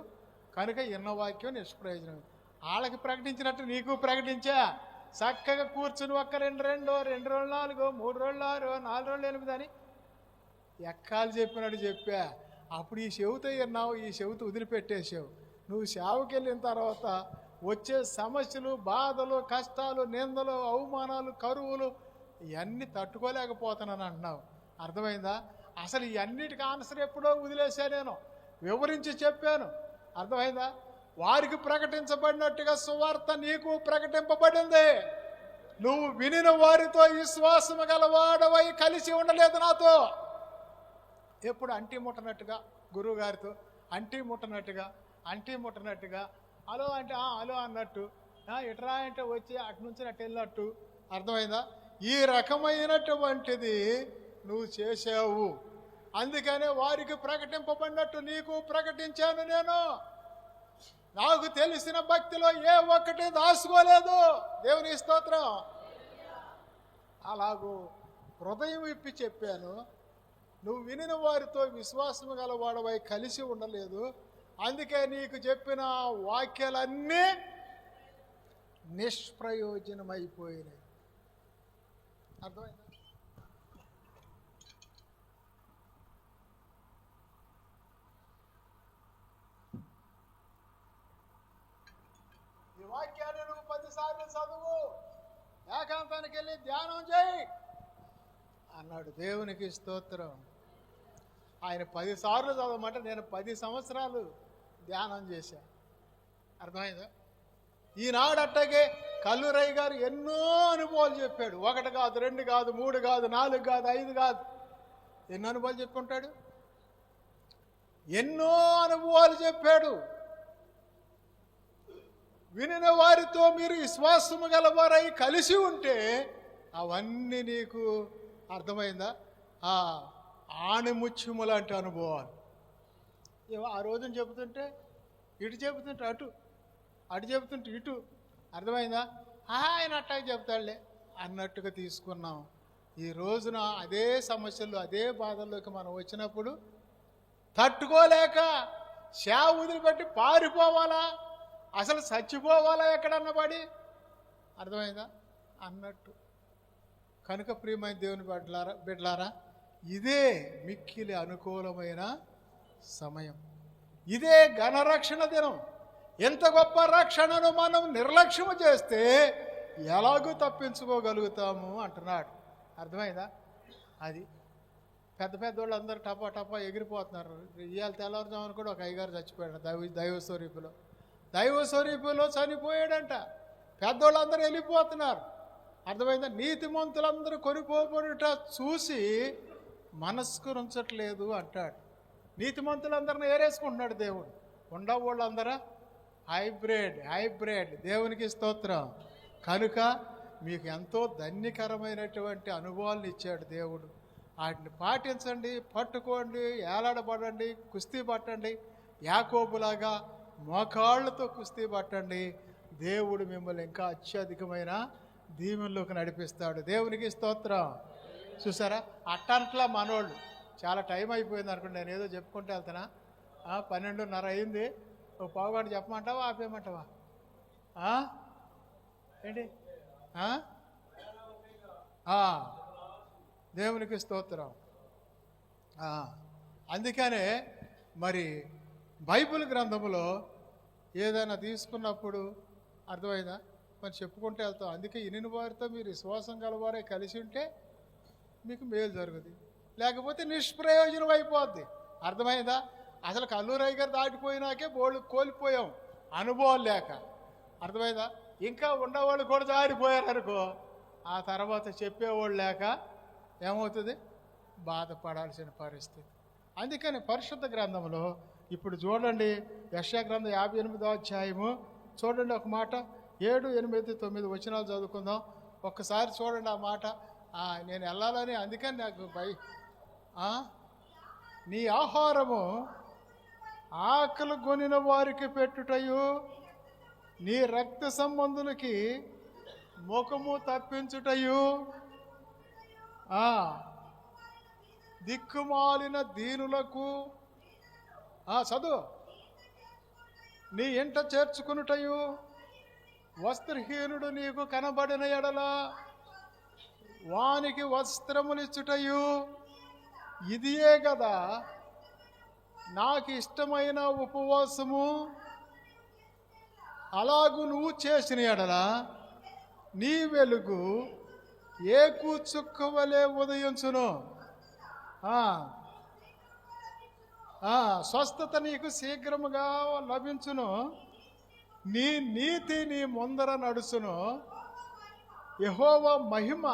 కనుక ఎన్న వాక్యం నిష్ప్రయోజనం. వాళ్ళకి ప్రకటించినట్టు నీకు ప్రకటించా, చక్కగా కూర్చుని ఒక్క 2 రోజులు 4, 3 రోజులు 6, 4 రోజులు 8 అని ఎక్కాలు చెప్పినట్టు చెప్పా. అప్పుడు ఈ చెవితో విన్నావు, ఈ చెవితో వదిలిపెట్టేసావు. నువ్వు సేవకి వెళ్ళిన తర్వాత వచ్చే సమస్యలు, బాధలు, కష్టాలు, నిందలు, అవమానాలు, కరువులు ఇవన్నీ తట్టుకోలేకపోతున్నాను అంటున్నావు. అర్థమైందా? అసలు ఇవన్నిటికి ఆన్సర్ ఎప్పుడో వదిలేసా, నేను వివరించి చెప్పాను. అర్థమైందా? వారికి ప్రకటించబడినట్టుగా సువార్త నీకు ప్రకటింపబడింది. నువ్వు వినిన వారితో విశ్వాసము గలవాడవై కలిసి ఉండలేదు నాతో. ఎప్పుడు అంటీ ముట్టనట్టుగా, గురువు గారితో అంటీ ముట్టనట్టుగా హలో అంటే హలో అన్నట్టు, ఇట్రా అంటే వచ్చి అటు నుంచి అటు వెళ్ళినట్టు. అర్థమైందా? ఈ రకమైనటువంటిది నువ్వు చేసావు. అందుకనే వారికి ప్రకటింపబడినట్టు నీకు ప్రకటించాను నేను. నాకు తెలిసిన భక్తిలో ఏ ఒక్కటి దాచుకోలేదు. దేవుని స్తోత్రం. అలాగూ హృదయం ఇప్పి చెప్పాను. నువ్వు వినిన వారితో విశ్వాసము గలవాడవై కలిసి ఉండలేదు, అందుకే నీకు చెప్పిన వాక్యాలన్నీ నిష్ప్రయోజనమైపోయినాయి. అర్థమైందా? ఈ వాక్యాన్ని నువ్వు 10 సార్లు చదువు, ఏకాంతానికి వెళ్ళి ధ్యానం చేయి అన్నాడు. దేవునికి స్తోత్రం. ఆయన 10 సార్లు చదవమంటే నేను 10 సంవత్సరాలు ధ్యానం చేశా. అర్థమైందా? ఈనాడు అట్టగే కల్లూరయ్య గారు ఎన్నో అనుభవాలు చెప్పాడు. 1 కాదు, 2 కాదు, 3 కాదు, 4 కాదు, 5 కాదు. ఎన్నో అనుభవాలు చెప్పుకుంటాడు. ఎన్నో అనుభవాలు చెప్పాడు. వినిన వారితో మీరు విశ్వాసము గలవారై కలిసి ఉంటే అవన్నీ నీకు అర్థమైందా? ఆణిముత్యము లాంటి అనుభవాలు. ఆ రోజున చెబుతుంటే ఇటు చెబుతుంటే అటు, అటు చెబుతుంటే ఇటు. అర్థమైందా? ఆయన అట్టాగే చెప్తాడులే అన్నట్టుగా తీసుకున్నాం. ఈ రోజున అదే సమస్యలు, అదే బాధల్లోకి మనం వచ్చినప్పుడు తట్టుకోలేక సేవ వదిలిపెట్టి పారిపోవాలా, అసలు చచ్చిపోవాలా ఎక్కడన్నా పడి. అర్థమైందా అన్నట్టు. కనుక ప్రియమైన దేవుని బిడ్డలారా, ఇదే మిక్కిలి అనుకూలమైన సమయం. ఇదే ఘనరక్షణ దినం. ఎంత గొప్ప రక్షణను మనం నిర్లక్ష్యం చేస్తే ఎలాగూ తప్పించుకోగలుగుతాము అంటున్నాడు. అర్థమైందా? అది పెద్ద పెద్దవాళ్ళు అందరూ టపా టపా ఎగిరిపోతున్నారు. ఇవాళ తెల్లవారుజామున కూడా ఒక అయ్యగారు చచ్చిపోయాడు దైవ స్వరూపులో చనిపోయాడంట. పెద్దోళ్ళందరూ వెళ్ళిపోతున్నారు. అర్థమైందా? నీతిమంతులందరూ కొనిపోబడుట చూసి మనస్కరించట్లేదు అంటాడు. నీతిమంతులందరిని ఏరేసుకుంటున్నాడు దేవుడు. ఉండవాళ్ళందరూ హైబ్రిడ్. దేవునికి స్తోత్రం. కనుక మీకు ఎంతో ధన్యకరమైనటువంటి అనుభవాలను ఇచ్చాడు దేవుడు. వాటిని పాటించండి, పట్టుకోండి, ఏలాడబడండి, కుస్తీ పట్టండి. యాకోబులాగా మోకాళ్ళతో కుస్తీ పట్టండి. దేవుడు మిమ్మల్ని ఇంకా అత్యధికమైన దీవెనలోకి నడిపిస్తాడు. దేవునికి స్తోత్రం. చూసారా? అట్టంట్లా మనోళ్ళు చాలా టైం అయిపోయింది అనుకోండి. నేను ఏదో చెప్పుకుంటూ వెళ్తున్నా. 12:30 అయింది. ఒక పావుగంట చెప్పమంటావా, ఆపేయమంటావా? ఏంటి? దేవునికి స్తోత్రం. అందుకనే మరి బైబిల్ గ్రంథంలో ఏదైనా తీసుకున్నప్పుడు అర్థమైందా మరి చెప్పుకుంటూ వెళ్తాం. అందుకే ఇనిన వారితో మీరు విశ్వాసం గలవారే కలిసి ఉంటే మీకు మేలు జరుగుతుంది, లేకపోతే నిష్ప్రయోజనం అయిపోద్ది. అర్థమైందా? అసలు కల్లూరయ్య గారు దాటిపోయినాకే బోళ్ళు కోల్పోయాం అనుభవం లేక. అర్థమైందా? ఇంకా ఉండేవాళ్ళు కూడా దాడిపోయారు అనుకో, ఆ తర్వాత చెప్పేవాళ్ళు లేక ఏమవుతుంది? బాధపడాల్సిన పరిస్థితి. అందుకని పరిశుద్ధ గ్రంథంలో ఇప్పుడు చూడండి, యెషయా గ్రంథం 58వ అధ్యాయము చూడండి. ఒక మాట 7, 8, 9 వచనాలు చదువుకుందాం. ఒక్కసారి చూడండి ఆ మాట. నేను వెళ్ళాలని, అందుకని నాకు నీ ఆహారము ఆకలి కొనిన వారికి పెట్టుటయు, నీ రక్త సంబంధులకి ముఖము తప్పించుటయు, దిక్కుమాలిన దీనులకు చదువు నీ ఇంట చేర్చుకునుటయు, వస్త్రహీనుడు నీకు కనబడిన ఎడల వానికి వస్త్రములిచ్చుటయు, ఇదియే కదా నాకు ఇష్టమైన ఉపవాసము. అలాగూ నువ్వు చేసిన ఎడల నీ వెలుగు ఏ కూచుక్కవలే ఉదయించును, స్వస్థత నీకు శీఘ్రముగా లభించును, నీ నీతి నీ ముందర నడుచును, యెహోవా మహిమ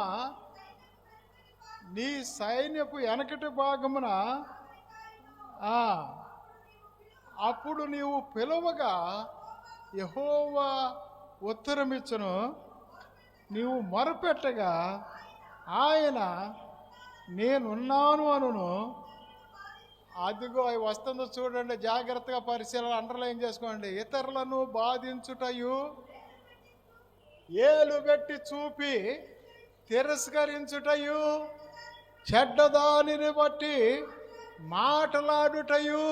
నీ సైన్యపు వెనకటి భాగమున. అప్పుడు నీవు పిలువగా యెహోవా ఉత్తరమిచ్చును, నీవు మొరపెట్టగా ఆయన నేనున్నాను అనును. అదిగో అవి వస్తుందో చూడండి, జాగ్రత్తగా పరిశీలన అండర్లైన్ చేసుకోండి. ఇతరులను బాధించుటయు, ఏలు పెట్టి చూపి తిరస్కరించుటయు, చెడ్డదానిని బట్టి మాటలాడుటయు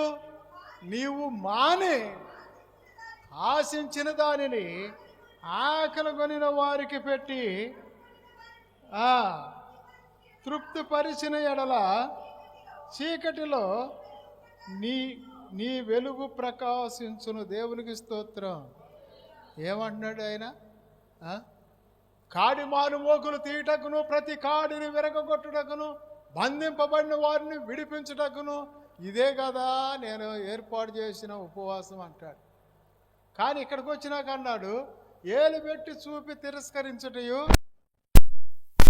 నీవు మాని, ఆశించిన దానిని ఆకలి కొనిన వారికి పెట్టి తృప్తిపరిచిన ఎడల చీకటిలో నీ వెలుగు ప్రకాశించును. దేవునికి స్తోత్రం. ఏమంటున్నాడు ఆయన? కాడి మానుమోకులు తీయటకును, ప్రతి కాడిని విరగొట్టుటకును, బంధింపబడిన వారిని విడిపించుటకును ఇదే కదా నేను ఏర్పాటు చేసిన ఉపవాసం అంటాడు. కానీ ఇక్కడికి వచ్చినాక అన్నాడు, ఏలు పెట్టి చూపి తిరస్కరించుటయు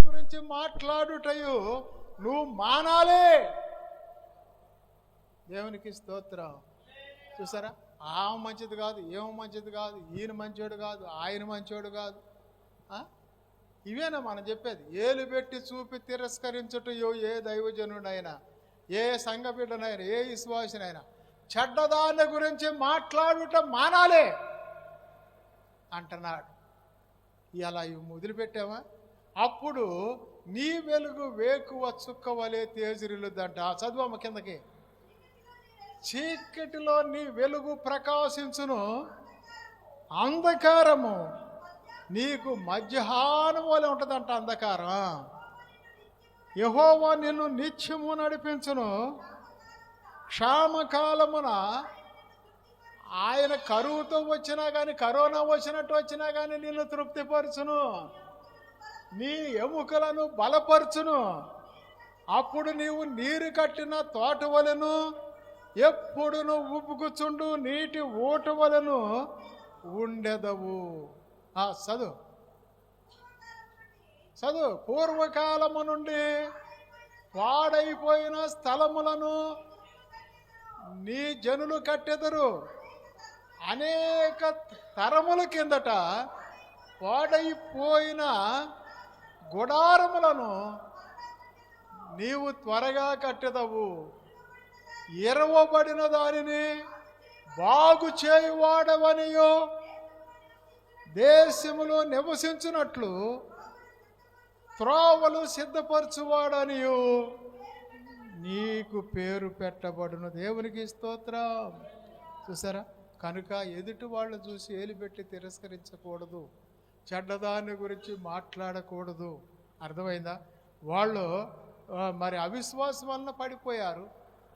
గురించి మాట్లాడుటయు నువ్వు మానాలే. దేవునికి స్తోత్రం. చూసారా, ఆమె మంచిది కాదు, ఏమో మంచిది కాదు, ఈయన మంచోడు కాదు, ఆయన మంచోడు కాదు. ఇవేనా మనం చెప్పేది? ఏలు పెట్టి చూపి తిరస్కరించుటయో ఏ దైవజనుడైనా, ఏ సంఘ బిడ్డనైనా, ఏ విశ్వాసినైనా చెడ్డదాన్ని గురించి మాట్లాడుట మానాలే అంటున్నాడు. ఇలా ఇవి మొదలుపెట్టామా, అప్పుడు నీ వెలుగు వేకువ చుక్క వలె తేజరిల్లుద్దంట. చదువమ్మ కిందకి. చీకటిలో నీ వెలుగు ప్రకాశించును, అంధకారము నీకు మధ్యాహ్నం వలె ఉంటుందంట. అంధకారం. యెహోవా నిన్ను నిత్యము నడిపించును, క్షామకాలమున ఆయన కరువుతో వచ్చినా కానీ, కరోనా వచ్చినట్టు వచ్చినా కానీ నిన్ను తృప్తిపరచును, నీ ఎముకలను బలపరచును. అప్పుడు నీవు నీరు కట్టిన తోట వలెను, ఎప్పుడును ఉబ్బుకుచుండు నీటి ఊట వలెను ఉండెదవు. చదువు. పూర్వకాలము నుండి పాడైపోయిన స్థలములను నీ జనులు కట్టెదరు. అనేక తరముల కిందట పాడైపోయిన గుడారములను నీవు త్వరగా కట్టెదవు. ఎరవబడిన దానిని బాగు చేయువాడవనియో, దేశములో నివసించున్నట్లు త్రోవలు సిద్ధపరచువాడనియో నీకు పేరు పెట్టబడును. దేవునికి స్తోత్రం. చూసారా, కనుక ఎదుటి వాళ్ళు చూసి ఏలిపెట్టి తిరస్కరించకూడదు, చెడ్డదాన్ని గురించి మాట్లాడకూడదు. అర్థమైందా? వాళ్ళు మరి అవిశ్వాసం వలన పడిపోయారు.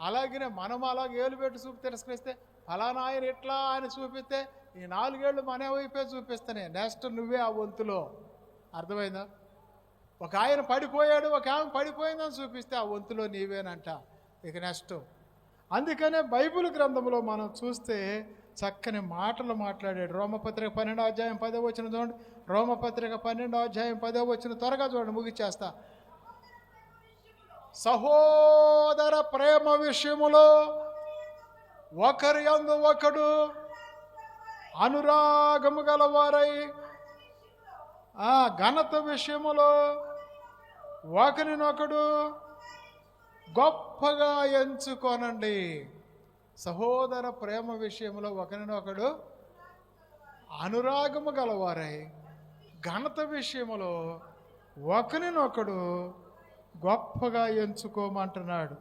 అలాగనే మనం అలాగే ఏలుపెట్టి చూపి తిరస్కరిస్తే, ఫలానా ఆయన ఎట్లా ఆయన చూపిస్తే ఈ 4 ఏళ్ళు మన వైపే చూపిస్తానే, నెక్స్ట్ నువ్వే ఆ వంతులో. అర్థమైందా? ఒక ఆయన పడిపోయాడు, ఒక ఆమె పడిపోయిందని చూపిస్తే ఆ వంతులో నీవేనంట ఇక నెక్స్ట్. అందుకనే బైబిల్ గ్రంథంలో మనం చూస్తే చక్కని మాటలు మాట్లాడాడు. రోమపత్రిక 12వ అధ్యాయం 10వ వచనం చూడండి. రోమపత్రిక 12వ అధ్యాయం 10వ వచనం త్వరగా చూడండి, ముగిచేస్తా. సహోదర ప్రేమ విషయములో ఒకరి యందు ఒకడు అనురాగము గలవారై, ఘనత విషయములో ఒకరినొకడు గొప్పగా ఎంచుకోనండి. సహోదర ప్రేమ విషయంలో ఒకరినొకడు అనురాగము గలవారై, ఘనత విషయములో ఒకరినొకడు గొప్పగా ఎంచుకోమంటున్నాడు.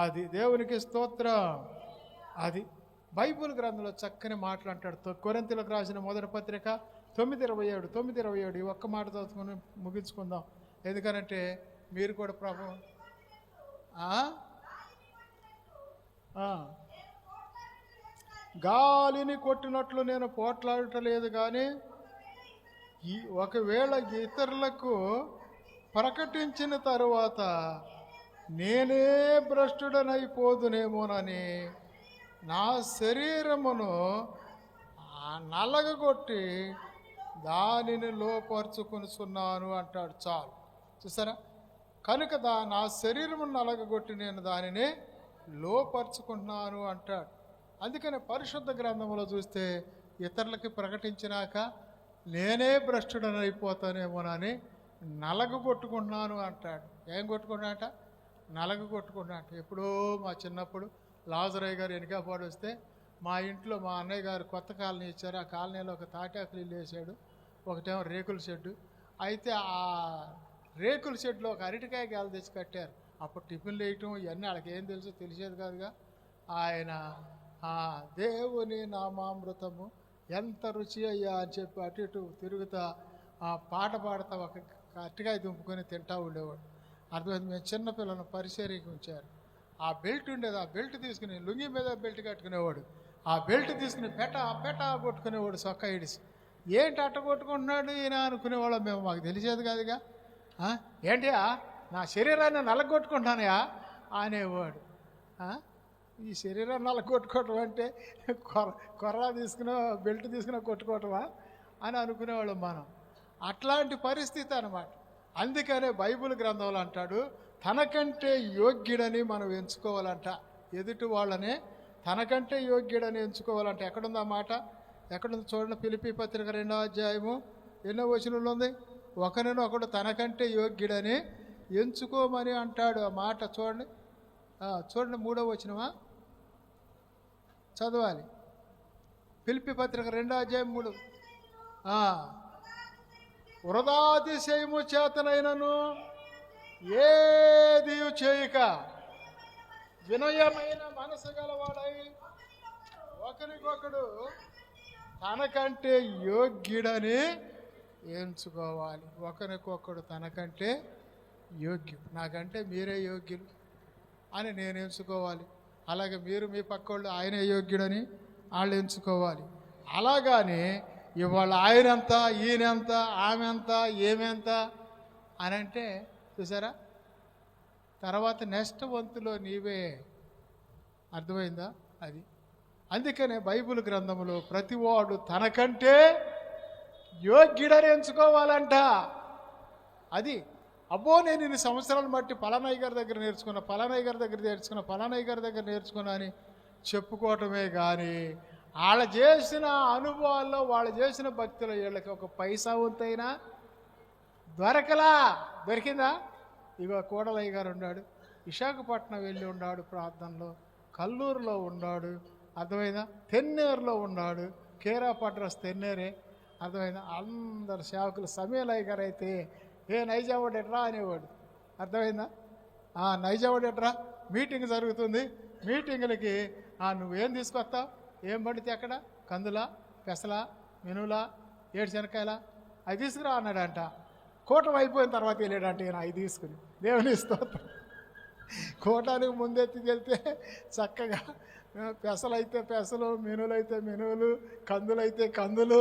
అది దేవునికి స్తోత్రం. అది బైబిల్ గ్రంథంలో చక్కని మాటలు అంటాడు. కొరింథీయులకు రాసిన మొదటి పత్రిక 9:27 ఈ ఒక్క మాట చదువుకుని ముగించుకుందాం. ఎందుకనంటే మీరు కూడా ప్రభు గాలిని కొట్టినట్లు నేను పోట్లాడటలేదు, కానీ ఒకవేళ ఇతరులకు ప్రకటించిన తరువాత నేనే భ్రష్టుడనైపోదునేమోనని నా శరీరమును నలగగొట్టి దానిని లోపరుచుకొనుచున్నాను అంటాడు. చాలు. చూసారా, కనుక నా శరీరమును నలగగొట్టి నేను దానిని లోపరుచుకుంటున్నాను అంటాడు. అందుకని పరిశుద్ధ గ్రంథంలో చూస్తే ఇతరులకి ప్రకటించినాక నేనే భ్రష్టుడనైపోతానేమోనని నలగగొట్టుకుంటున్నాను అంటాడు. ఏం కొట్టుకున్నాట? నలగగొట్టుకున్నాట. ఎప్పుడో మా చిన్నప్పుడు లాజరయ్య గారు ఎనికాపాడు వస్తే మా ఇంట్లో మా అన్నయ్య గారు కొత్త కాలనీ ఇచ్చారు. ఆ కాలనీలో ఒక తాటాకులు ఇల్లు వేసాడు, ఒకటేమో రేకుల షెడ్డు. అయితే ఆ రేకుల షెడ్లో ఒక అరటికాయ గాలి తెచ్చి కట్టారు. అప్పుడు టిఫిన్లు వేయటం ఇవన్నీ వాళ్ళకి ఏం తెలుసో తెలిసేది కాదుగా. ఆయన దేవుని నామామృతము ఎంత రుచి అయ్యా అని చెప్పి అటు ఇటు తిరుగుతా పాట పాడుతా ఒక అరటికాయ దుంపుకొని తింటా ఉండేవాడు. అర్థమైంది. మేము చిన్నపిల్లలను పరిచర్యకి ఉంచారు. ఆ బెల్ట్ ఉండేది, ఆ బెల్ట్ తీసుకుని లుంగి మీద బెల్ట్ కట్టుకునేవాడు. ఆ బెల్ట్ తీసుకుని పెట కొట్టుకునేవాడు సొక్క ఇడిసి. ఏంటి అట్ట కొట్టుకుంటున్నాడు ఈయన అనుకునేవాళ్ళం మేము, మాకు తెలిసేది కాదుగా. ఏంటి నా శరీరాన్ని నలగొట్టుకుంటానయా అనేవాడు. ఈ శరీరాన్ని నలగొట్టుకోవటం అంటే కొర్ర తీసుకుని బెల్ట్ తీసుకుని కొట్టుకోవటమా అని అనుకునేవాళ్ళం మనం. అట్లాంటి పరిస్థితి అన్నమాట. అందుకనే బైబిల్ గ్రంథంలో అంటాడు, తనకంటే యోగ్యుడని మనం ఎంచుకోవాలంట. ఎదుటి వాళ్ళనే తనకంటే యోగ్యుడని ఎంచుకోవాలంట. ఎక్కడుంది ఆ మాట? ఎక్కడుంది చూడండి. ఫిలిప్పీ పత్రిక 2వ అధ్యాయము ఎన్నో వచనంలో ఉంది. ఒకరినొకడు తనకంటే యోగ్యుడని ఎంచుకోమని అంటాడు. ఆ మాట చూడండి. చూడండి 3వ వచనమా చదవాలి. ఫిలిప్పీ పత్రిక 2వ అధ్యాయం 3. వృధాతిశయము చేతనైనను ఏది చేయక వినయమైన మనసు గలవాడై ఒకరికొకడు తనకంటే యోగ్యుడని ఎంచుకోవాలి. ఒకరికొకడు తనకంటే యోగ్యుడు. నాకంటే మీరే యోగ్యులు అని నేను ఎంచుకోవాలి. అలాగే మీరు మీ పక్కోళ్ళు ఆయనే యోగ్యుడని వాళ్ళు ఎంచుకోవాలి. అలాగానే ఇవాళ ఆయనంత, ఈయనంత, ఆమె ఎంత, ఏమెంత అని అంటే చూసారా, తర్వాత నెక్స్ట్ వంతులో నీవే. అర్థమైందా? అది అందుకనే బైబిల్ గ్రంథంలో ప్రతివాడు తనకంటే యోగ్యుడని ఎంచుకోవాలంట. అది అబ్బో నేను ఇన్ని సంవత్సరాలు బట్టి పలానాయ్ గారి దగ్గర నేర్చుకున్నా, పలానాయ్ గారి దగ్గర నేర్చుకున్నా, పలానాయ్ గారి దగ్గర నేర్చుకున్నా అని చెప్పుకోవటమే కానీ వాళ్ళు చేసిన అనుభవాల్లో, వాళ్ళు చేసిన భక్తులు వీళ్ళకి ఒక పైసా వంతైనా దొరికిందా? ఇగో కోడలయ్య గారు ఉన్నాడు, విశాఖపట్నం వెళ్ళి ఉన్నాడు ప్రార్థనలో, కల్లూరులో ఉన్నాడు, అర్థమైందా? తెన్నేరులో ఉన్నాడు, కేరాప్ అడ్రస్ తెన్నేరే, అర్థమైందా? అందరు సేవకులు. సమీలయ్య గారు అయితే నైజావాడు ఎట్రా అనేవాడు, అర్థమైందా? నైజావాడు ఎట్రా, మీటింగ్ జరుగుతుంది, మీటింగులకి నువ్వేం తీసుకొస్తావు, ఏం పండితే అక్కడ కందులా, పెసలా, మినులా, ఏడు శనకాయలా, అవి తీసుకురా అన్నాడంట. కూటమి అయిపోయిన తర్వాత వెళ్ళాడంట ఈయన అవి తీసుకుని. దేవుని స్తోత్రం. కూటానికి ముందెత్తికెళ్తే చక్కగా పెసలైతే పెసలు, మినులైతే మినువులు, కందులైతే కందులు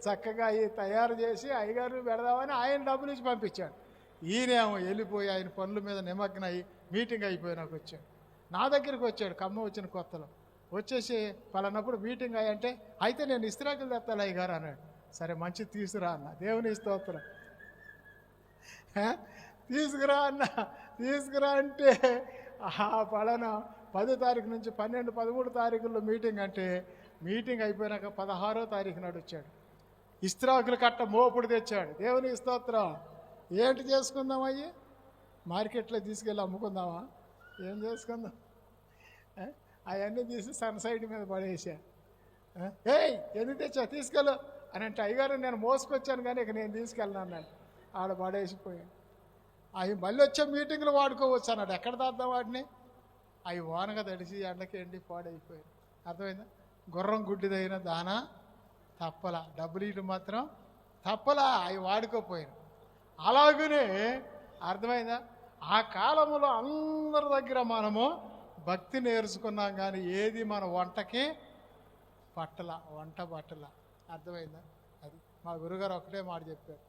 చక్కగా అవి తయారు చేసి అయ్యగారు పెడదామని ఆయన డబ్బులు ఇచ్చి పంపించాడు. ఈయనేమో వెళ్ళిపోయి ఆయన పనుల మీద నిమగ్నై మీటింగ్ అయిపోయినాక వచ్చాడు. నా దగ్గరికి వచ్చాడు ఖమ్మం వచ్చిన కొత్తలో. వచ్చేసి పలానప్పుడు మీటింగ్ అయ్యంటే అయితే నేను ఇస్త్రాకులు తెస్తాను అయ్యగారు అన్నాడు. సరే మంచిది తీసుకురా అన్న. దేవుని స్తోత్రం. తీసుకురా అన్న. తీసుకురా అంటే పలానా 10వ తారీఖు నుంచి 12, 13 తారీఖుల్లో మీటింగ్ అంటే మీటింగ్ అయిపోయినాక 16వ తారీఖు నాడు వచ్చాడు. ఇస్త్రాకులు కట్ట మోపుడు తెచ్చాడు. దేవుని స్తోత్రం. ఏంటి చేసుకుందాం అయ్యి? మార్కెట్లో తీసుకెళ్ళి అమ్ముకుందామా? ఏం చేసుకుందాం? అవన్నీ తీసి సన్సైడ్ మీద పడేసా. ఎందుకు తెచ్చా తీసుకెళ్ళు అని అంటే అయ్యగారు నేను మోసుకొచ్చాను కానీ ఇక నేను తీసుకెళ్ళను అన్నాడు. ఆడ పడేసిపోయాడు. అవి మళ్ళీ వచ్చే మీటింగ్లు వాడుకోవచ్చు అన్నాడు. ఎక్కడ దాద్దాం వాటిని? అవి వానగా తడిసి ఎండకి ఎండి పాడైపోయాయి. అర్థమైందా? గుర్రం గుడ్డిదైన దానా తప్పలా, డబ్బులు ఇటు మాత్రం తప్పలా, అవి వాడుకోపోయారు. అలాగనే అర్థమైందా? ఆ కాలంలో అందరి దగ్గర మనము భక్తి నేర్చుకున్నాం కానీ ఏది మన వంటకి వంట పట్టల. అర్థమైందా? అది మా గురుగారు ఒకటే మాట చెప్పారు,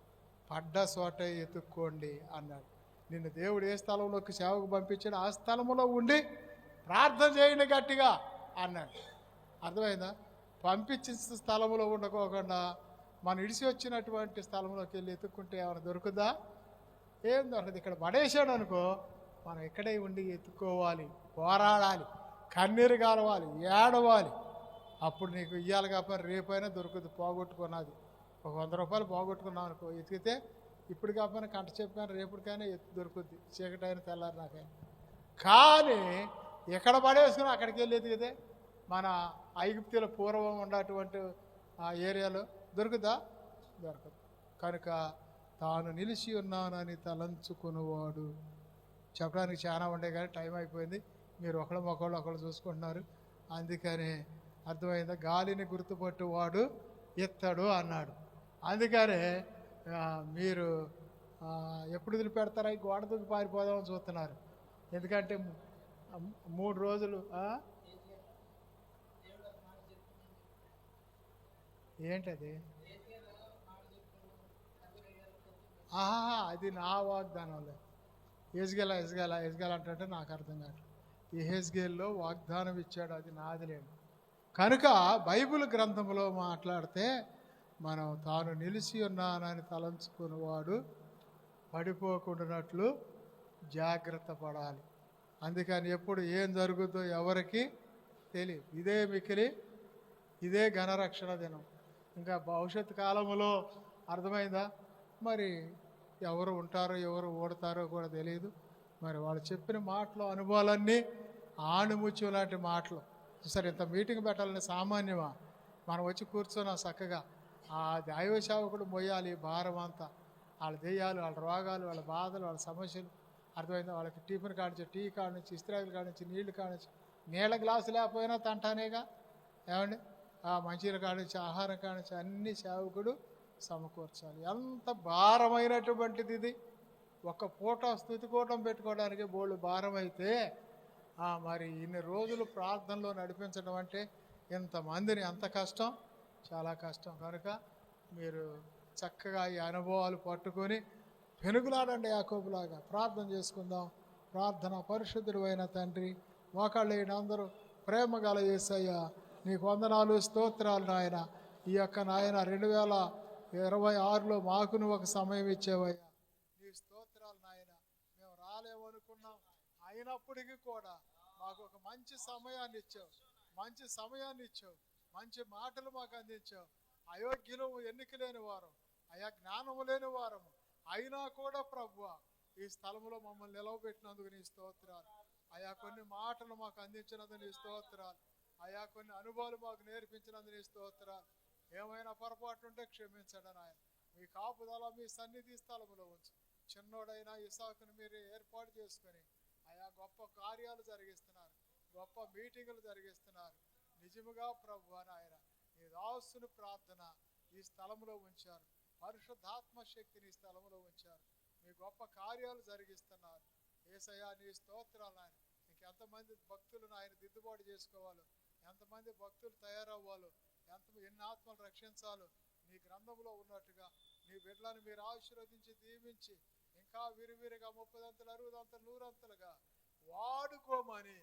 పడ్డ చోట ఎత్తుక్కోండి అన్నాడు. నిన్ను దేవుడు ఏ స్థలంలోకి సేవకు పంపించాడు ఆ స్థలంలో ఉండి ప్రార్థన చేయండి గట్టిగా అన్నాడు. అర్థమైందా? పంపించిన స్థలంలో ఉండకోకుండా మనం ఇడిసి వచ్చినటువంటి స్థలంలోకి వెళ్ళి ఎత్తుక్కుంటే ఏమైనా దొరుకుదా? ఏం దొరకదు. ఇక్కడ పడేసాడు అనుకో, మనం ఇక్కడే ఉండి ఎత్తుకోవాలి, పోరాడాలి, కన్నీరు కారవాలి, ఏడవాలి. అప్పుడు నీకు ఇయ్యాలి కాకపోతే రేపైనా దొరుకుతుంది. పోగొట్టుకున్నది ఒక 100 రూపాయలు పోగొట్టుకున్నాం అనుకో, ఎతికితే ఇప్పుడు కాకపోయినా కంట చెప్పాను రేపటికైనా ఎత్తు దొరుకుద్ది, చీకటైనా తెల్లారి నాకైనా. కానీ ఎక్కడ పడేసుకుని అక్కడికి వెళ్ళి ఎతికితే మన ఐగుప్తుల పూర్వం ఉన్నటువంటి ఆ ఏరియాలో దొరుకుదా? దొరకదు. కనుక తాను నిలిచి ఉన్నానని తలంచుకునేవాడు. చెప్పడానికి చాలా ఉండే కానీ టైం అయిపోయింది. మీరు ఒకళ్ళు చూసుకుంటున్నారు. అందుకని అర్థమైందా? గాలిని గుర్తుపట్టువాడు ఎత్తాడు అన్నాడు. అందుకనే మీరు ఎప్పుడు వదిలిపెడతారా? ఈ గోడ దూకి పారిపోదామని చూస్తున్నారు. ఎందుకంటే 3 రోజులు ఏంటది? అది నా వాగ్దానంలో ఎజ్గేల్ అంటే నాకు అర్థం కాదు. ఈ హెజ్గేల్లో వాగ్దానం ఇచ్చాడు, అది నాది లేదు. కనుక బైబిల్ గ్రంథంలో మాట్లాడితే మనం తాను నిలిచి ఉన్నానని తలంచుకునేవాడు పడిపోకుండానట్లు జాగ్రత్త పడాలి. అందుకని ఎప్పుడు ఏం జరుగుతుందో ఎవరికి తెలియదు. ఇదే మికిలి, ఇదే ఘనరక్షణ దినం. ఇంకా భవిష్యత్ కాలంలో అర్థమైందా? మరి ఎవరు ఉంటారో ఎవరు ఓడతారో కూడా తెలియదు. మరి వాళ్ళు చెప్పిన మాటలు, అనుభవాలన్నీ ఆణిముత్యం లాంటి మాటలు. సరే, ఇంత మీటింగ్ పెట్టాలని సామాన్యమా? మనం వచ్చి కూర్చున్నాం చక్కగా. ఆ దైవ సేవకుడు మొయ్యాలి భారం అంతా. వాళ్ళ దెయ్యాలు, వాళ్ళ రోగాలు, వాళ్ళ బాధలు, వాళ్ళ సమస్యలు. అర్థమైందా? వాళ్ళకి టిఫిన్ కానించి, టీ కానించి, ఇస్త్రాయిలు కానించి, నీళ్లు కానించి, నీళ్ళ గ్లాసు లేకపోయినా తంటానేగా. ఏమండి? ఆ మంచినీళ్ళు కానించి, ఆహారం కానించి అన్ని సేవకుడు సమకూర్చాలి. ఎంత భారమైనటువంటిది ఇది. ఒక పూట స్తుతికూటం పెట్టుకోవడానికి బోళ్ళు భారం అయితే మరి ఇన్ని రోజులు ప్రార్థనలో నడిపించడం అంటే ఇంతమందిని ఎంత కష్టం, చాలా కష్టం. కనుక మీరు చక్కగా ఈ అనుభవాలు పట్టుకొని పెనుగులాడండి. యాకోబులాగా ప్రార్థన చేసుకుందాం. ప్రార్థన. పరిశుద్ధుడు అయిన తండ్రి, మోకాళ్ళైన అందరూ, ప్రేమ గల యేసయ్య, నీకు వందనాలు, స్తోత్రాలు నాయన. ఈ యొక్క నాయన 2026లో మాకు నువ్వు ఒక సమయం ఇచ్చేవయ్యా. నీ స్తోత్రాలు నాయన. మేము రాలేమనుకున్నాం, అయినప్పటికీ కూడా మాకు ఒక మంచి సమయాన్ని ఇచ్చావు, మంచి సమయాన్ని ఇచ్చావు, మంచి మాటలు మాకు అందించావు. అయోగ్యులు, ఎన్నిక లేని వారం, అయా జ్ఞానము లేని వారము అయినా కూడా ప్రభువా ఈ స్థలంలో మమ్మల్ని నిలవబెట్టినందుకు నీ స్తోత్రాలు. అయా కొన్ని మాటలు మాకు అందించినందుకు నీ స్తోత్రాలు. అయా కొన్ని అనుభవాలు మాకు నేర్పించినందుకు నీ స్తోత్రాలు. ఏమైనా పొరపాటు ఉంటే క్షమించండి నాయన. మీ కాపుదల మీ సన్నిధి స్థలంలో ఉంచు. చిన్నోడైనా ఇసాకును మీరు ఏర్పాటు చేసుకొని అయా గొప్ప కార్యాలు జరిగిస్తున్నారు, గొప్ప మీటింగులు జరిగిస్తున్నారు. నిజముగా ప్రభువా నాయన, నీ దాసుని ప్రార్థన ఈ స్థలంలో ఉంచారు, పరిశుద్ధాత్మ శక్తిని ఈ స్థలంలో ఉంచారు. మీ గొప్ప కార్యాలు జరిగిస్తున్నారు. యేసయ్యా నీ స్తోత్రాలు నాయన. ఇంకెంతమంది భక్తులు నాయన దిద్దుబాటు చేసుకోవాలో, ఎంతమంది భక్తులు తయారవ్వాలో, ఎన్ని ఆత్మలు రక్షించాలో నీ గ్రంథంలో ఉన్నట్టుగా నీ బిడ్డలను మీరు ఆశీర్వదించి దీవించి ఇంకా విరివిరిగా 30 అంతలు 60 అంతలు 100 అంతలుగా వాడుకోమని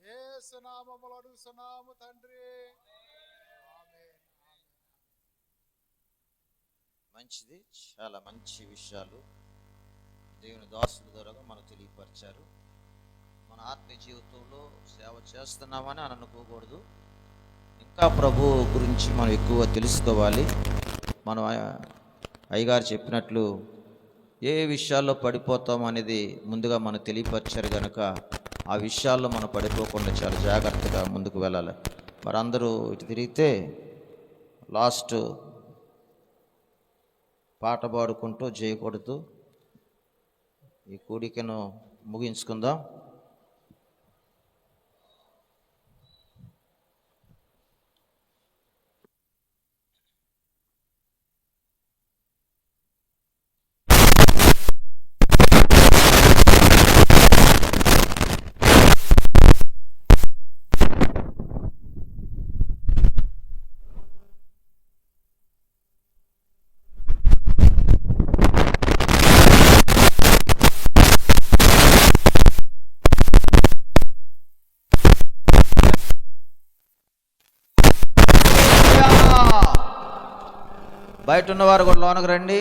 యేసు నామములో అడుగుతున్నాము తండ్రి. ఆమేన్. మంచిది. చాలా మంచి విషయాలు దేవుని దాసుల ద్వారా మనకు తెలియపరిచారు. మన ఆత్మీయ జీవితంలో సేవ చేస్తున్నామని అని అనుకోకూడదు. ఇంకా ప్రభు గురించి మనం ఎక్కువ తెలుసుకోవాలి. మనం అయ్యగారు చెప్పినట్లు ఏ విషయాల్లో పడిపోతాం అనేది ముందుగా మనం తెలియపరిచారు కనుక ఆ విషయాల్లో మనం పడిపోకుండా చాలా జాగ్రత్తగా ముందుకు వెళ్ళాలి. మరి అందరూ ఇటు తిరిగితే లాస్ట్ పాట పాడుకుంటూ చేయకూడదు. ఈ కూడికను ముగించుకుందాం. బయట ఉన్నవారు కూడా లోనకు రండి,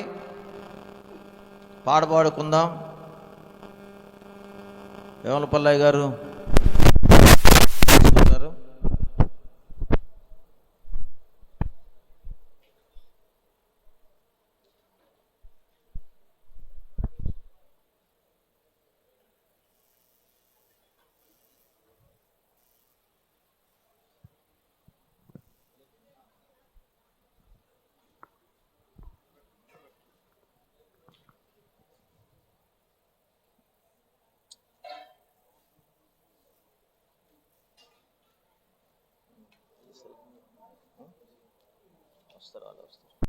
పాడుకుందాం. వేమలపల్లయ్య గారు వస్తారు.